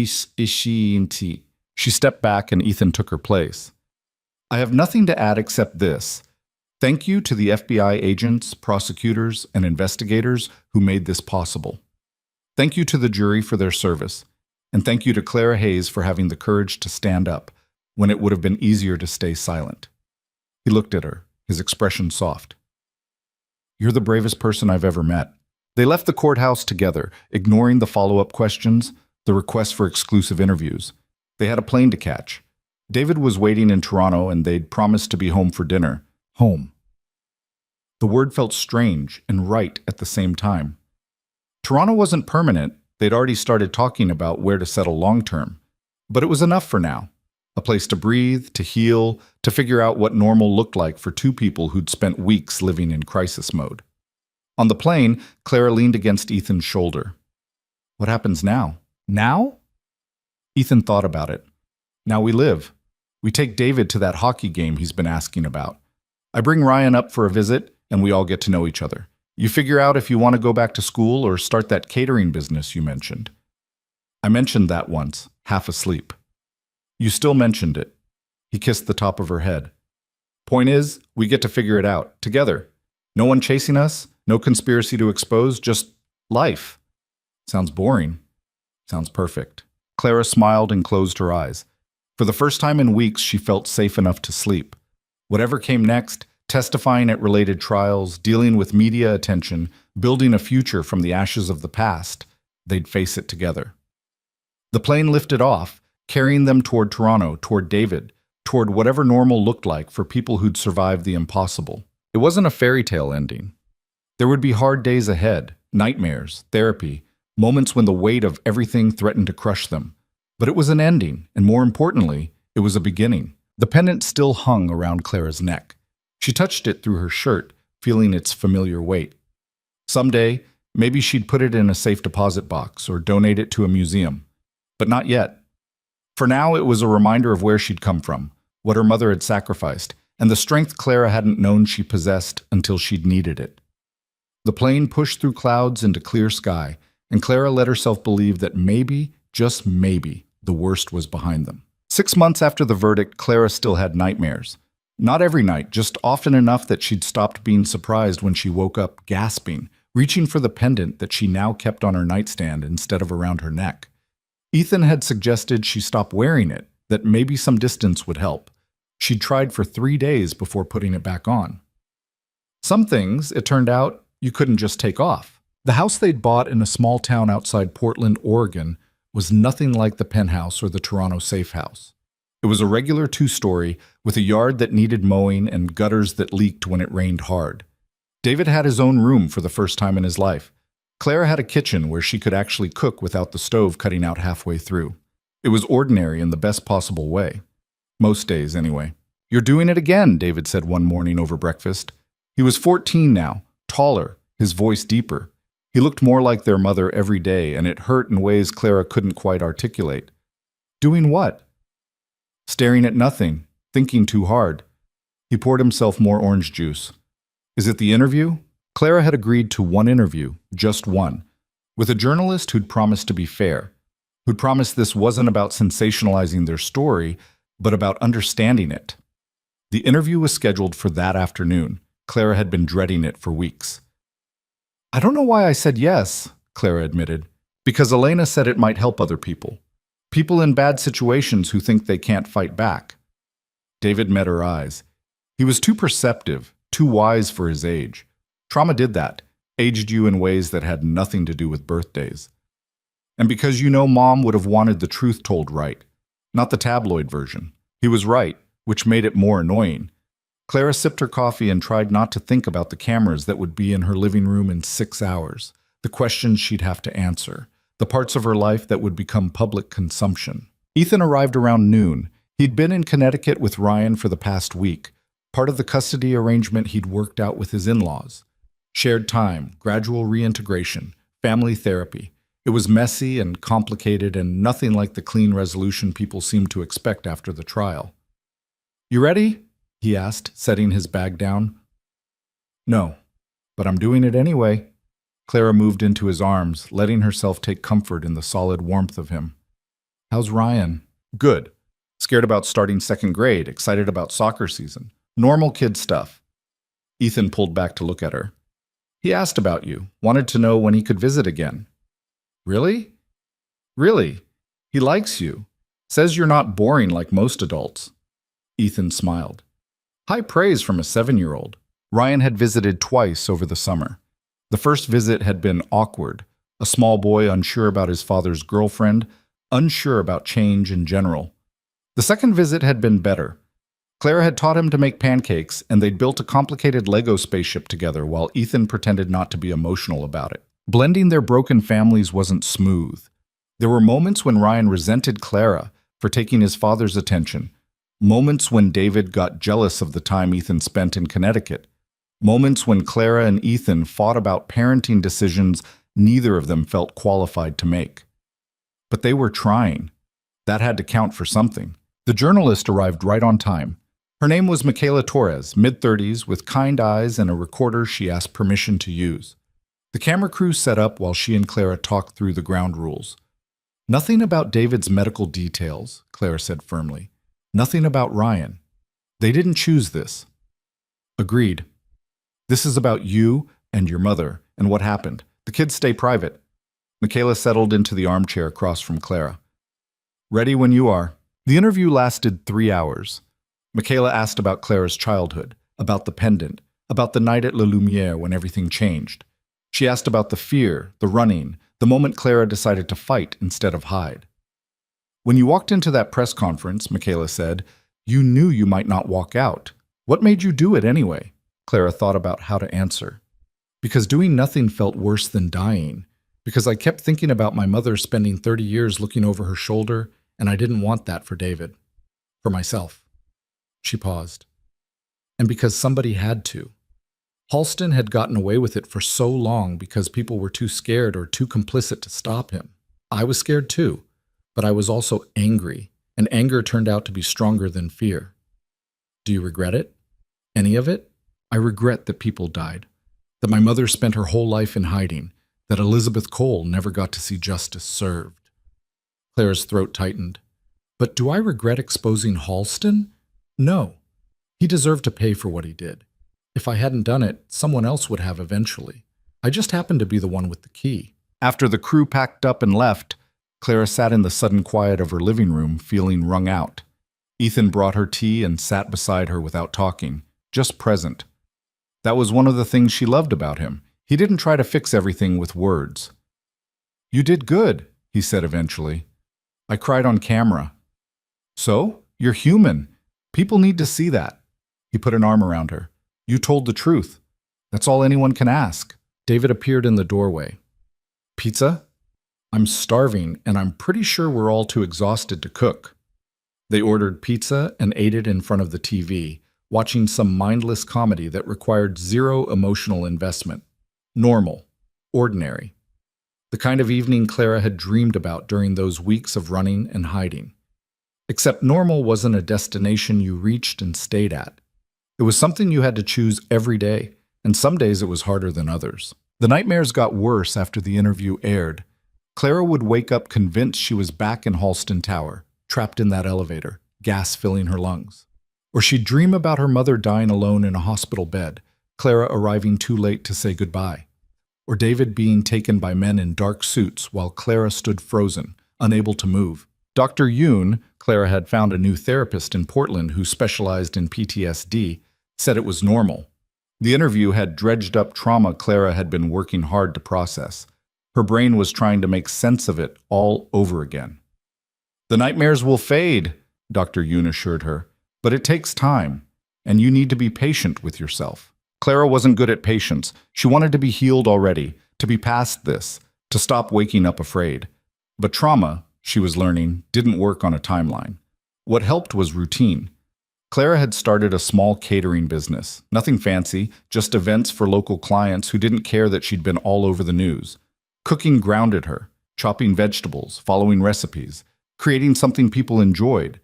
back and Ethan took her place. I have nothing to add except this. Thank you to the FBI agents, prosecutors, and investigators who made this possible. Thank you to the jury for their service, and thank you to Clara Hayes for having the courage to stand up when it would have been easier to stay silent. He looked at her, his expression soft. You're the bravest person I've ever met. They left the courthouse together, ignoring the follow-up questions, the request for exclusive interviews. They had a plane to catch. David was waiting in Toronto and they'd promised to be home for dinner. Home. The word felt strange and right at the same time. Toronto wasn't permanent. They'd already started talking about where to settle long term. But it was enough for now. A place to breathe, to heal, to figure out what normal looked like for two people who'd spent weeks living in crisis mode. On the plane, Clara leaned against Ethan's shoulder. What happens now? Now? Ethan thought about it. Now we live. We take David to that hockey game he's been asking about. I bring Ryan up for a visit, and we all get to know each other. You figure out if you want to go back to school or start that catering business you mentioned. I mentioned that once, half asleep. You still mentioned it. He kissed the top of her head. Point is, we get to figure it out, together. No one chasing us, no conspiracy to expose, just life. Sounds boring. Sounds perfect. Clara smiled and closed her eyes. For the first time in weeks, she felt safe enough to sleep. Whatever came next, testifying at related trials, dealing with media attention, building a future from the ashes of the past, they'd face it together. The plane lifted off, carrying them toward Toronto, toward David, toward whatever normal looked like for people who'd survived the impossible. It wasn't a fairy tale ending. There would be hard days ahead, nightmares, therapy, moments when the weight of everything threatened to crush them. But it was an ending, and more importantly, it was a beginning. The pendant still hung around Clara's neck. She touched it through her shirt, feeling its familiar weight. Someday, maybe she'd put it in a safe deposit box or donate it to a museum. But not yet. For now, it was a reminder of where she'd come from, what her mother had sacrificed, and the strength Clara hadn't known she possessed until she'd needed it. The plane pushed through clouds into clear sky, and Clara let herself believe that maybe, just maybe, the worst was behind them. 6 months after the verdict, Clara still had nightmares. Not every night, just often enough that she'd stopped being surprised when she woke up gasping, reaching for the pendant that she now kept on her nightstand instead of around her neck. Ethan had suggested she stop wearing it, that maybe some distance would help. She'd tried for 3 days before putting it back on. Some things, it turned out, you couldn't just take off. The house they'd bought in a small town outside Portland, Oregon, was nothing like the penthouse or the Toronto safe house. It was a regular 2-story with a yard that needed mowing and gutters that leaked when it rained hard. David had his own room for the first time in his life. Clara had a kitchen where she could actually cook without the stove cutting out halfway through. It was ordinary in the best possible way. Most days, anyway. You're doing it again, David said one morning over breakfast. He was 14 now, taller, his voice deeper. He looked more like their mother every day, and it hurt in ways Clara couldn't quite articulate. Doing what? Staring at nothing, thinking too hard. He poured himself more orange juice. Is it the interview? Clara had agreed to one interview, just one, with a journalist who'd promised to be fair, who'd promised this wasn't about sensationalizing their story, but about understanding it. The interview was scheduled for that afternoon. Clara had been dreading it for weeks. I don't know why I said yes, Clara admitted, because Elena said it might help other people. People in bad situations who think they can't fight back. David met her eyes. He was too perceptive, too wise for his age. Trauma did that, aged you in ways that had nothing to do with birthdays. And because you know Mom would have wanted the truth told right, not the tabloid version. He was right, which made it more annoying. Clara sipped her coffee and tried not to think about the cameras that would be in her living room in 6 hours, the questions she'd have to answer, the parts of her life that would become public consumption. Ethan arrived around noon. He'd been in Connecticut with Ryan for the past week, part of the custody arrangement he'd worked out with his in-laws. Shared time, gradual reintegration, family therapy. It was messy and complicated and nothing like the clean resolution people seemed to expect after the trial. You ready? He asked, setting his bag down. No, but I'm doing it anyway. Clara moved into his arms, letting herself take comfort in the solid warmth of him. How's Ryan? Good. Scared about starting 2nd grade, excited about soccer season. Normal kid stuff. Ethan pulled back to look at her. He asked about you, wanted to know when he could visit again. Really? Really? He likes you. Says you're not boring like most adults. Ethan smiled. High praise from a 7-year-old. Ryan had visited twice over the summer. The first visit had been awkward, a small boy unsure about his father's girlfriend, unsure about change in general. The second visit had been better. Clara had taught him to make pancakes, and they'd built a complicated Lego spaceship together while Ethan pretended not to be emotional about it. Blending their broken families wasn't smooth. There were moments when Ryan resented Clara for taking his father's attention, moments when David got jealous of the time Ethan spent in Connecticut, moments when Clara and Ethan fought about parenting decisions neither of them felt qualified to make. But they were trying. That had to count for something. The journalist arrived right on time. Her name was Michaela Torres, mid-30s, with kind eyes and a recorder she asked permission to use. The camera crew set up while she and Clara talked through the ground rules. Nothing about David's medical details, Clara said firmly. Nothing about Ryan. They didn't choose this. Agreed. This is about you and your mother and what happened. The kids stay private. Michaela settled into the armchair across from Clara. Ready when you are. The interview lasted 3 hours. Michaela asked about Clara's childhood, about the pendant, about the night at La Lumiere when everything changed. She asked about the fear, the running, the moment Clara decided to fight instead of hide. When you walked into that press conference, Michaela said, you knew you might not walk out. What made you do it anyway? Clara thought about how to answer. Because doing nothing felt worse than dying. Because I kept thinking about my mother spending 30 years looking over her shoulder, and I didn't want that for David. For myself. She paused. And because somebody had to. Halston had gotten away with it for so long because people were too scared or too complicit to stop him. I was scared too, but I was also angry, and anger turned out to be stronger than fear. Do you regret it? Any of it? I regret that people died, that my mother spent her whole life in hiding, that Elizabeth Cole never got to see justice served. Clara's throat tightened. But do I regret exposing Halston? No. He deserved to pay for what he did. If I hadn't done it, someone else would have eventually. I just happened to be the one with the key. After the crew packed up and left, Clara sat in the sudden quiet of her living room, feeling wrung out. Ethan brought her tea and sat beside her without talking, just present. That was one of the things she loved about him. He didn't try to fix everything with words. You did good, he said eventually. I cried on camera. So? You're human. People need to see that. He put an arm around her. You told the truth. That's all anyone can ask. David appeared in the doorway. Pizza? I'm starving, and I'm pretty sure we're all too exhausted to cook. They ordered pizza and ate it in front of the TV, watching some mindless comedy that required zero emotional investment. Normal. Ordinary. The kind of evening Clara had dreamed about during those weeks of running and hiding. Except normal wasn't a destination you reached and stayed at. It was something you had to choose every day, and some days it was harder than others. The nightmares got worse after the interview aired. Clara would wake up convinced she was back in Halston Tower, trapped in that elevator, gas filling her lungs. Or she'd dream about her mother dying alone in a hospital bed, Clara arriving too late to say goodbye. Or David being taken by men in dark suits while Clara stood frozen, unable to move. Dr. Yoon, Clara had found a new therapist in Portland who specialized in PTSD, said it was normal. The interview had dredged up trauma Clara had been working hard to process. Her brain was trying to make sense of it all over again. The nightmares will fade, Dr. Yoon assured her, but it takes time, and you need to be patient with yourself. Clara wasn't good at patience. She wanted to be healed already, to be past this, to stop waking up afraid. But trauma, she was learning, didn't work on a timeline. What helped was routine. Clara had started a small catering business. Nothing fancy, just events for local clients who didn't care that she'd been all over the news. Cooking grounded her, chopping vegetables, following recipes, creating something people enjoyed.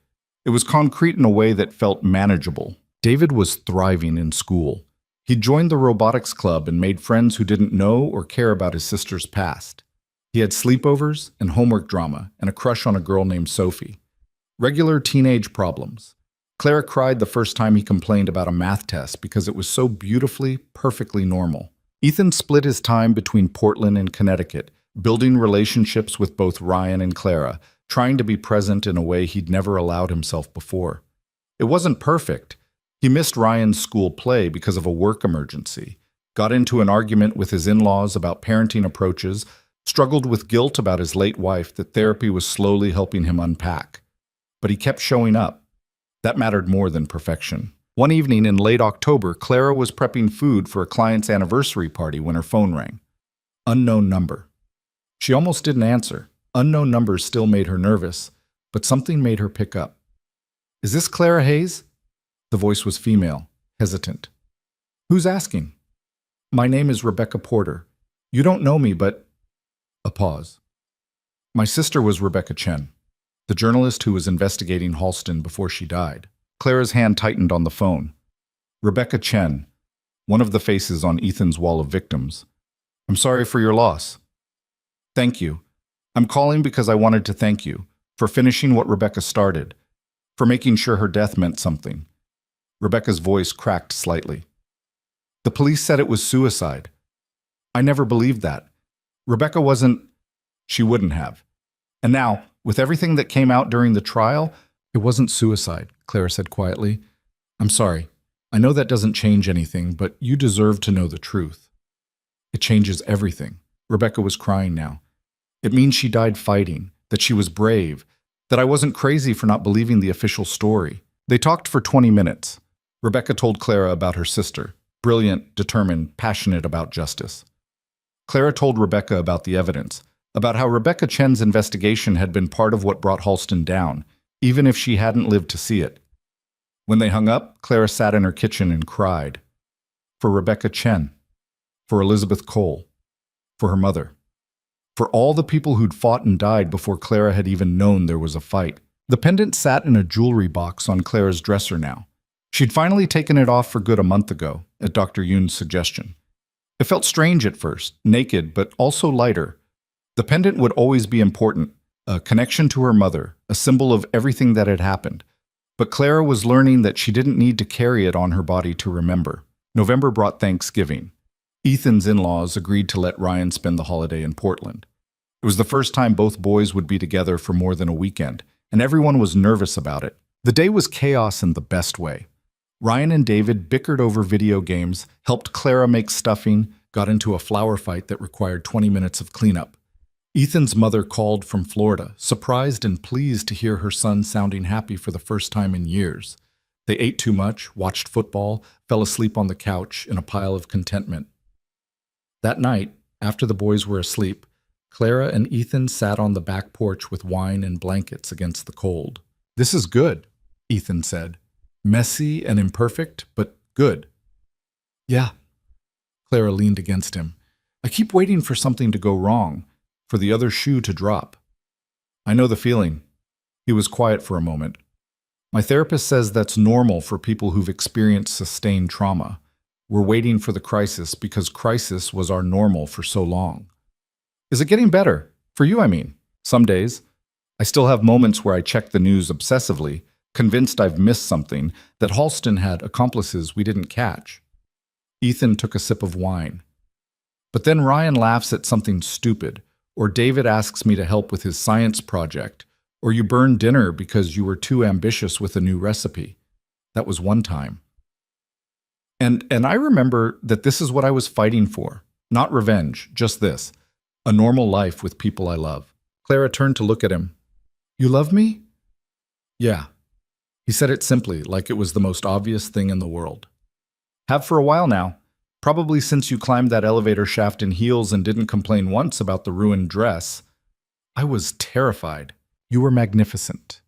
It was concrete in a way that felt manageable. David was thriving in school. He'd joined the robotics club and made friends who didn't know or care about his sister's past. He had sleepovers and homework drama and a crush on a girl named Sophie. Regular teenage problems. Clara cried the first time he complained about a math test because it was so beautifully, perfectly normal. Ethan split his time between Portland and Connecticut, building relationships with both Ryan and Clara, trying to be present in a way he'd never allowed himself before. It wasn't perfect. He missed Ryan's school play because of a work emergency, got into an argument with his in-laws about parenting approaches, struggled with guilt about his late wife that therapy was slowly helping him unpack. But he kept showing up. That mattered more than perfection. One evening in late October, Clara was prepping food for a client's anniversary party when her phone rang. Unknown number. She almost didn't answer. Unknown numbers still made her nervous, but something made her pick up. "Is this Clara Hayes?" The voice was female, hesitant. "Who's asking?" "My name is Rebecca Porter. You don't know me, but—" A pause. "My sister was Rebecca Chen, the journalist who was investigating Halston before she died." Clara's hand tightened on the phone. "Rebecca Chen, one of the faces on Ethan's wall of victims. I'm sorry for your loss." "Thank you. I'm calling because I wanted to thank you for finishing what Rebecca started, for making sure her death meant something." Rebecca's voice cracked slightly. "The police said it was suicide. I never believed that. Rebecca wasn't—" She wouldn't have. And now, with everything that came out during the trial, "It wasn't suicide," Clara said quietly. "I'm sorry. I know that doesn't change anything, but you deserve to know the truth." "It changes everything." Rebecca was crying now. "It means she died fighting, that she was brave, that I wasn't crazy for not believing the official story." They talked for 20 minutes. Rebecca told Clara about her sister, brilliant, determined, passionate about justice. Clara told Rebecca about the evidence, about how Rebecca Chen's investigation had been part of what brought Halston down, even if she hadn't lived to see it. When they hung up, Clara sat in her kitchen and cried. For Rebecca Chen, for Elizabeth Cole, for her mother, for all the people who'd fought and died before Clara had even known there was a fight. The pendant sat in a jewelry box on Clara's dresser now. She'd finally taken it off for good a month ago, at Dr. Yoon's suggestion. It felt strange at first, naked, but also lighter. The pendant would always be important, a connection to her mother, a symbol of everything that had happened. But Clara was learning that she didn't need to carry it on her body to remember. November brought Thanksgiving. Ethan's in-laws agreed to let Ryan spend the holiday in Portland. It was the first time both boys would be together for more than a weekend, and everyone was nervous about it. The day was chaos in the best way. Ryan and David bickered over video games, helped Clara make stuffing, got into a flower fight that required 20 minutes of cleanup. Ethan's mother called from Florida, surprised and pleased to hear her son sounding happy for the first time in years. They ate too much, watched football, fell asleep on the couch in a pile of contentment. That night, after the boys were asleep, Clara and Ethan sat on the back porch with wine and blankets against the cold. "This is good," Ethan said. "Messy and imperfect, but good." "Yeah." Clara leaned against him. "I keep waiting for something to go wrong, for the other shoe to drop." "I know the feeling." He was quiet for a moment. "My therapist says that's normal for people who've experienced sustained trauma. We're waiting for the crisis because crisis was our normal for so long." "Is it getting better? For you, I mean." "Some days. I still have moments where I check the news obsessively, convinced I've missed something, that Halston had accomplices we didn't catch." Ethan took a sip of wine. "But then Ryan laughs at something stupid, or David asks me to help with his science project, or you burn dinner because you were too ambitious with a new recipe. That was one time. And I remember that this is what I was fighting for. Not revenge, just this. A normal life with people I love." Clara turned to look at him. "You love me?" "Yeah." He said it simply, like it was the most obvious thing in the world. "Have for a while now. Probably since you climbed that elevator shaft in heels and didn't complain once about the ruined dress." "I was terrified." "You were magnificent."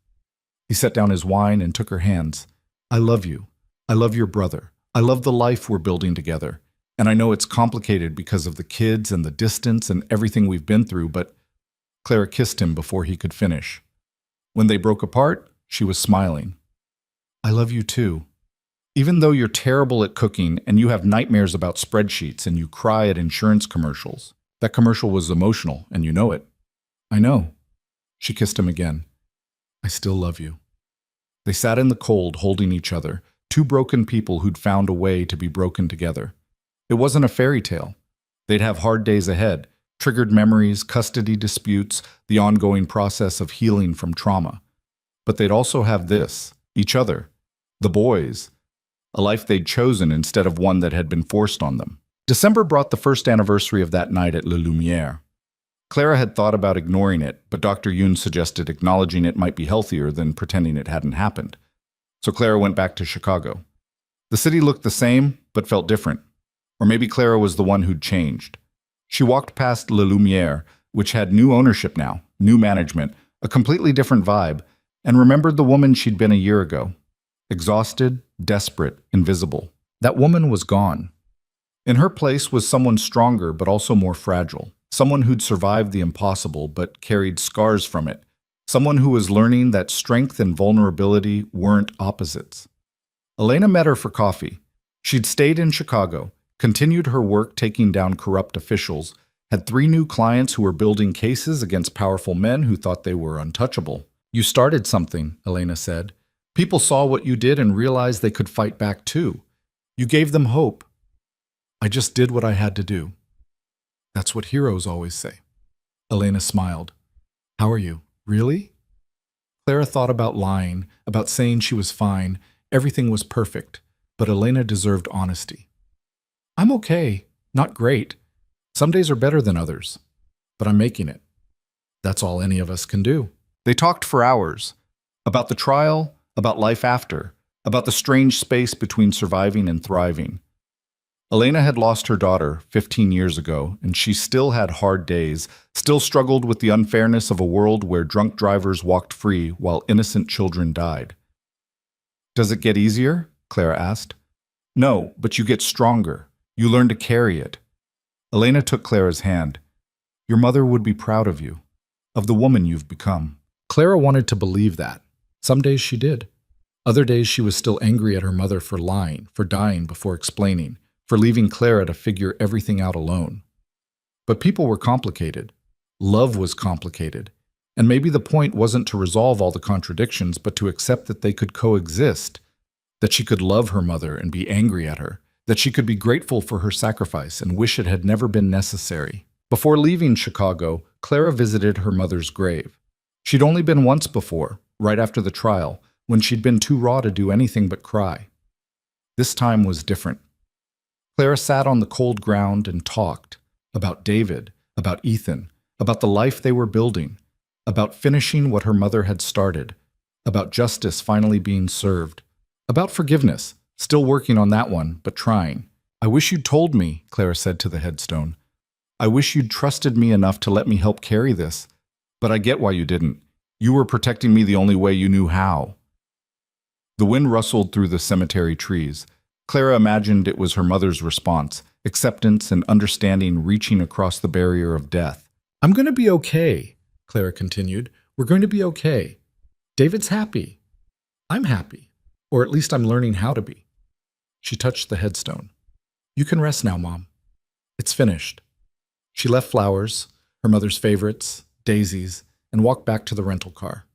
He set down his wine and took her hands. "I love you. I love your brother. I love the life we're building together. And I know it's complicated because of the kids and the distance and everything we've been through, but—" Clara kissed him before he could finish. When they broke apart, she was smiling. "I love you too. Even though you're terrible at cooking and you have nightmares about spreadsheets and you cry at insurance commercials. That commercial was emotional, and you know it." "I know." She kissed him again. "I still love you." They sat in the cold, holding each other, two broken people who'd found a way to be broken together. It wasn't a fairy tale. They'd have hard days ahead, triggered memories, custody disputes, the ongoing process of healing from trauma. But they'd also have this, each other, the boys, a life they'd chosen instead of one that had been forced on them. December brought the first anniversary of that night at Le Lumiere. Clara had thought about ignoring it, but Dr. Yoon suggested acknowledging it might be healthier than pretending it hadn't happened. So Clara went back to Chicago. The city looked the same, but felt different. Or maybe Clara was the one who'd changed. She walked past Le Lumiere, which had new ownership now, new management, a completely different vibe, and remembered the woman she'd been a year ago. Exhausted, desperate, invisible. That woman was gone. In her place was someone stronger but also more fragile. Someone who'd survived the impossible but carried scars from it. Someone who was learning that strength and vulnerability weren't opposites. Elena met her for coffee. She'd stayed in Chicago, continued her work taking down corrupt officials, had 3 new clients who were building cases against powerful men who thought they were untouchable. "You started something," Elena said. "People saw what you did and realized they could fight back too. You gave them hope." "I just did what I had to do." "That's what heroes always say." Elena smiled. "How are you? Really?" Clara thought about lying, about saying she was fine, everything was perfect, but Elena deserved honesty. "I'm okay, not great. Some days are better than others, but I'm making it. That's all any of us can do." They talked for hours, about the trial, about life after, about the strange space between surviving and thriving. Elena had lost her daughter 15 years ago, and she still had hard days, still struggled with the unfairness of a world where drunk drivers walked free while innocent children died. "Does it get easier?" Clara asked. "No, but you get stronger. You learn to carry it." Elena took Clara's hand. "Your mother would be proud of you, of the woman you've become." Clara wanted to believe that. Some days she did. Other days she was still angry at her mother for lying, for dying before explaining, for leaving Clara to figure everything out alone. But people were complicated. Love was complicated. And maybe the point wasn't to resolve all the contradictions, but to accept that they could coexist, that she could love her mother and be angry at her, that she could be grateful for her sacrifice and wish it had never been necessary. Before leaving Chicago, Clara visited her mother's grave. She'd only been once before, right after the trial, when she'd been too raw to do anything but cry. This time was different. Clara sat on the cold ground and talked about David, about Ethan, about the life they were building, about finishing what her mother had started, about justice finally being served, about forgiveness, still working on that one, but trying. "I wish you'd told me," Clara said to the headstone. "I wish you'd trusted me enough to let me help carry this. But I get why you didn't. You were protecting me the only way you knew how." The wind rustled through the cemetery trees. Clara imagined it was her mother's response, acceptance and understanding reaching across the barrier of death. "I'm going to be okay," Clara continued. "We're going to be okay. David's happy. I'm happy. Or at least I'm learning how to be." She touched the headstone. "You can rest now, Mom. It's finished." She left flowers, her mother's favorites, daisies, and walked back to the rental car.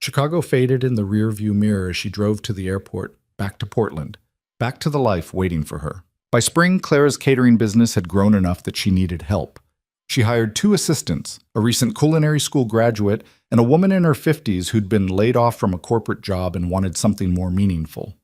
Chicago faded in the rearview mirror as she drove to the airport, back to Portland, back to the life waiting for her. By spring, Clara's catering business had grown enough that she needed help. She hired 2 assistants, a recent culinary school graduate and a woman in her 50s who'd been laid off from a corporate job and wanted something more meaningful.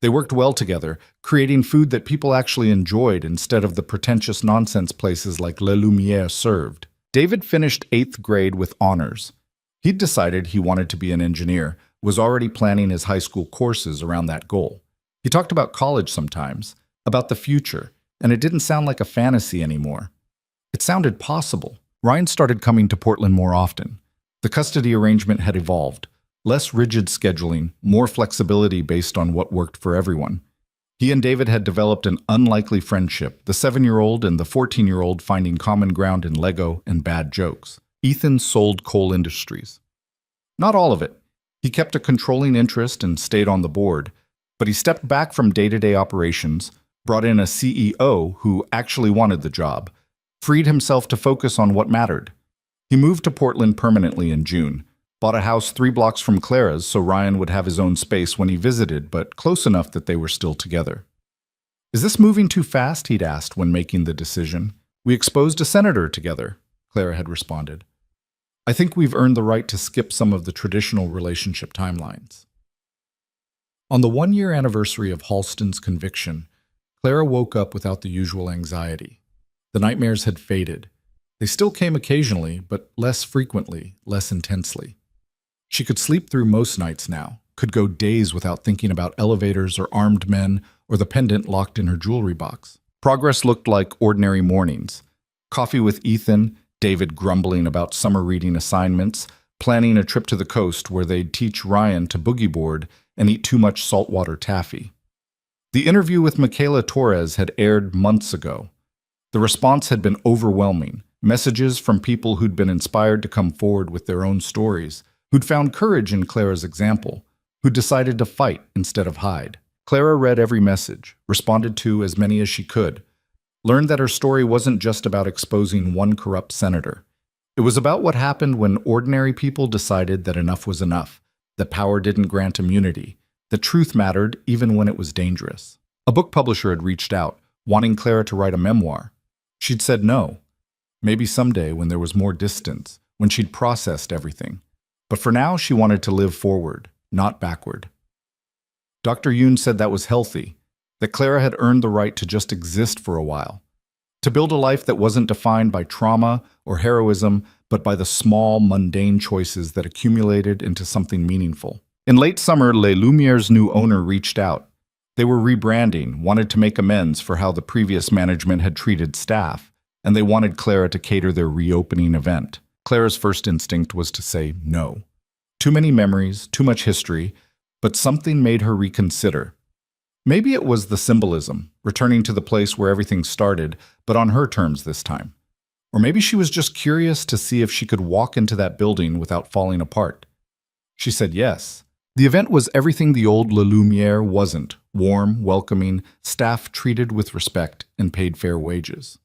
They worked well together, creating food that people actually enjoyed instead of the pretentious nonsense places like Le Lumiere served. David finished 8th grade with honors. He'd decided he wanted to be an engineer, was already planning his high school courses around that goal. He talked about college sometimes, about the future, and it didn't sound like a fantasy anymore. It sounded possible. Ryan started coming to Portland more often. The custody arrangement had evolved. Less rigid scheduling, more flexibility based on what worked for everyone. He and David had developed an unlikely friendship, the 7-year-old and the 14-year-old finding common ground in Lego and bad jokes. Ethan sold coal industries. Not all of it. He kept a controlling interest and stayed on the board, but he stepped back from day-to-day operations, brought in a CEO who actually wanted the job, freed himself to focus on what mattered. He moved to Portland permanently in June, bought a house 3 blocks from Clara's so Ryan would have his own space when he visited, but close enough that they were still together. "Is this moving too fast?" he'd asked when making the decision. "We exposed a senator together," Clara had responded. "I think we've earned the right to skip some of the traditional relationship timelines." On the 1-year anniversary of Halston's conviction, Clara woke up without the usual anxiety. The nightmares had faded. They still came occasionally, but less frequently, less intensely. She could sleep through most nights now, could go days without thinking about elevators or armed men or the pendant locked in her jewelry box. Progress looked like ordinary mornings. Coffee with Ethan, David grumbling about summer reading assignments, planning a trip to the coast where they'd teach Ryan to boogie board and eat too much saltwater taffy. The interview with Michaela Torres had aired months ago. The response had been overwhelming. Messages from people who'd been inspired to come forward with their own stories, who'd found courage in Clara's example, who'd decided to fight instead of hide. Clara read every message, responded to as many as she could, learned that her story wasn't just about exposing one corrupt senator. It was about what happened when ordinary people decided that enough was enough, that power didn't grant immunity, that truth mattered even when it was dangerous. A book publisher had reached out, wanting Clara to write a memoir. She'd said no. Maybe someday when there was more distance, when she'd processed everything. But for now, she wanted to live forward, not backward. Dr. Yoon said that was healthy, that Clara had earned the right to just exist for a while, to build a life that wasn't defined by trauma or heroism, but by the small, mundane choices that accumulated into something meaningful. In late summer, Les Lumiere's new owner reached out. They were rebranding, wanted to make amends for how the previous management had treated staff, and they wanted Clara to cater their reopening event. Clara's first instinct was to say no. Too many memories, too much history, but something made her reconsider. Maybe it was the symbolism, returning to the place where everything started, but on her terms this time. Or maybe she was just curious to see if she could walk into that building without falling apart. She said yes. The event was everything the old Le Lumiere wasn't: warm, welcoming, staff treated with respect, and paid fair wages.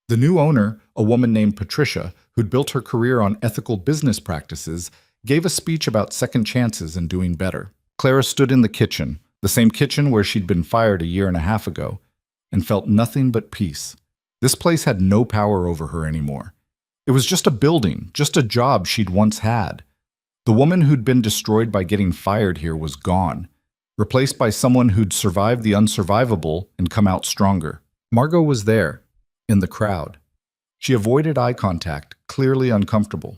The new owner, a woman named Patricia, who'd built her career on ethical business practices, gave a speech about second chances and doing better. Clara stood in the kitchen, the same kitchen where she'd been fired a year and a half ago, and felt nothing but peace. This place had no power over her anymore. It was just a building, just a job she'd once had. The woman who'd been destroyed by getting fired here was gone, replaced by someone who'd survived the unsurvivable and come out stronger. Margot was there, in the crowd. She avoided eye contact, clearly uncomfortable.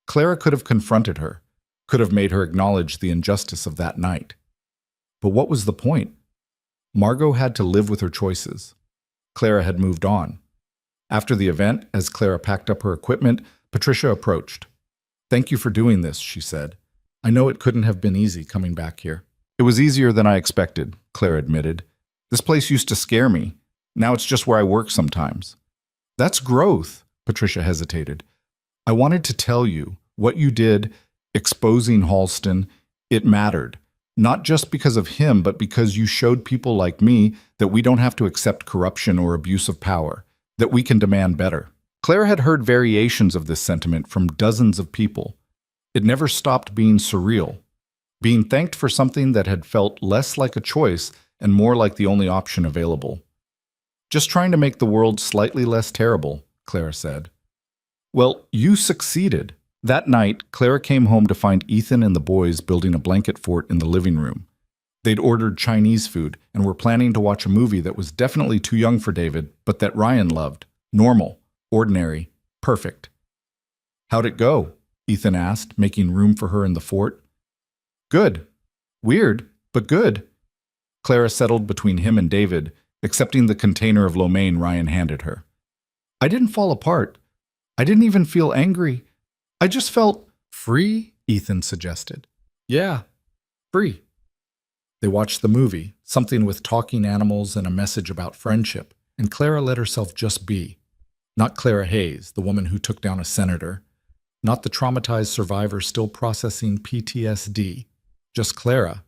Clara could have confronted her, could have made her acknowledge the injustice of that night. But what was the point? Margot had to live with her choices. Clara had moved on. After the event, as Clara packed up her equipment, Patricia approached. "Thank you for doing this," she said. "I know it couldn't have been easy coming back here." "It was easier than I expected," Clara admitted. "This place used to scare me. Now it's just where I work sometimes." "That's growth," Patricia hesitated. "I wanted to tell you, what you did, exposing Halston, it mattered. Not just because of him, but because you showed people like me that we don't have to accept corruption or abuse of power, that we can demand better." Clara had heard variations of this sentiment from dozens of people. It never stopped being surreal, being thanked for something that had felt less like a choice and more like the only option available. "Just trying to make the world slightly less terrible," Clara said. "Well, you succeeded." That night, Clara came home to find Ethan and the boys building a blanket fort in the living room. They'd ordered Chinese food and were planning to watch a movie that was definitely too young for David, but that Ryan loved. Normal, ordinary, perfect. "How'd it go?" Ethan asked, making room for her in the fort. "Good. Weird, but good." Clara settled between him and David, accepting the container of lo mein Ryan handed her. "I didn't fall apart. I didn't even feel angry. I just felt free," Ethan suggested. "Yeah, free." They watched the movie, something with talking animals and a message about friendship, and Clara let herself just be. Not Clara Hayes, the woman who took down a senator. Not the traumatized survivor still processing PTSD. Just Clara.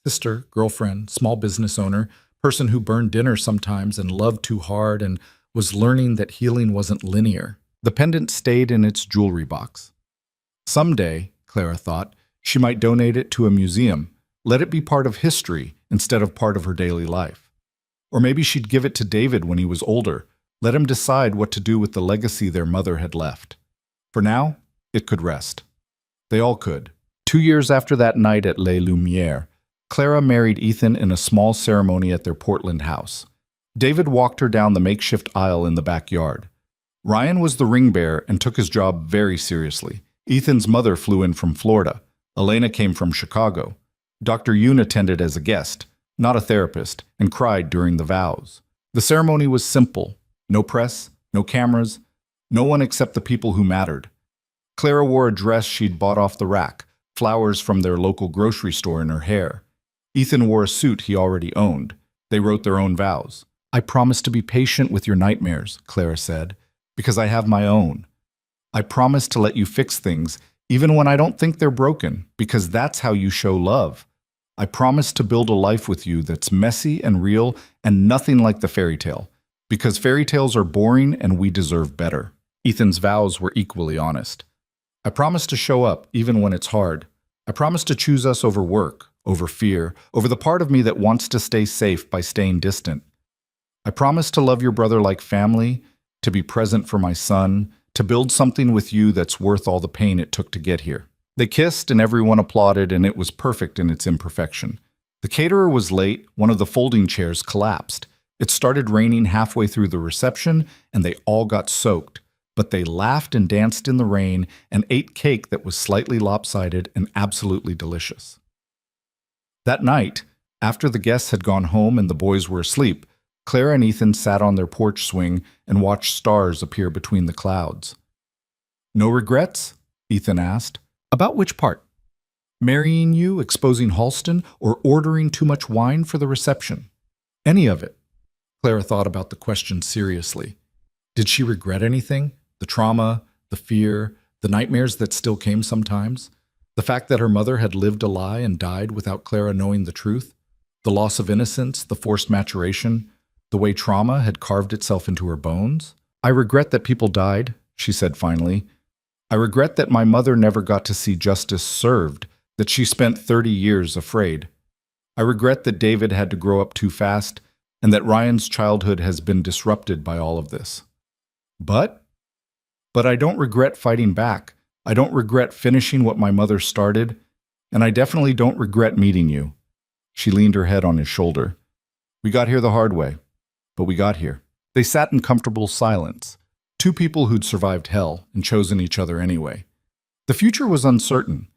Sister, girlfriend, small business owner, person who burned dinner sometimes and loved too hard and was learning that healing wasn't linear. The pendant stayed in its jewelry box. Someday, Clara thought, she might donate it to a museum, let it be part of history instead of part of her daily life. Or maybe she'd give it to David when he was older, let him decide what to do with the legacy their mother had left. For now, it could rest. They all could. 2 years after that night at Les Lumieres, Clara married Ethan in a small ceremony at their Portland house. David walked her down the makeshift aisle in the backyard. Ryan was the ring bearer and took his job very seriously. Ethan's mother flew in from Florida. Elena came from Chicago. Dr. Yoon attended as a guest, not a therapist, and cried during the vows. The ceremony was simple. No press, no cameras, no one except the people who mattered. Clara wore a dress she'd bought off the rack, flowers from their local grocery store in her hair. Ethan wore a suit he already owned. They wrote their own vows. "I promise to be patient with your nightmares," Clara said, "because I have my own. I promise to let you fix things, even when I don't think they're broken, because that's how you show love. I promise to build a life with you that's messy and real and nothing like the fairy tale, because fairy tales are boring and we deserve better." Ethan's vows were equally honest. "I promise to show up even when it's hard. I promise to choose us over work, over fear, over the part of me that wants to stay safe by staying distant. I promise to love your brother like family, to be present for my son, to build something with you that's worth all the pain it took to get here." They kissed and everyone applauded, and it was perfect in its imperfection. The caterer was late. One of the folding chairs collapsed. It started raining halfway through the reception, and they all got soaked. But they laughed and danced in the rain and ate cake that was slightly lopsided and absolutely delicious. That night, after the guests had gone home and the boys were asleep, Clara and Ethan sat on their porch swing and watched stars appear between the clouds. "No regrets?" Ethan asked. "About which part? Marrying you, exposing Halston, or ordering too much wine for the reception?" "Any of it." Clara thought about the question seriously. Did she regret anything? The trauma, the fear, the nightmares that still came sometimes? The fact that her mother had lived a lie and died without Clara knowing the truth? The loss of innocence, the forced maturation, the way trauma had carved itself into her bones? "I regret that people died," she said finally. "I regret that my mother never got to see justice served, that she spent 30 years afraid. I regret that David had to grow up too fast, and that Ryan's childhood has been disrupted by all of this. But I don't regret fighting back. I don't regret finishing what my mother started, and I definitely don't regret meeting you." She leaned her head on his shoulder. "We got here the hard way, but we got here." They sat in comfortable silence, two people who'd survived hell and chosen each other anyway. The future was uncertain.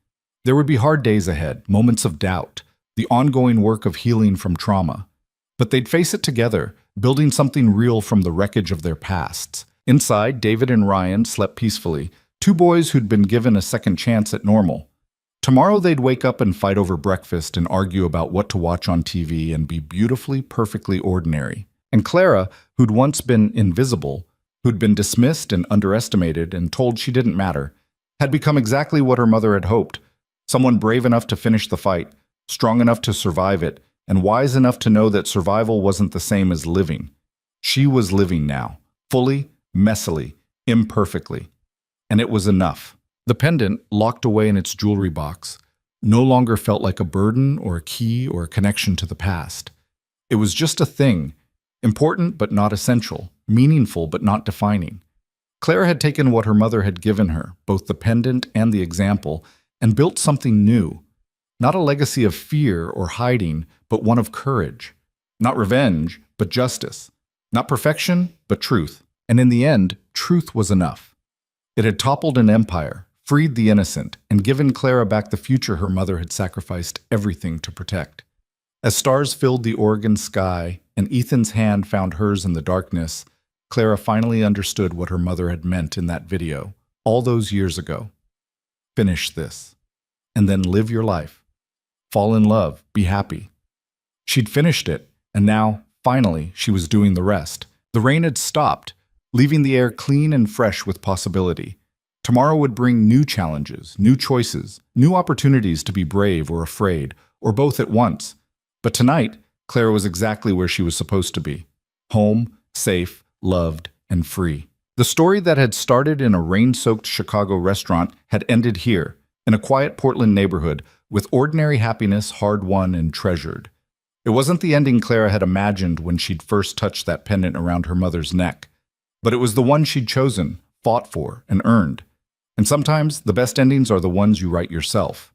There would be hard days ahead, moments of doubt, the ongoing work of healing from trauma. But they'd face it together, building something real from the wreckage of their pasts. Inside, David and Ryan slept peacefully, two boys who'd been given a second chance at normal. Tomorrow they'd wake up and fight over breakfast and argue about what to watch on TV and be beautifully, perfectly ordinary. And Clara, who'd once been invisible, who'd been dismissed and underestimated and told she didn't matter, had become exactly what her mother had hoped, someone brave enough to finish the fight, strong enough to survive it, and wise enough to know that survival wasn't the same as living. She was living now, fully, messily, imperfectly. And it was enough. The pendant, locked away in its jewelry box, no longer felt like a burden or a key or a connection to the past. It was just a thing, important but not essential, meaningful but not defining. Clara had taken what her mother had given her, both the pendant and the example, and built something new. Not a legacy of fear or hiding, but one of courage. Not revenge, but justice. Not perfection, but truth. And in the end, truth was enough. It had toppled an empire, freed the innocent, and given Clara back the future her mother had sacrificed everything to protect. As stars filled the Oregon sky and Ethan's hand found hers in the darkness, Clara finally understood what her mother had meant in that video, all those years ago. Finish this, and then live your life. Fall in love, be happy. She'd finished it, and now, finally, she was doing the rest. The rain had stopped, leaving the air clean and fresh with possibility. Tomorrow would bring new challenges, new choices, new opportunities to be brave or afraid, or both at once. But tonight, Clara was exactly where she was supposed to be. Home, safe, loved, and free. The story that had started in a rain-soaked Chicago restaurant had ended here, in a quiet Portland neighborhood, with ordinary happiness hard-won and treasured. It wasn't the ending Clara had imagined when she'd first touched that pendant around her mother's neck. But it was the one she'd chosen, fought for, and earned. And sometimes the best endings are the ones you write yourself.